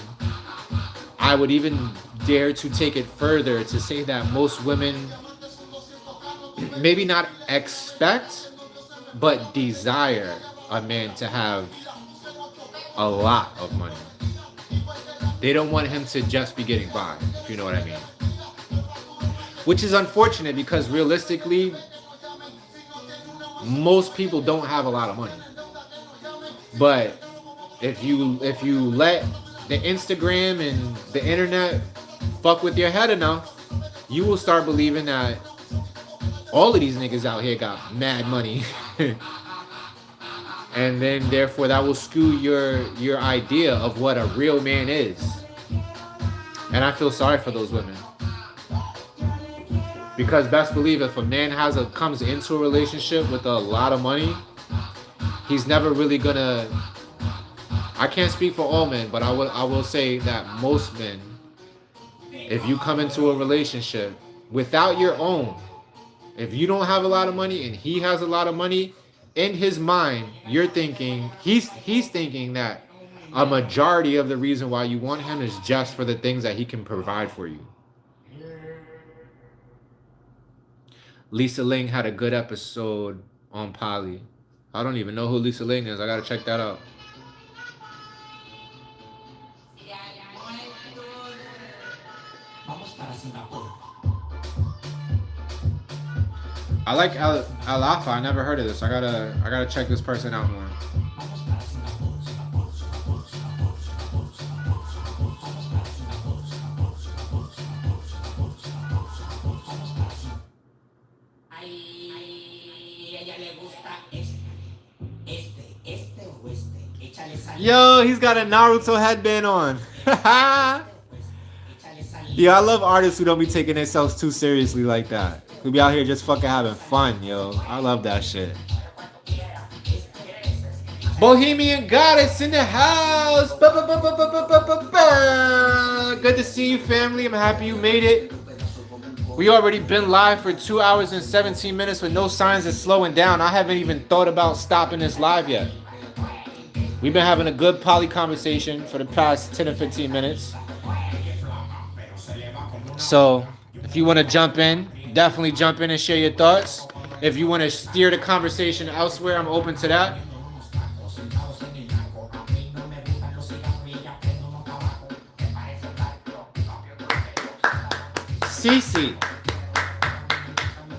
I would even dare to take it further to say that most women maybe not expect, but desire a man to have a lot of money. They don't want him to just be getting by, if you know what I mean. Which is unfortunate because realistically, most people don't have a lot of money. But if you let the Instagram and the internet fuck with your head enough, you will start believing that all of these niggas out here got mad money. And then therefore that will skew your idea of what a real man is. And I feel sorry for those women. Because best believe if a man comes into a relationship with a lot of money, he's never really gonna. I can't speak for all men, but I will say that most men, if you come into a relationship without your own, if you don't have a lot of money and he has a lot of money, in his mind, you're thinking he's thinking that a majority of the reason why you want him is just for the things that he can provide for you. Lisa Ling had a good episode on Polly. I don't even know who Lisa Ling is. I gotta check that out. I like Alafa. I never heard of this. I gotta check this person out more. Yo, he's got a Naruto headband on. Yeah, I love artists who don't be taking themselves too seriously like that. Who be out here just fucking having fun, yo. I love that shit. Bohemian Goddess in the house. Good to see you, family. I'm happy you made it. We already been live for 2 hours and 17 minutes with no signs of slowing down. I haven't even thought about stopping this live yet. We've been having a good poly conversation for the past 10 or 15 minutes. So, if you want to jump in, definitely jump in and share your thoughts. If you want to steer the conversation elsewhere, I'm open to that. Cece,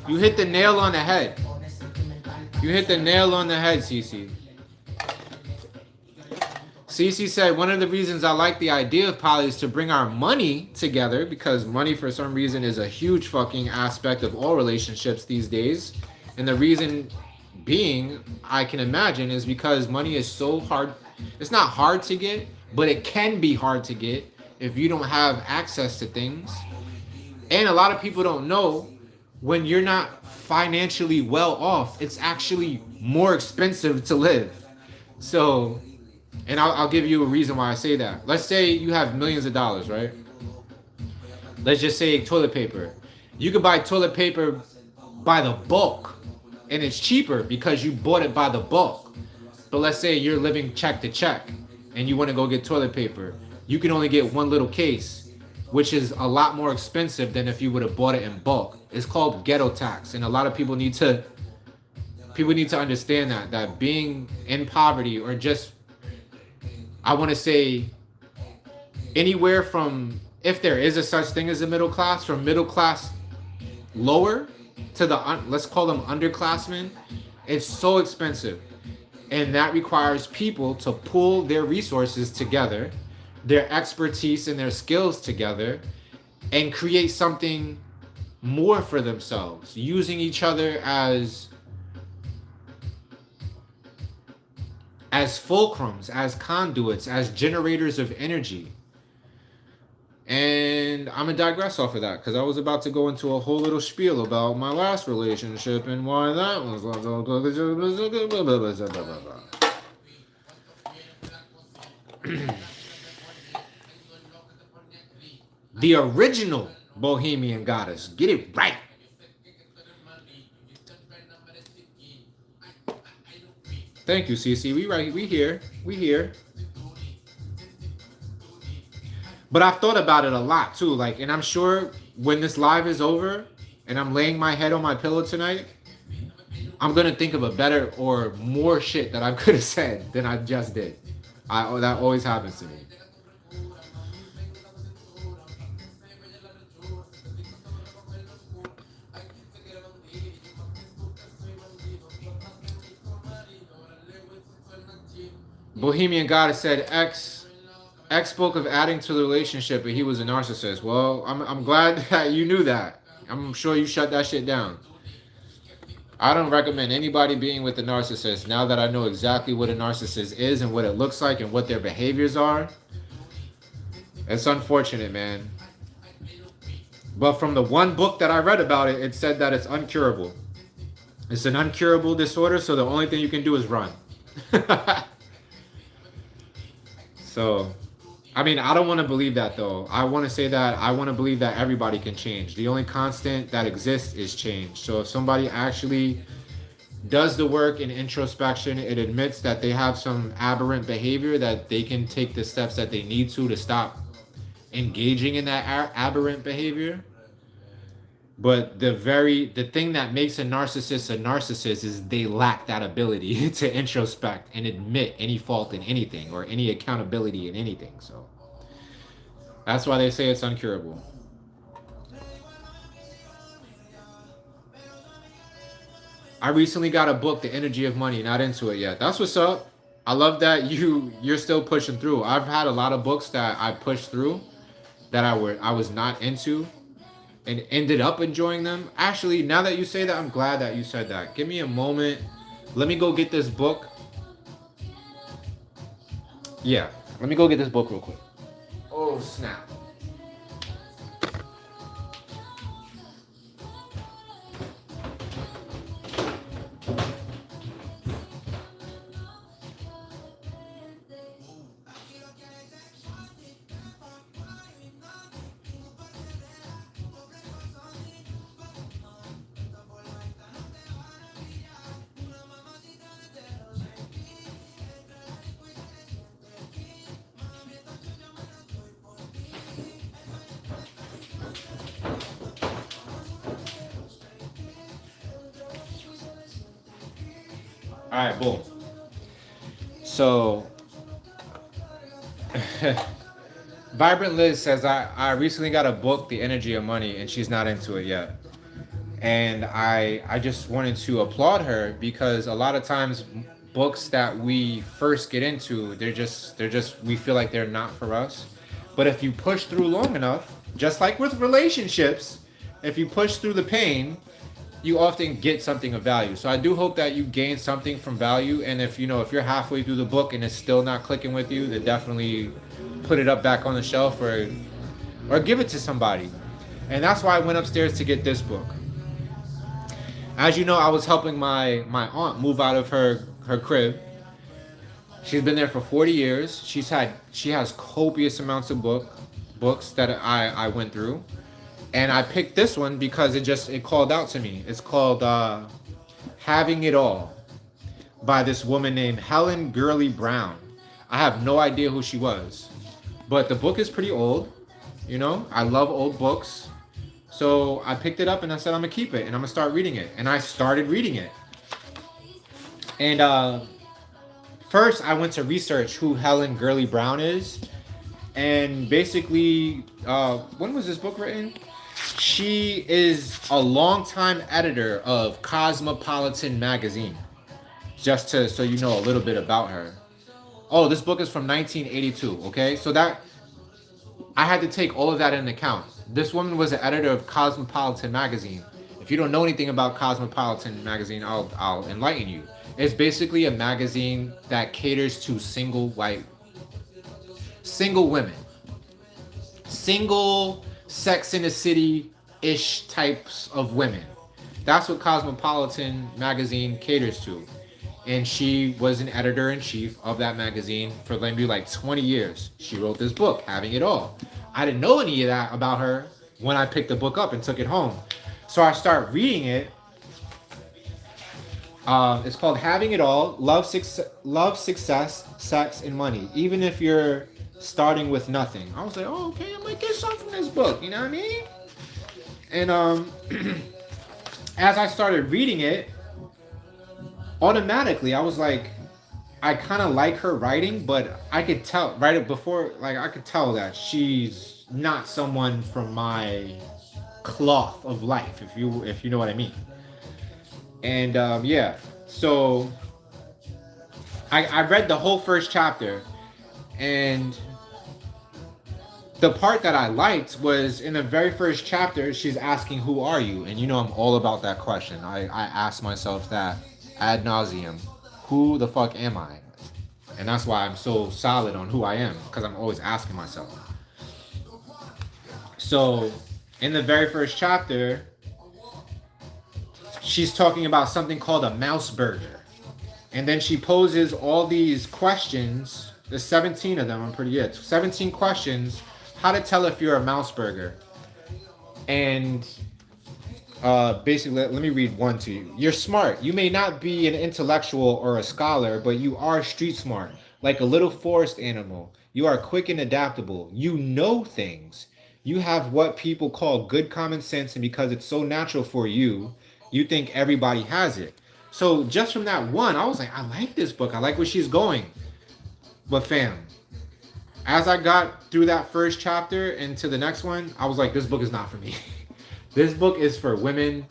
you hit the nail on the head. You hit the nail on the head, Cece. Cece said, one of the reasons I like the idea of poly is to bring our money together, because money for some reason is a huge fucking aspect of all relationships these days. And the reason being, I can imagine, is because money is so hard. It's not hard to get, but it can be hard to get if you don't have access to things. And a lot of people don't know, when you're not financially well off, it's actually more expensive to live. So... And I'll give you a reason why I say that. Let's say you have millions of dollars, right? Let's just say toilet paper. You could buy toilet paper by the bulk, and it's cheaper because you bought it by the bulk. But let's say you're living check to check, and you want to go get toilet paper. You can only get one little case, which is a lot more expensive than if you would have bought it in bulk. It's called ghetto tax, and a lot of people need to understand that being in poverty, or just, I want to say, anywhere from, if there is a such thing as a middle class, from middle class lower to the, let's call them underclassmen, it's so expensive. And that requires people to pull their resources together, their expertise and their skills together, and create something more for themselves, using each other as fulcrums, as conduits, as generators of energy. And I'm going to digress off of that, because I was about to go into a whole little spiel about my last relationship and why that was... The original Bohemian Goddess. Get it right. Thank you, Cece. We here. But I've thought about it a lot too. Like, and I'm sure when this live is over and I'm laying my head on my pillow tonight, I'm gonna think of a better or more shit that I could have said than I just did. That always happens to me. Bohemian Goddess said X spoke of adding to the relationship, but he was a narcissist. Well, I'm glad that you knew that. I'm sure you shut that shit down. I don't recommend anybody being with a narcissist. Now that I know exactly what a narcissist is and what it looks like and what their behaviors are, it's unfortunate, man. But from the one book that I read about it, it said that it's uncurable. It's an uncurable disorder, so the only thing you can do is run. So, I mean, I don't want to believe that though. I want to say that I want to believe that everybody can change. The only constant that exists is change. So if somebody actually does the work in introspection, it admits that they have some aberrant behavior, that they can take the steps that they need to stop engaging in that aberrant behavior. But the thing that makes a narcissist is they lack that ability to introspect and admit any fault in anything or any accountability in anything. So that's why they say it's uncurable. I recently got a book, The Energy of Money. Not into it yet. That's what's up. I love that you're still pushing through. I've had a lot of books that I pushed through that I was not into and ended up enjoying them. Actually, now that you say that, I'm glad that you said that. Give me a moment. Let me go get this book. Yeah, let me go get this book real quick. Oh, snap. All right, boom. So, Vibrant Liz says, I recently got a book, The Energy of Money, and she's not into it yet. And I just wanted to applaud her because a lot of times books that we first get into, they're just we feel like they're not for us. But if you push through long enough, just like with relationships, if you push through the pain, you often get something of value. So I do hope that you gain something from value. And if if you're halfway through the book and it's still not clicking with you, then definitely put it up back on the shelf or give it to somebody. And that's why I went upstairs to get this book. As you know, I was helping my aunt move out of her crib. She's been there for 40 years. She has copious amounts of books that I went through. And I picked this one because it called out to me. It's called Having It All by this woman named Helen Gurley Brown. I have no idea who she was. But the book is pretty old. I love old books. So I picked it up and I said I'm going to keep it and I'm going to start reading it. And I started reading it. And first I went to research who Helen Gurley Brown is. And basically, when was this book written? She is a longtime editor of Cosmopolitan magazine. Just so you know a little bit about her. Oh, this book is from 1982, okay? So that I had to take all of that into account. This woman was an editor of Cosmopolitan magazine. If you don't know anything about Cosmopolitan magazine, I'll enlighten you. It's basically a magazine that caters to single women. Single Sex in the City-ish types of women. That's what Cosmopolitan magazine caters to. And she was an editor-in-chief of that magazine for maybe like 20 years. She wrote this book, Having It All. I didn't know any of that about her when I picked the book up and took it home. So I start reading it. It's called Having It All, Love, Success, Sex, and Money. Even if you're starting with nothing. I was like, oh, okay, I might get something from this book. You know what I mean? And as I started reading it, automatically I was like, I kind of like her writing, but I could tell right before, like I could tell that she's not someone from my cloth of life, if you know what I mean. And yeah, so I read the whole first chapter, and the part that I liked was in the very first chapter, she's asking, "Who are you?" And you know, I'm all about that question. I ask myself that ad nauseum. Who the fuck am I? And that's why I'm so solid on who I am, because I'm always asking myself. So, in the very first chapter, she's talking about something called a mouse burger. And then she poses all these questions. There's 17 of them, I'm pretty good. 17 questions, how to tell if you're a mouse burger. And basically, let me read one to you. You're smart. You may not be an intellectual or a scholar, but you are street smart, like a little forest animal. You are quick and adaptable. You know things. You have what people call good common sense, and because it's so natural for you, you think everybody has it. So just from that one, I was like, I like this book. I like where she's going. But fam, as I got through that first chapter into the next one, I was like, this book is not for me. This book is for women,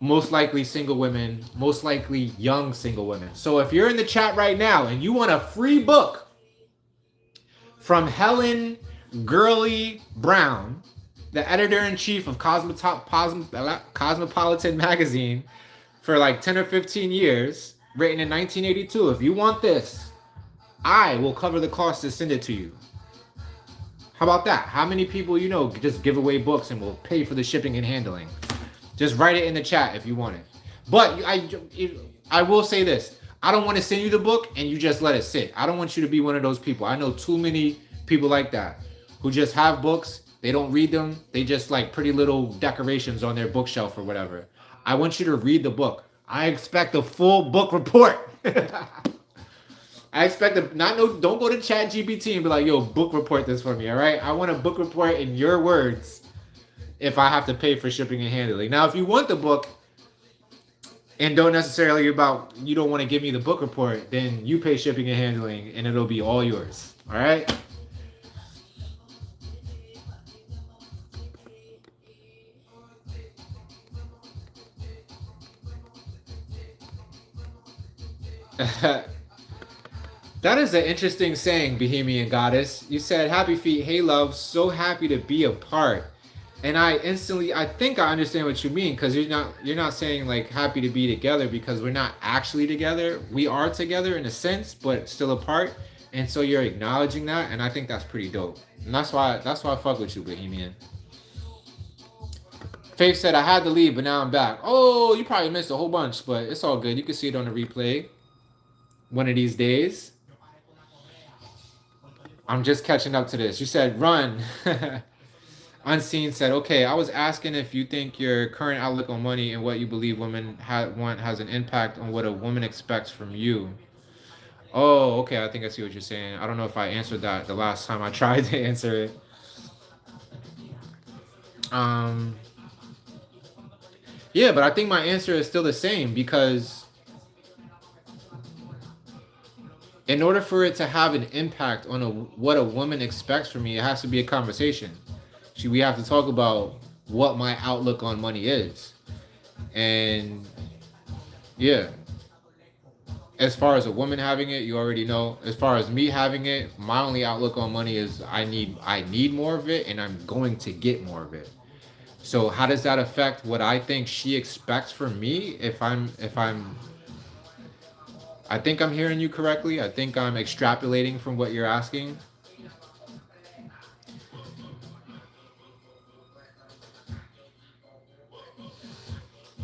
most likely single women, most likely young single women. So if you're in the chat right now and you want a free book from Helen Gurley Brown, the editor-in-chief of Cosmopolitan magazine for like 10 or 15 years, written in 1982, if you want this, I will cover the cost to send it to you. How about that? How many people you know just give away books and will pay for the shipping and handling? Just write it in the chat if you want it. But I will say this. I don't want to send you the book and you just let it sit. I don't want you to be one of those people. I know too many people like that who just have books. They don't read them. They just like pretty little decorations on their bookshelf or whatever. I want you to read the book. I expect a full book report. I expect don't go to Chat GPT and be like, yo, book report this for me, all right? I want a book report in your words if I have to pay for shipping and handling. Now, if you want the book and you don't want to give me the book report, then you pay shipping and handling and it'll be all yours, all right? That is an interesting saying, Bohemian Goddess. You said, happy feet, hey love, so happy to be a part. And I think I understand what you mean, because you're not saying like happy to be together because we're not actually together. We are together in a sense, but still apart. And so you're acknowledging that, and I think that's pretty dope. And that's why I fuck with you, Bohemian. Faith said I had to leave, but now I'm back. Oh, you probably missed a whole bunch, but it's all good. You can see it on the replay one of these days. I'm just catching up to this. You said run. Unseen said, okay, I was asking if you think your current outlook on money and what you believe women want has an impact on what a woman expects from you. Oh, okay, I think I see what you're saying. I don't know if I answered that the last time I tried to answer it. Yeah, but I think my answer is still the same, because in order for it to have an impact on what a woman expects from me, it has to be a conversation. We have to talk about what my outlook on money is. And yeah, as far as a woman having it, you already know. As far as me having it, my only outlook on money is I need more of it, and I'm going to get more of it. So how does that affect what I think she expects from me? I think I'm hearing you correctly. I think I'm extrapolating from what you're asking.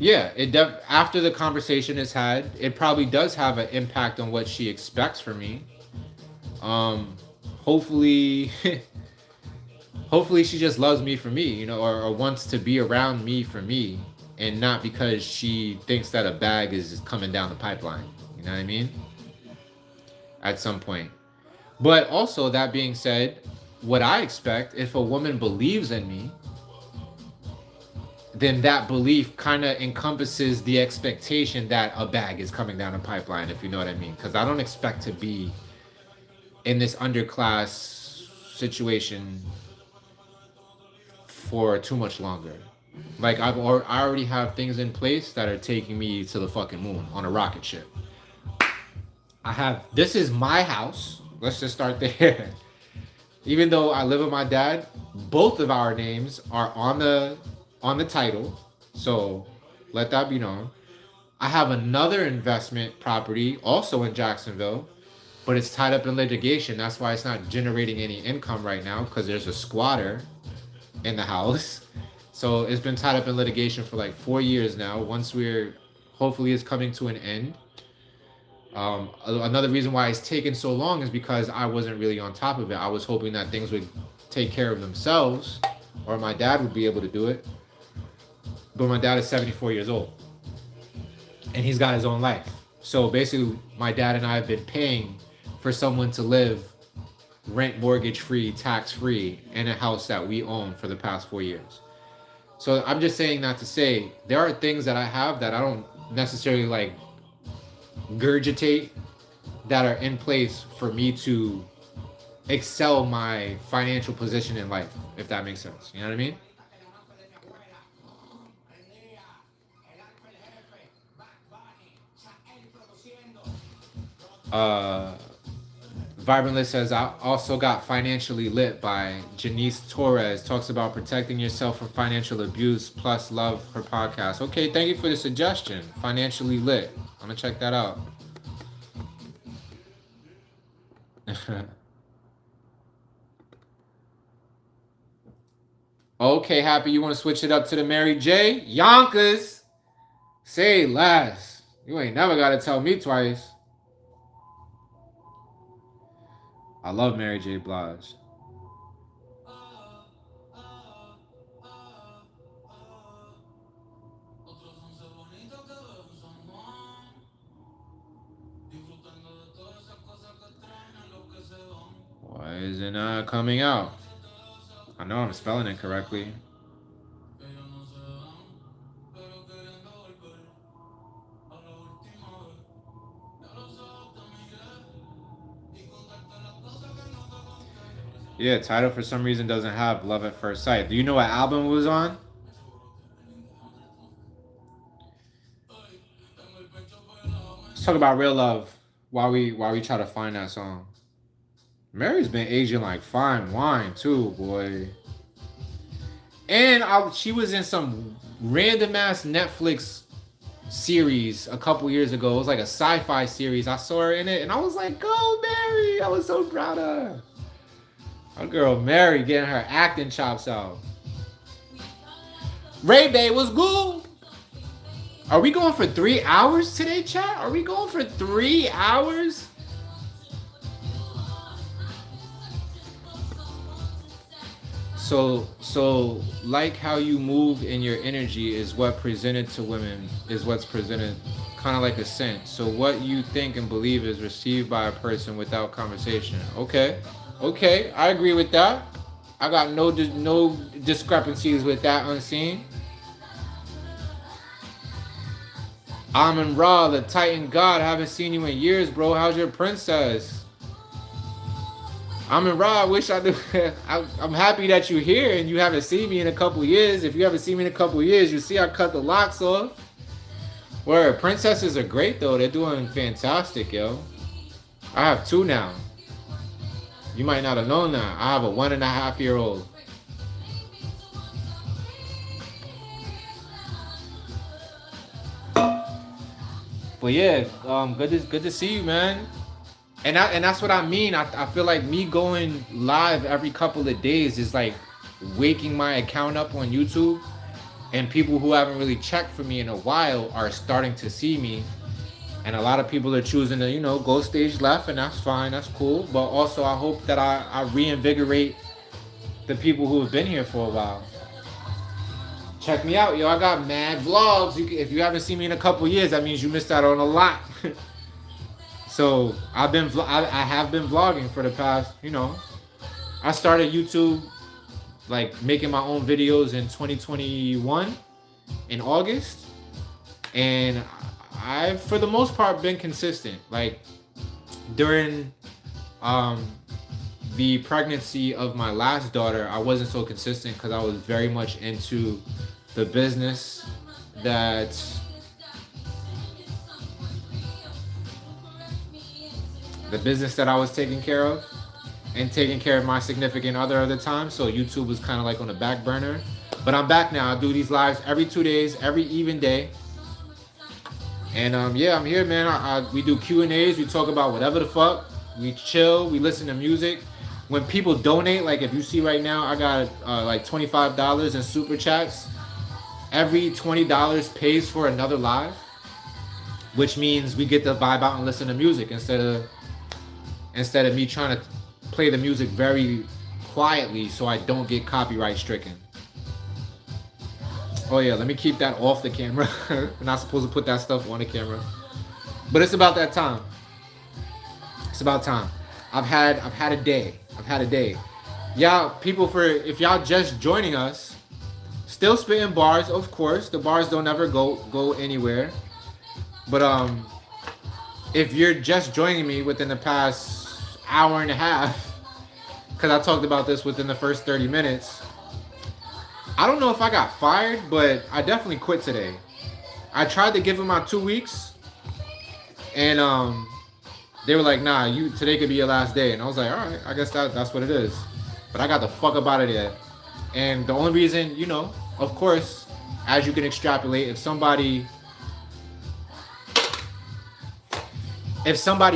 Yeah, after the conversation is had, it probably does have an impact on what she expects from me. Hopefully, hopefully she just loves me for me, or wants to be around me for me, and not because she thinks that a bag is just coming down the pipeline. You know what I mean? At some point. But also, that being said, what I expect, if a woman believes in me, then that belief kind of encompasses the expectation that a bag is coming down a pipeline, if you know what I mean. Because I don't expect to be in this underclass situation for too much longer. Like I already have things in place that are taking me to the fucking moon on a rocket ship. This is my house. Let's just start there. Even though I live with my dad, both of our names are on the title. So let that be known. I have another investment property also in Jacksonville, but it's tied up in litigation. That's why it's not generating any income right now, because there's a squatter in the house. So it's been tied up in litigation for like 4 years now. Hopefully it's coming to an end. Another reason why it's taken so long is because I wasn't really on top of it. I was hoping that things would take care of themselves, or my dad would be able to do it. But my dad is 74 years old, and he's got his own life. So basically, my dad and I have been paying for someone to live rent, mortgage free, tax free in a house that we own for the past 4 years. So I'm just saying that to say there are things that I have that I don't necessarily like gurgitate, that are in place for me to excel my financial position in life, if that makes sense. You know what I mean? Uh, Vibrant List says, I also got Financially Lit by Janice Torres. Talks about protecting yourself from financial abuse, plus love her podcast. Okay, thank you for the suggestion. Financially Lit. I'm going to check that out. Okay, Happy, you want to switch it up to the Mary J? Yonkers! Say less. You ain't never got to tell me twice. I love Mary J. Blige. Why is it not coming out? I know I'm spelling it correctly. Yeah, title for some reason doesn't have Love at First Sight. Do you know what album it was on? Let's talk about real love while we try to find that song. Mary's been aging like fine wine too, boy. And she was in some random ass Netflix series a couple years ago. It was like a sci-fi series. I saw her in it, and I was like, "Go, Mary!" I was so proud of her. Our girl Mary getting her acting chops out. Ray Bay was good. Are we going for 3 hours today, chat? Are we going for 3 hours? So like how you move in your energy is what presented to women, is what's presented, kind of like a scent. So what you think and believe is received by a person without conversation. Okay, I agree with that. I got no discrepancies with that, Unseen. Amun Ra, the Titan God, haven't seen you in years, bro. How's your princess? Amun Ra, I wish I knew. I'm happy that you're here and you haven't seen me in a couple years. If you haven't seen me in a couple years, you see I cut the locks off. Where princesses are great though. They're doing fantastic, yo. I have 2 now. You might not have known that. I have a 1.5-year-old. But yeah, good to see you, man. And that's what I mean. I feel like me going live every couple of days is like waking my account up on YouTube, and people who haven't really checked for me in a while are starting to see me. And a lot of people are choosing to, go stage left, and that's fine, that's cool. But also I hope that I reinvigorate the people who have been here for a while. Check me out, yo. I got mad vlogs. If you haven't seen me in a couple years, that means you missed out on a lot. So I have been vlogging for the past, I started YouTube, like making my own videos in 2021 in August, and I've for the most part been consistent. Like during the pregnancy of my last daughter, I wasn't so consistent because I was very much into the business that I was taking care of, and taking care of my significant other at the time. So YouTube was kind of like on the back burner. But I'm back now. I do these lives every 2 days, every even day. And yeah, I'm here, man. We do Q&As. We talk about whatever the fuck. We chill. We listen to music. When people donate, like if you see right now, I got like $25 in super chats. Every $20 pays for another live, which means we get to vibe out and listen to music instead of me trying to play the music very quietly so I don't get copyright stricken. Oh yeah, let me keep that off the camera. We're not supposed to put that stuff on the camera. But it's about that time. It's about time. I've had a day. I've had a day. Y'all, if y'all just joining us, still spitting bars, of course. The bars don't ever go anywhere. But if you're just joining me within the past hour and a half, because I talked about this within the first 30 minutes, I don't know if I got fired, but I definitely quit today. I tried to give them my 2 weeks, and they were like, nah, today could be your last day. And I was like, all right, I guess that's what it is. But I got the fuck up out of there. And the only reason, of course, as you can extrapolate, if somebody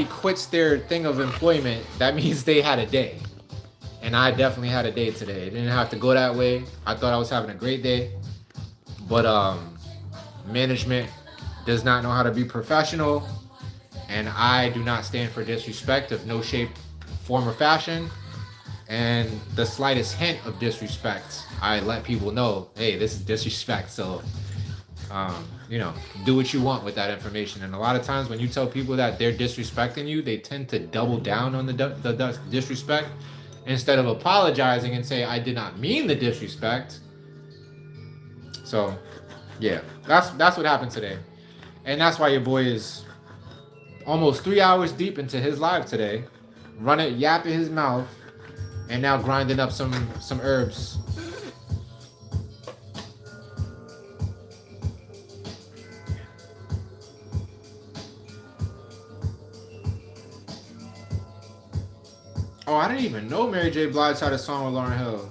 quits their thing of employment, that means they had a day. And I definitely had a day today. It didn't have to go that way. I thought I was having a great day. But management does not know how to be professional. And I do not stand for disrespect of no shape, form, or fashion. And the slightest hint of disrespect, I let people know, hey, this is disrespect. So, do what you want with that information. And a lot of times when you tell people that they're disrespecting you, they tend to double down on the disrespect. Instead of apologizing and say, I did not mean the disrespect. So, yeah, that's what happened today. And that's why your boy is almost 3 hours deep into his live today, yapping his mouth, and now grinding up some herbs. Oh, I didn't even know Mary J. Blige had a song with Lauryn Hill.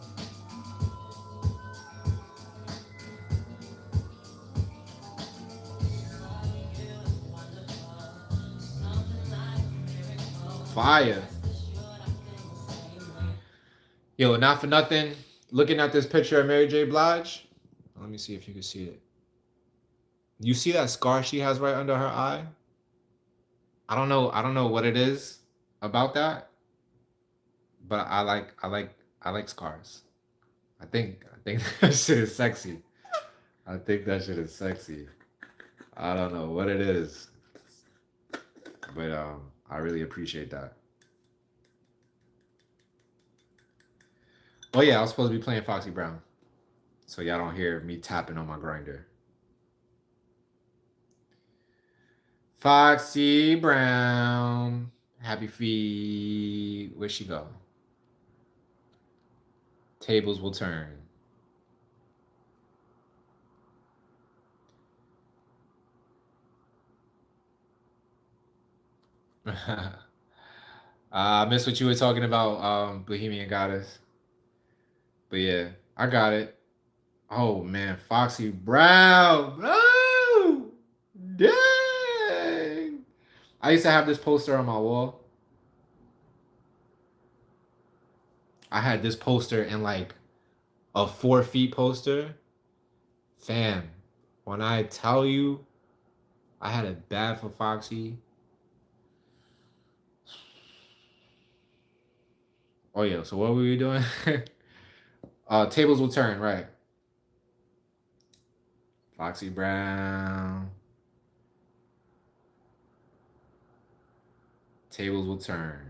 Fire. Yo, not for nothing. Looking at this picture of Mary J. Blige. Let me see if you can see it. You see that scar she has right under her eye? I don't know what it is about that. But I like scars. I think that shit is sexy. I think that shit is sexy. I don't know what it is. But I really appreciate that. Oh yeah, I was supposed to be playing Foxy Brown. So y'all don't hear me tapping on my grinder. Foxy Brown. Happy feet. Where'd she go? Tables will turn. I missed what you were talking about, Bohemian Goddess. But yeah, I got it. Oh man, Foxy Brown. Oh, dang. I used to have this poster on my wall. I had this poster in like a 4 feet poster. Fam, when I tell you I had it bad for Foxy. Oh yeah, so what were we doing? Tables will turn, right. Foxy Brown. Tables will turn.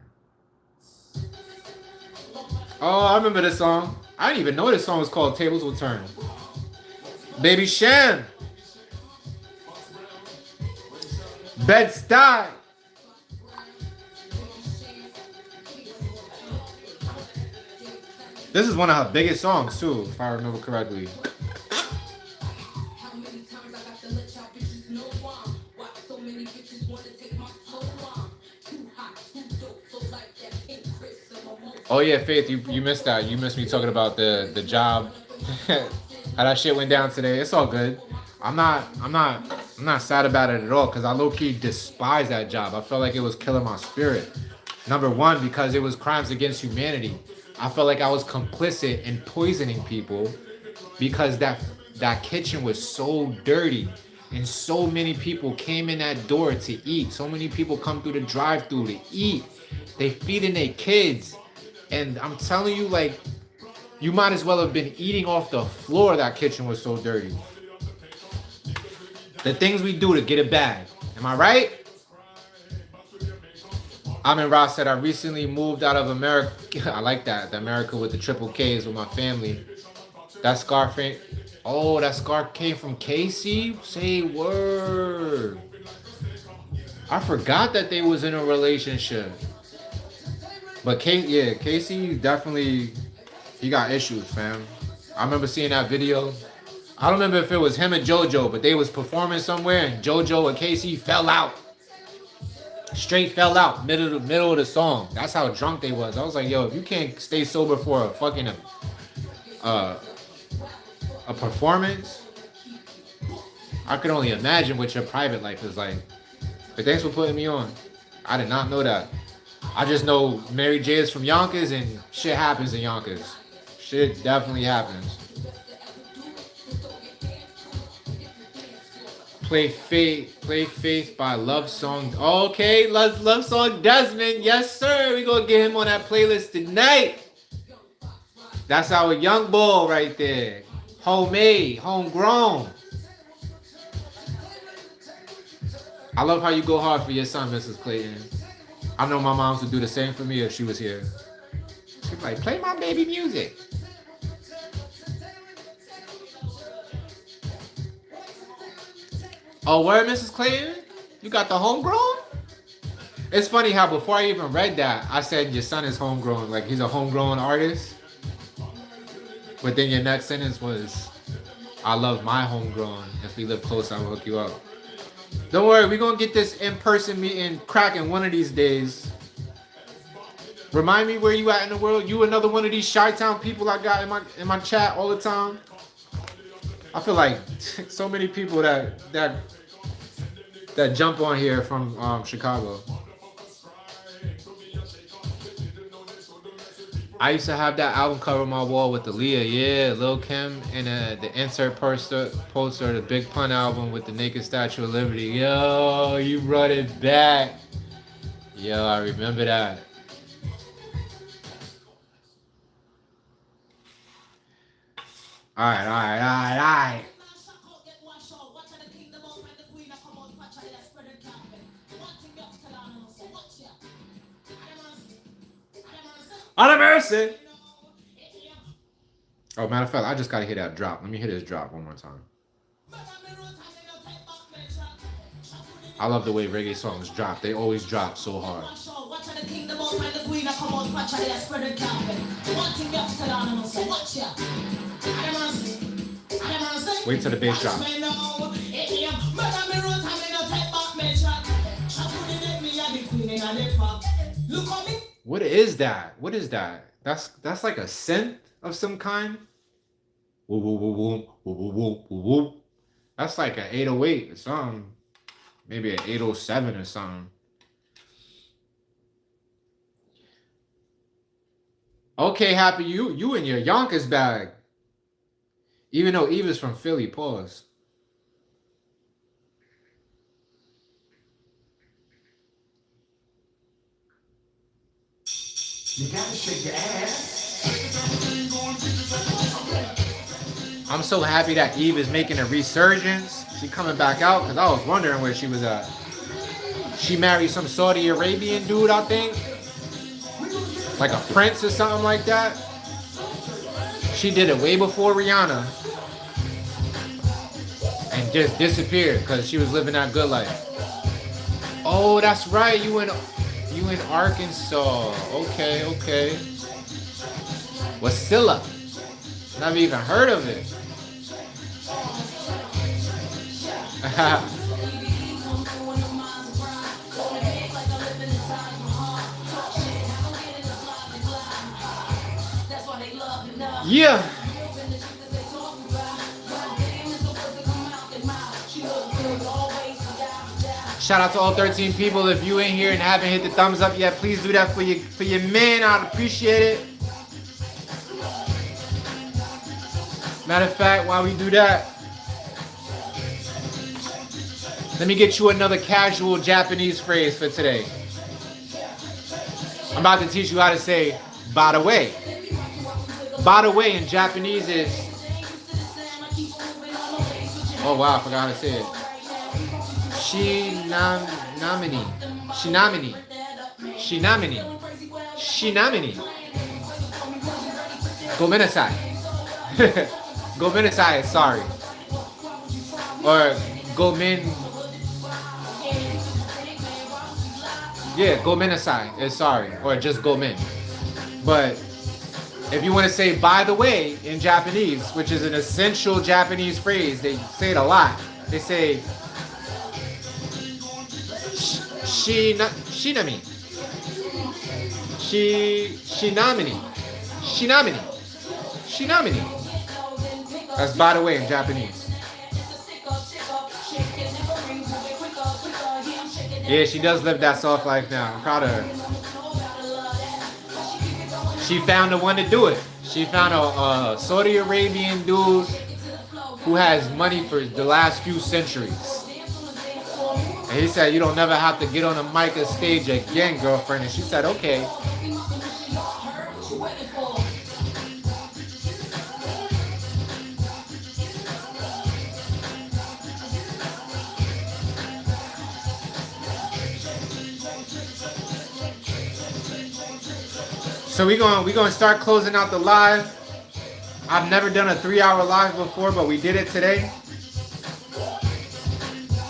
Oh, I remember this song. I didn't even know this song was called Tables Will Turn. Baby Shan. Bed-Stuy. This is one of her biggest songs too, if I remember correctly. Oh yeah, Faith, you missed that. You missed me talking about the job. How that shit went down today. It's all good. I'm not sad about it at all because I low key despise that job. I felt like it was killing my spirit. Number one, because it was crimes against humanity. I felt like I was complicit in poisoning people because that kitchen was so dirty and so many people came in that door to eat. So many people come through the drive-through to eat. They feeding their kids. And I'm telling you, like, you might as well have been eating off the floor. That kitchen was so dirty. The things we do to get a bag. Am I right? Amin Ross said, I recently moved out of America. I like that. The America with the triple Ks with my family. That scarf ain't. Oh, that scarf came from Casey? Say word. I forgot that they was in a relationship. But Casey definitely, he got issues, fam. I remember seeing that video. I don't remember if it was him and JoJo, but they was performing somewhere and JoJo and Casey fell out. Straight fell out middle of the song. That's how drunk they was. I was like, yo, if you can't stay sober for a fucking a performance, I could only imagine what your private life is like. But thanks for putting me on. I did not know that. I just know Mary J is from Yonkers and shit happens in Yonkers. Shit definitely happens. Play Faith by Love Song. Okay, Love Song Desmond. Yes, sir. We gonna get him on that playlist tonight. That's our young bull right there. Homemade, homegrown. I love how you go hard for your son, Mrs. Clayton. I know my moms would do the same for me if she was here. She'd be like, play my baby music. Oh, where, Mrs. Clayton? You got the homegrown? It's funny how before I even read that, I said your son is homegrown. Like, he's a homegrown artist. But then your next sentence was, I love my homegrown. If we live close, I'll hook you up. Don't worry, we're going to get this in-person meeting cracking one of these days. Remind me where you at in the world. You another one of these Chi-Town people I got in my chat all the time. I feel like so many people that jump on here from Chicago. I used to have that album cover on my wall with the Leah, yeah, Lil Kim, and the insert poster, the Big Pun album with the Naked Statue of Liberty. Yo, you brought it back. Yo, I remember that. All right. Out of mercy. Oh, matter of fact, I just gotta hear that drop. Let me hear this drop one more time. I love the way reggae songs drop. They always drop so hard. Wait till the bass drop. What is that? What is that? That's like a synth of some kind. Woo woo woo woo woo woo woo woo woo. That's like an 808 or something. Maybe an 807 or something. Okay, Happy, you in your Yonkers bag. Even though Eva's from Philly, pause. You gotta shake your ass. I'm so happy that Eve is making a resurgence. She coming back out because I was wondering where she was at. She married some Saudi Arabian dude, I think. Like a prince or something like that. She did it way before Rihanna. And just disappeared because she was living that good life. Oh, that's right. You in Arkansas. Okay. Wasilla. Never even heard of it. Yeah. Shout out to all 13 people. If you in here and haven't hit the thumbs up yet, please do that for your man. I'd appreciate it. Matter of fact, while we do that, let me get you another casual Japanese phrase for today. I'm about to teach you how to say by the way. By the way in Japanese is, oh wow, I forgot how to say it. Shinamini. Shinamini. Shinamini. Shinamini. Gomenasai. Gomenasai is sorry. Or gomen. Yeah, gomenasai is sorry. Or just gomen. But if you want to say by the way in Japanese, which is an essential Japanese phrase, they say it a lot. They say shinami. Shinamini. Shinamini. Shinamini. That's by the way in Japanese. Yeah, she does live that soft life now. I'm proud of her. She found the one to do it. She found a Saudi Arabian dude who has money for the last few centuries. And he said, you don't never have to get on a mic or stage again, girlfriend. And she said, okay. So we gonna start closing out the live. I've never done a 3-hour live before, but we did it today.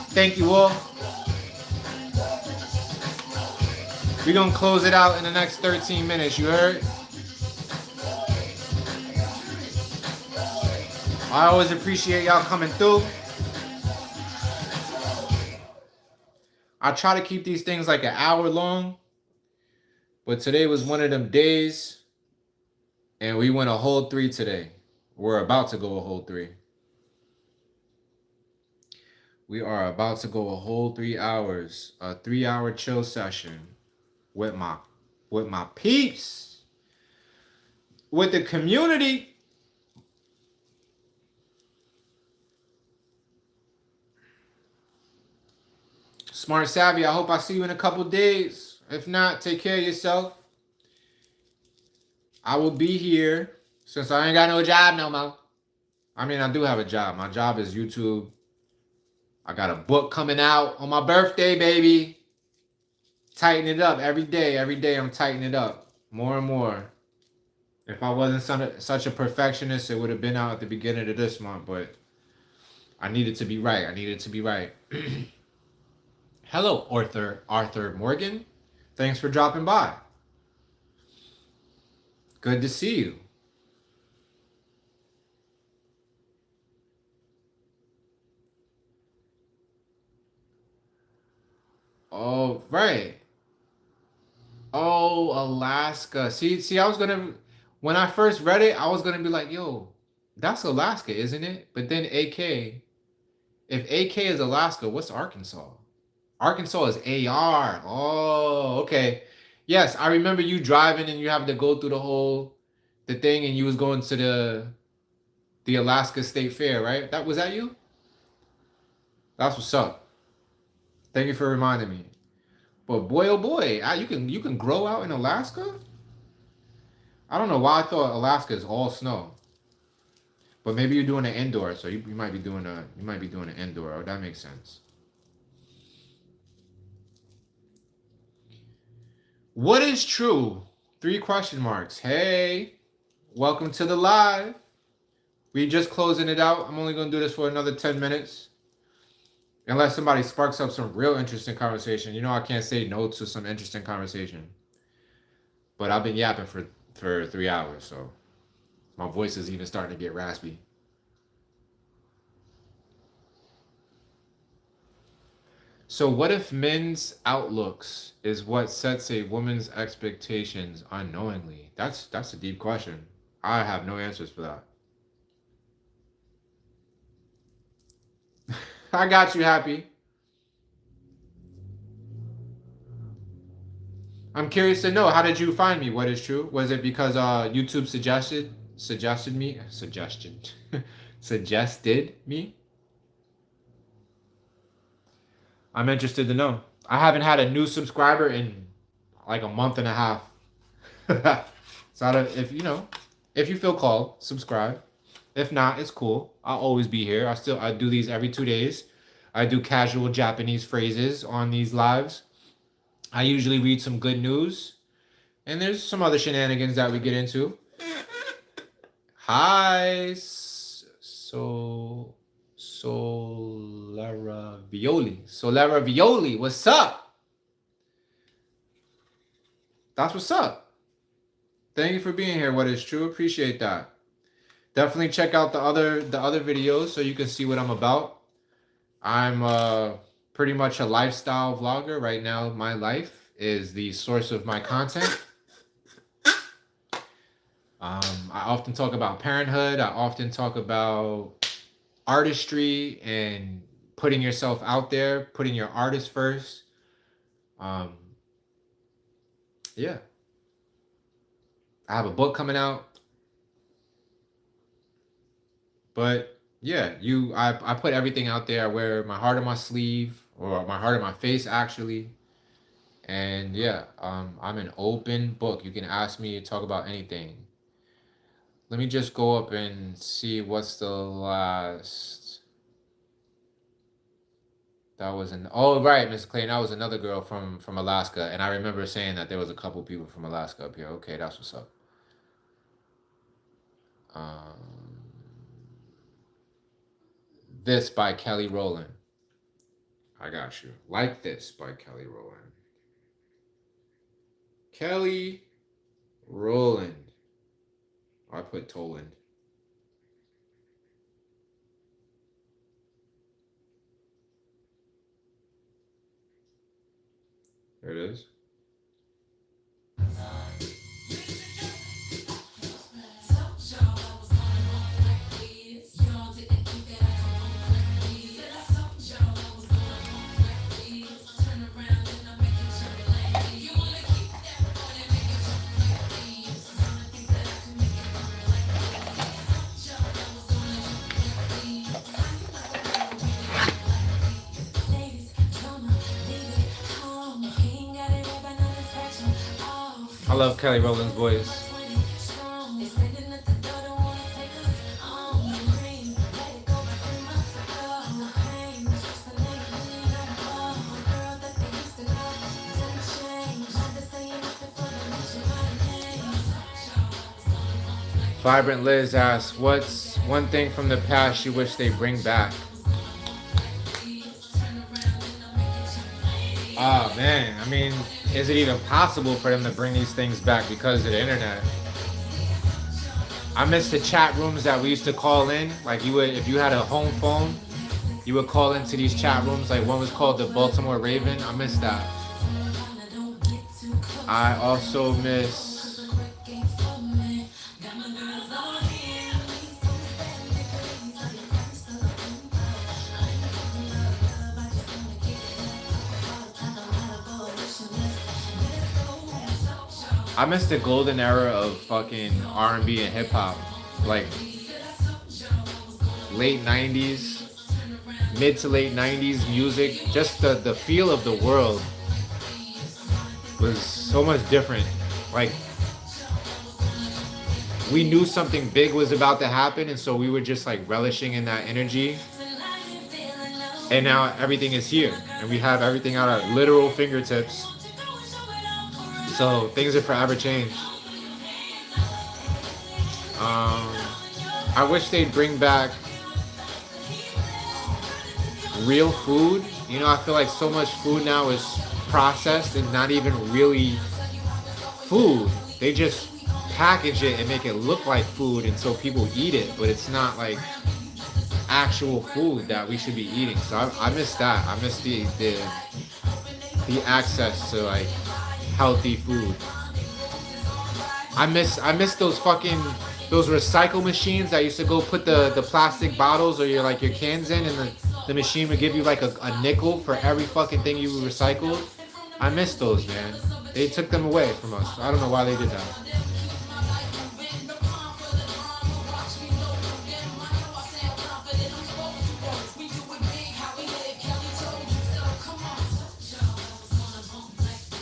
Thank you all. We're gonna close it out in the next 13 minutes, you heard? I always appreciate y'all coming through. I try to keep these things like an hour long, but today was one of them days, and we went a whole 3 today. We're about to go a whole 3. We are about to go a whole 3 hours, a 3-hour chill session with my peeps, with the community. Smart Savvy, I hope I see you in a couple days. If not, take care of yourself. I will be here since I ain't got no job no more. I mean, I do have a job. My job is YouTube. I got a book coming out on my birthday, baby. Tighten it up every day. Every day I'm tightening it up more and more. If I wasn't such a perfectionist, it would have been out at the beginning of this month, but I needed to be right. I needed to be right. Hello, Arthur Morgan. Thanks for dropping by. Good to see you. Oh, right. Oh, Alaska. See, I was gonna, when I first read it, I was gonna be like, yo, that's Alaska, isn't it? But then AK, if AK is Alaska, what's Arkansas? Arkansas is AR. Oh, okay. Yes, I remember you driving and you having to go through the thing, and you was going to the Alaska State Fair, right? Was that you? That's what's up. Thank you for reminding me. But boy, oh boy, you can grow out in Alaska? I don't know why I thought Alaska is all snow. But maybe you're doing an indoor, so you might be doing an indoor. Oh, that makes sense. What is true? 3 question marks. Hey, welcome to the live. We just closing it out. I'm only gonna do this for another 10 minutes. Unless somebody sparks up some real interesting conversation. You know I can't say no to some interesting conversation. But I've been yapping for 3 hours, so my voice is even starting to get raspy. So what if men's outlooks is what sets a woman's expectations unknowingly? That's a deep question. I have no answers for that. I got you, Happy. I'm curious to know, how did you find me? What is true? Was it because YouTube suggested me suggestion suggested me? I'm interested to know. I haven't had a new subscriber in like a month and a half. So if you know, if you feel called, subscribe. If not, it's cool. I'll always be here. I do these every 2 days. I do casual Japanese phrases on these lives. I usually read some good news, and there's some other shenanigans that we get into. Hi, Solera Violi, what's up? That's what's up. Thank you for being here. What is true? Appreciate that. Definitely check out the other videos so you can see what I'm about. I'm pretty much a lifestyle vlogger right now. My life is the source of my content. I often talk about parenthood. I often talk about artistry and putting yourself out there, putting your artist first. Yeah. I have a book coming out. But yeah, I put everything out there. I wear my heart on my sleeve, or my heart on my face actually. And yeah, I'm an open book. You can ask me to talk about anything. Let me just go up and see what's the last. That was oh right, Miss Clayton, that was another girl from Alaska, and I remember saying that there was a couple people from Alaska up here. Okay, that's what's up. This by Kelly Rowland. I got you. Like This by Kelly Rowland. Kelly Rowland. I put Toland. There it is. I love Kelly Rowland's voice. Vibrant Liz asks, what's one thing from the past you wish they bring back? Oh man, I mean, is it even possible for them to bring these things back because of the internet? I miss the chat rooms that we used to call in. Like if you had a home phone, you would call into these chat rooms. Like one was called the Baltimore Raven. I miss that. I also miss. I miss the golden era of fucking R&B and hip hop, like late 90s, mid to late 90s music. Just the feel of the world was so much different. Like we knew something big was about to happen, and so we were just like relishing in that energy. And now everything is here, and we have everything at our literal fingertips. So things are forever changed. I wish they'd bring back real food. You know, I feel like so much food now is processed and not even really food. They just package it and make it look like food, and so people eat it, but it's not like actual food that we should be eating. So I miss that. I miss the access to like healthy food. I miss those fucking those recycle machines that used to go put the plastic bottles or your like your cans in, and the machine would give you like a nickel for every fucking thing you recycled. I miss those, man. They took them away from us. I don't know why they did that.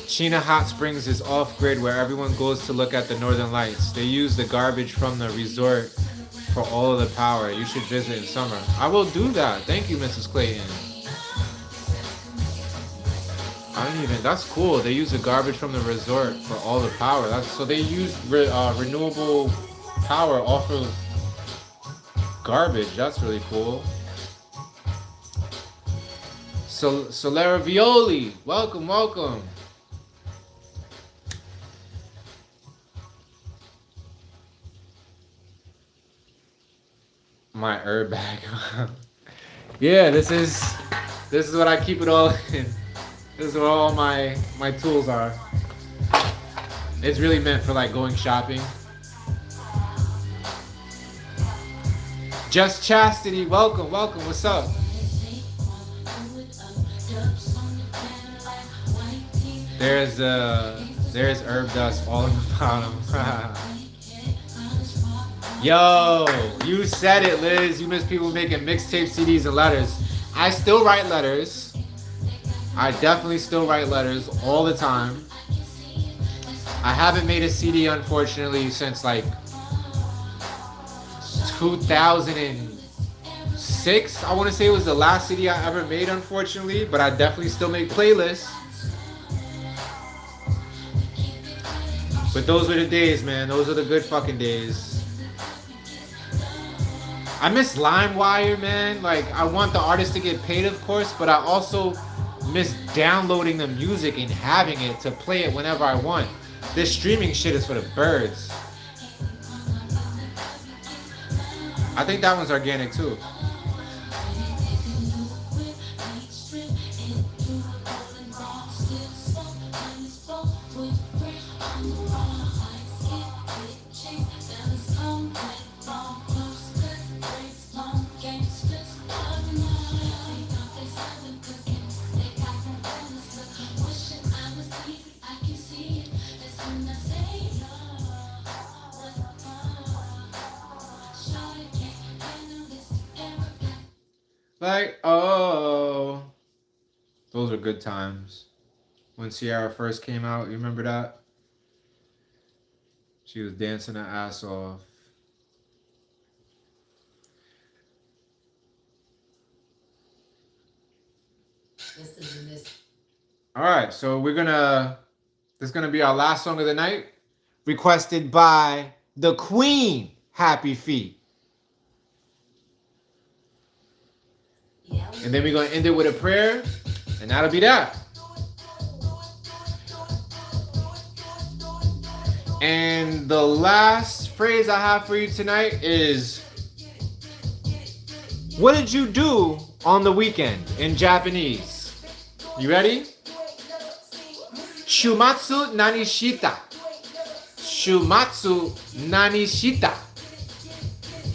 Chena Hot Springs is off-grid where everyone goes to look at the northern lights. They use the garbage from the resort for all of the power. You should visit in summer. I will do that. Thank you, Mrs. Clayton. I don't even, that's cool. They use the garbage from the resort for all the power. So they use renewable power off of garbage. That's really cool. Solera Violi, welcome, welcome. My herb bag. Yeah, this is what I keep it all in. This is where all my tools are. It's really meant for like going shopping. Just Chastity, welcome, welcome. What's up? There's herb dust all in the bottom. Yo, you said it, Liz. You miss people making mixtape CDs and letters. I still write letters. I definitely still write letters all the time. I haven't made a CD, unfortunately, since like 2006. I want to say it was the last CD I ever made, unfortunately. But I definitely still make playlists. But those were the days, man. Those are the good fucking days. I miss LimeWire, man. Like, I want the artist to get paid, of course, but I also miss downloading the music and having it to play it whenever I want. This streaming shit is for the birds. I think that one's organic, too. Like, oh, those are good times. When Ciara first came out, you remember that? She was dancing her ass off. All right, so this is gonna be our last song of the night, requested by the Queen, Happy Feet. And then we're going to end it with a prayer, and that'll be that. And the last phrase I have for you tonight is, what did you do on the weekend in Japanese? You ready? Shumatsu nani shita. Shumatsu nani shita.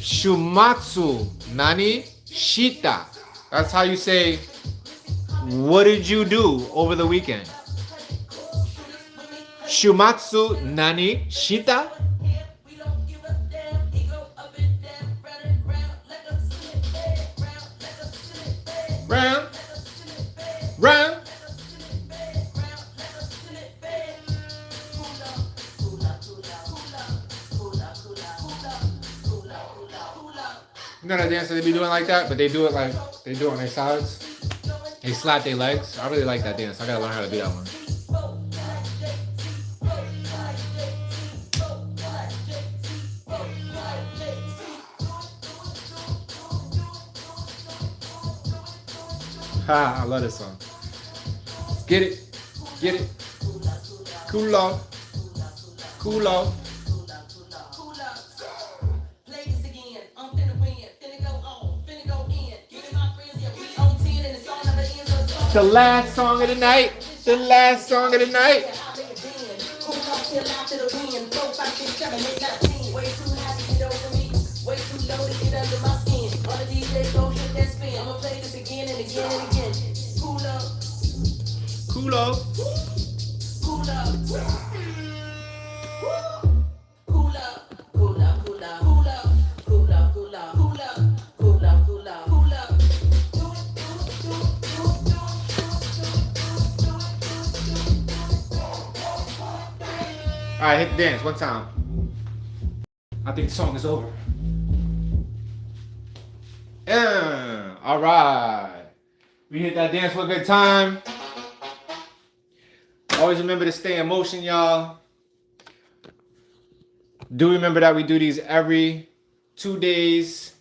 Shumatsu nani shita. That's how you say, what did you do over the weekend? Shumatsu nani shita? Round, round. You know that dance that they be doing like that, but they do it like they do it on their sides. They slap their legs. I really like that dance. I gotta learn how to do that one. Ha! I love this song. Let's get it, get it. Cool off, cool off. The last song of the night. The last song of the night. under my skin. On the DJ, go hit that spin. I'ma play this again and again and again. Pull up, Cool up. pull up. Pull up, pull up, pull up, pull up, pull up, pull up, pull up, pull up, pull up, pull up. All right, hit the dance one time. I think the song is over. Yeah. All right. We hit that dance for a good time. Always remember to stay in motion, y'all. Do remember that we do these every 2 days.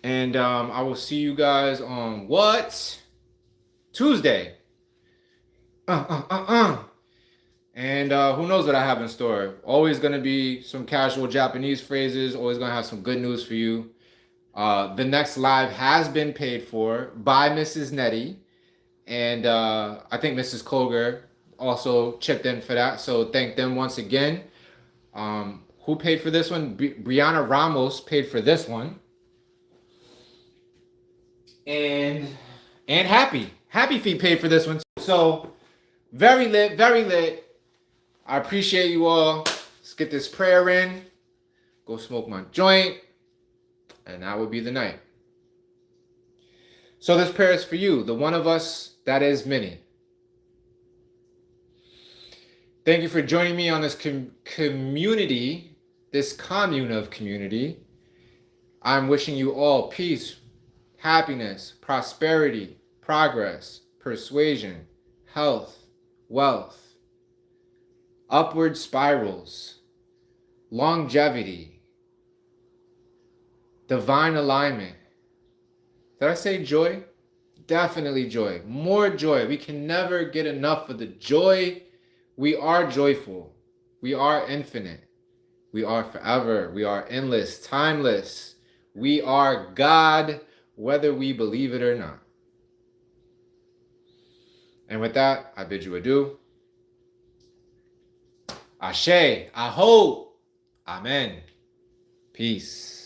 And I will see you guys on what? Tuesday. And who knows what I have in store. Always going to be some casual Japanese phrases. Always going to have some good news for you. The next live has been paid for by Mrs. Nettie. And I think Mrs. Koger also chipped in for that. So thank them once again. Who paid for this one? Brianna Ramos paid for this one. And Happy Feet paid for this one. So very lit, very lit. I appreciate you all. Let's get this prayer in. Go smoke my joint. And that would be the night. So this prayer is for you, the one of us that is many. Thank you for joining me on this community, this commune of community. I'm wishing you all peace, happiness, prosperity, progress, persuasion, health, wealth, upward spirals, longevity, divine alignment. Did I say joy? Definitely joy. More joy. We can never get enough of the joy. We are joyful. We are infinite. We are forever. We are endless, timeless. We are God, whether we believe it or not. And with that, I bid you adieu. Ashe, Aho, Amen. Peace.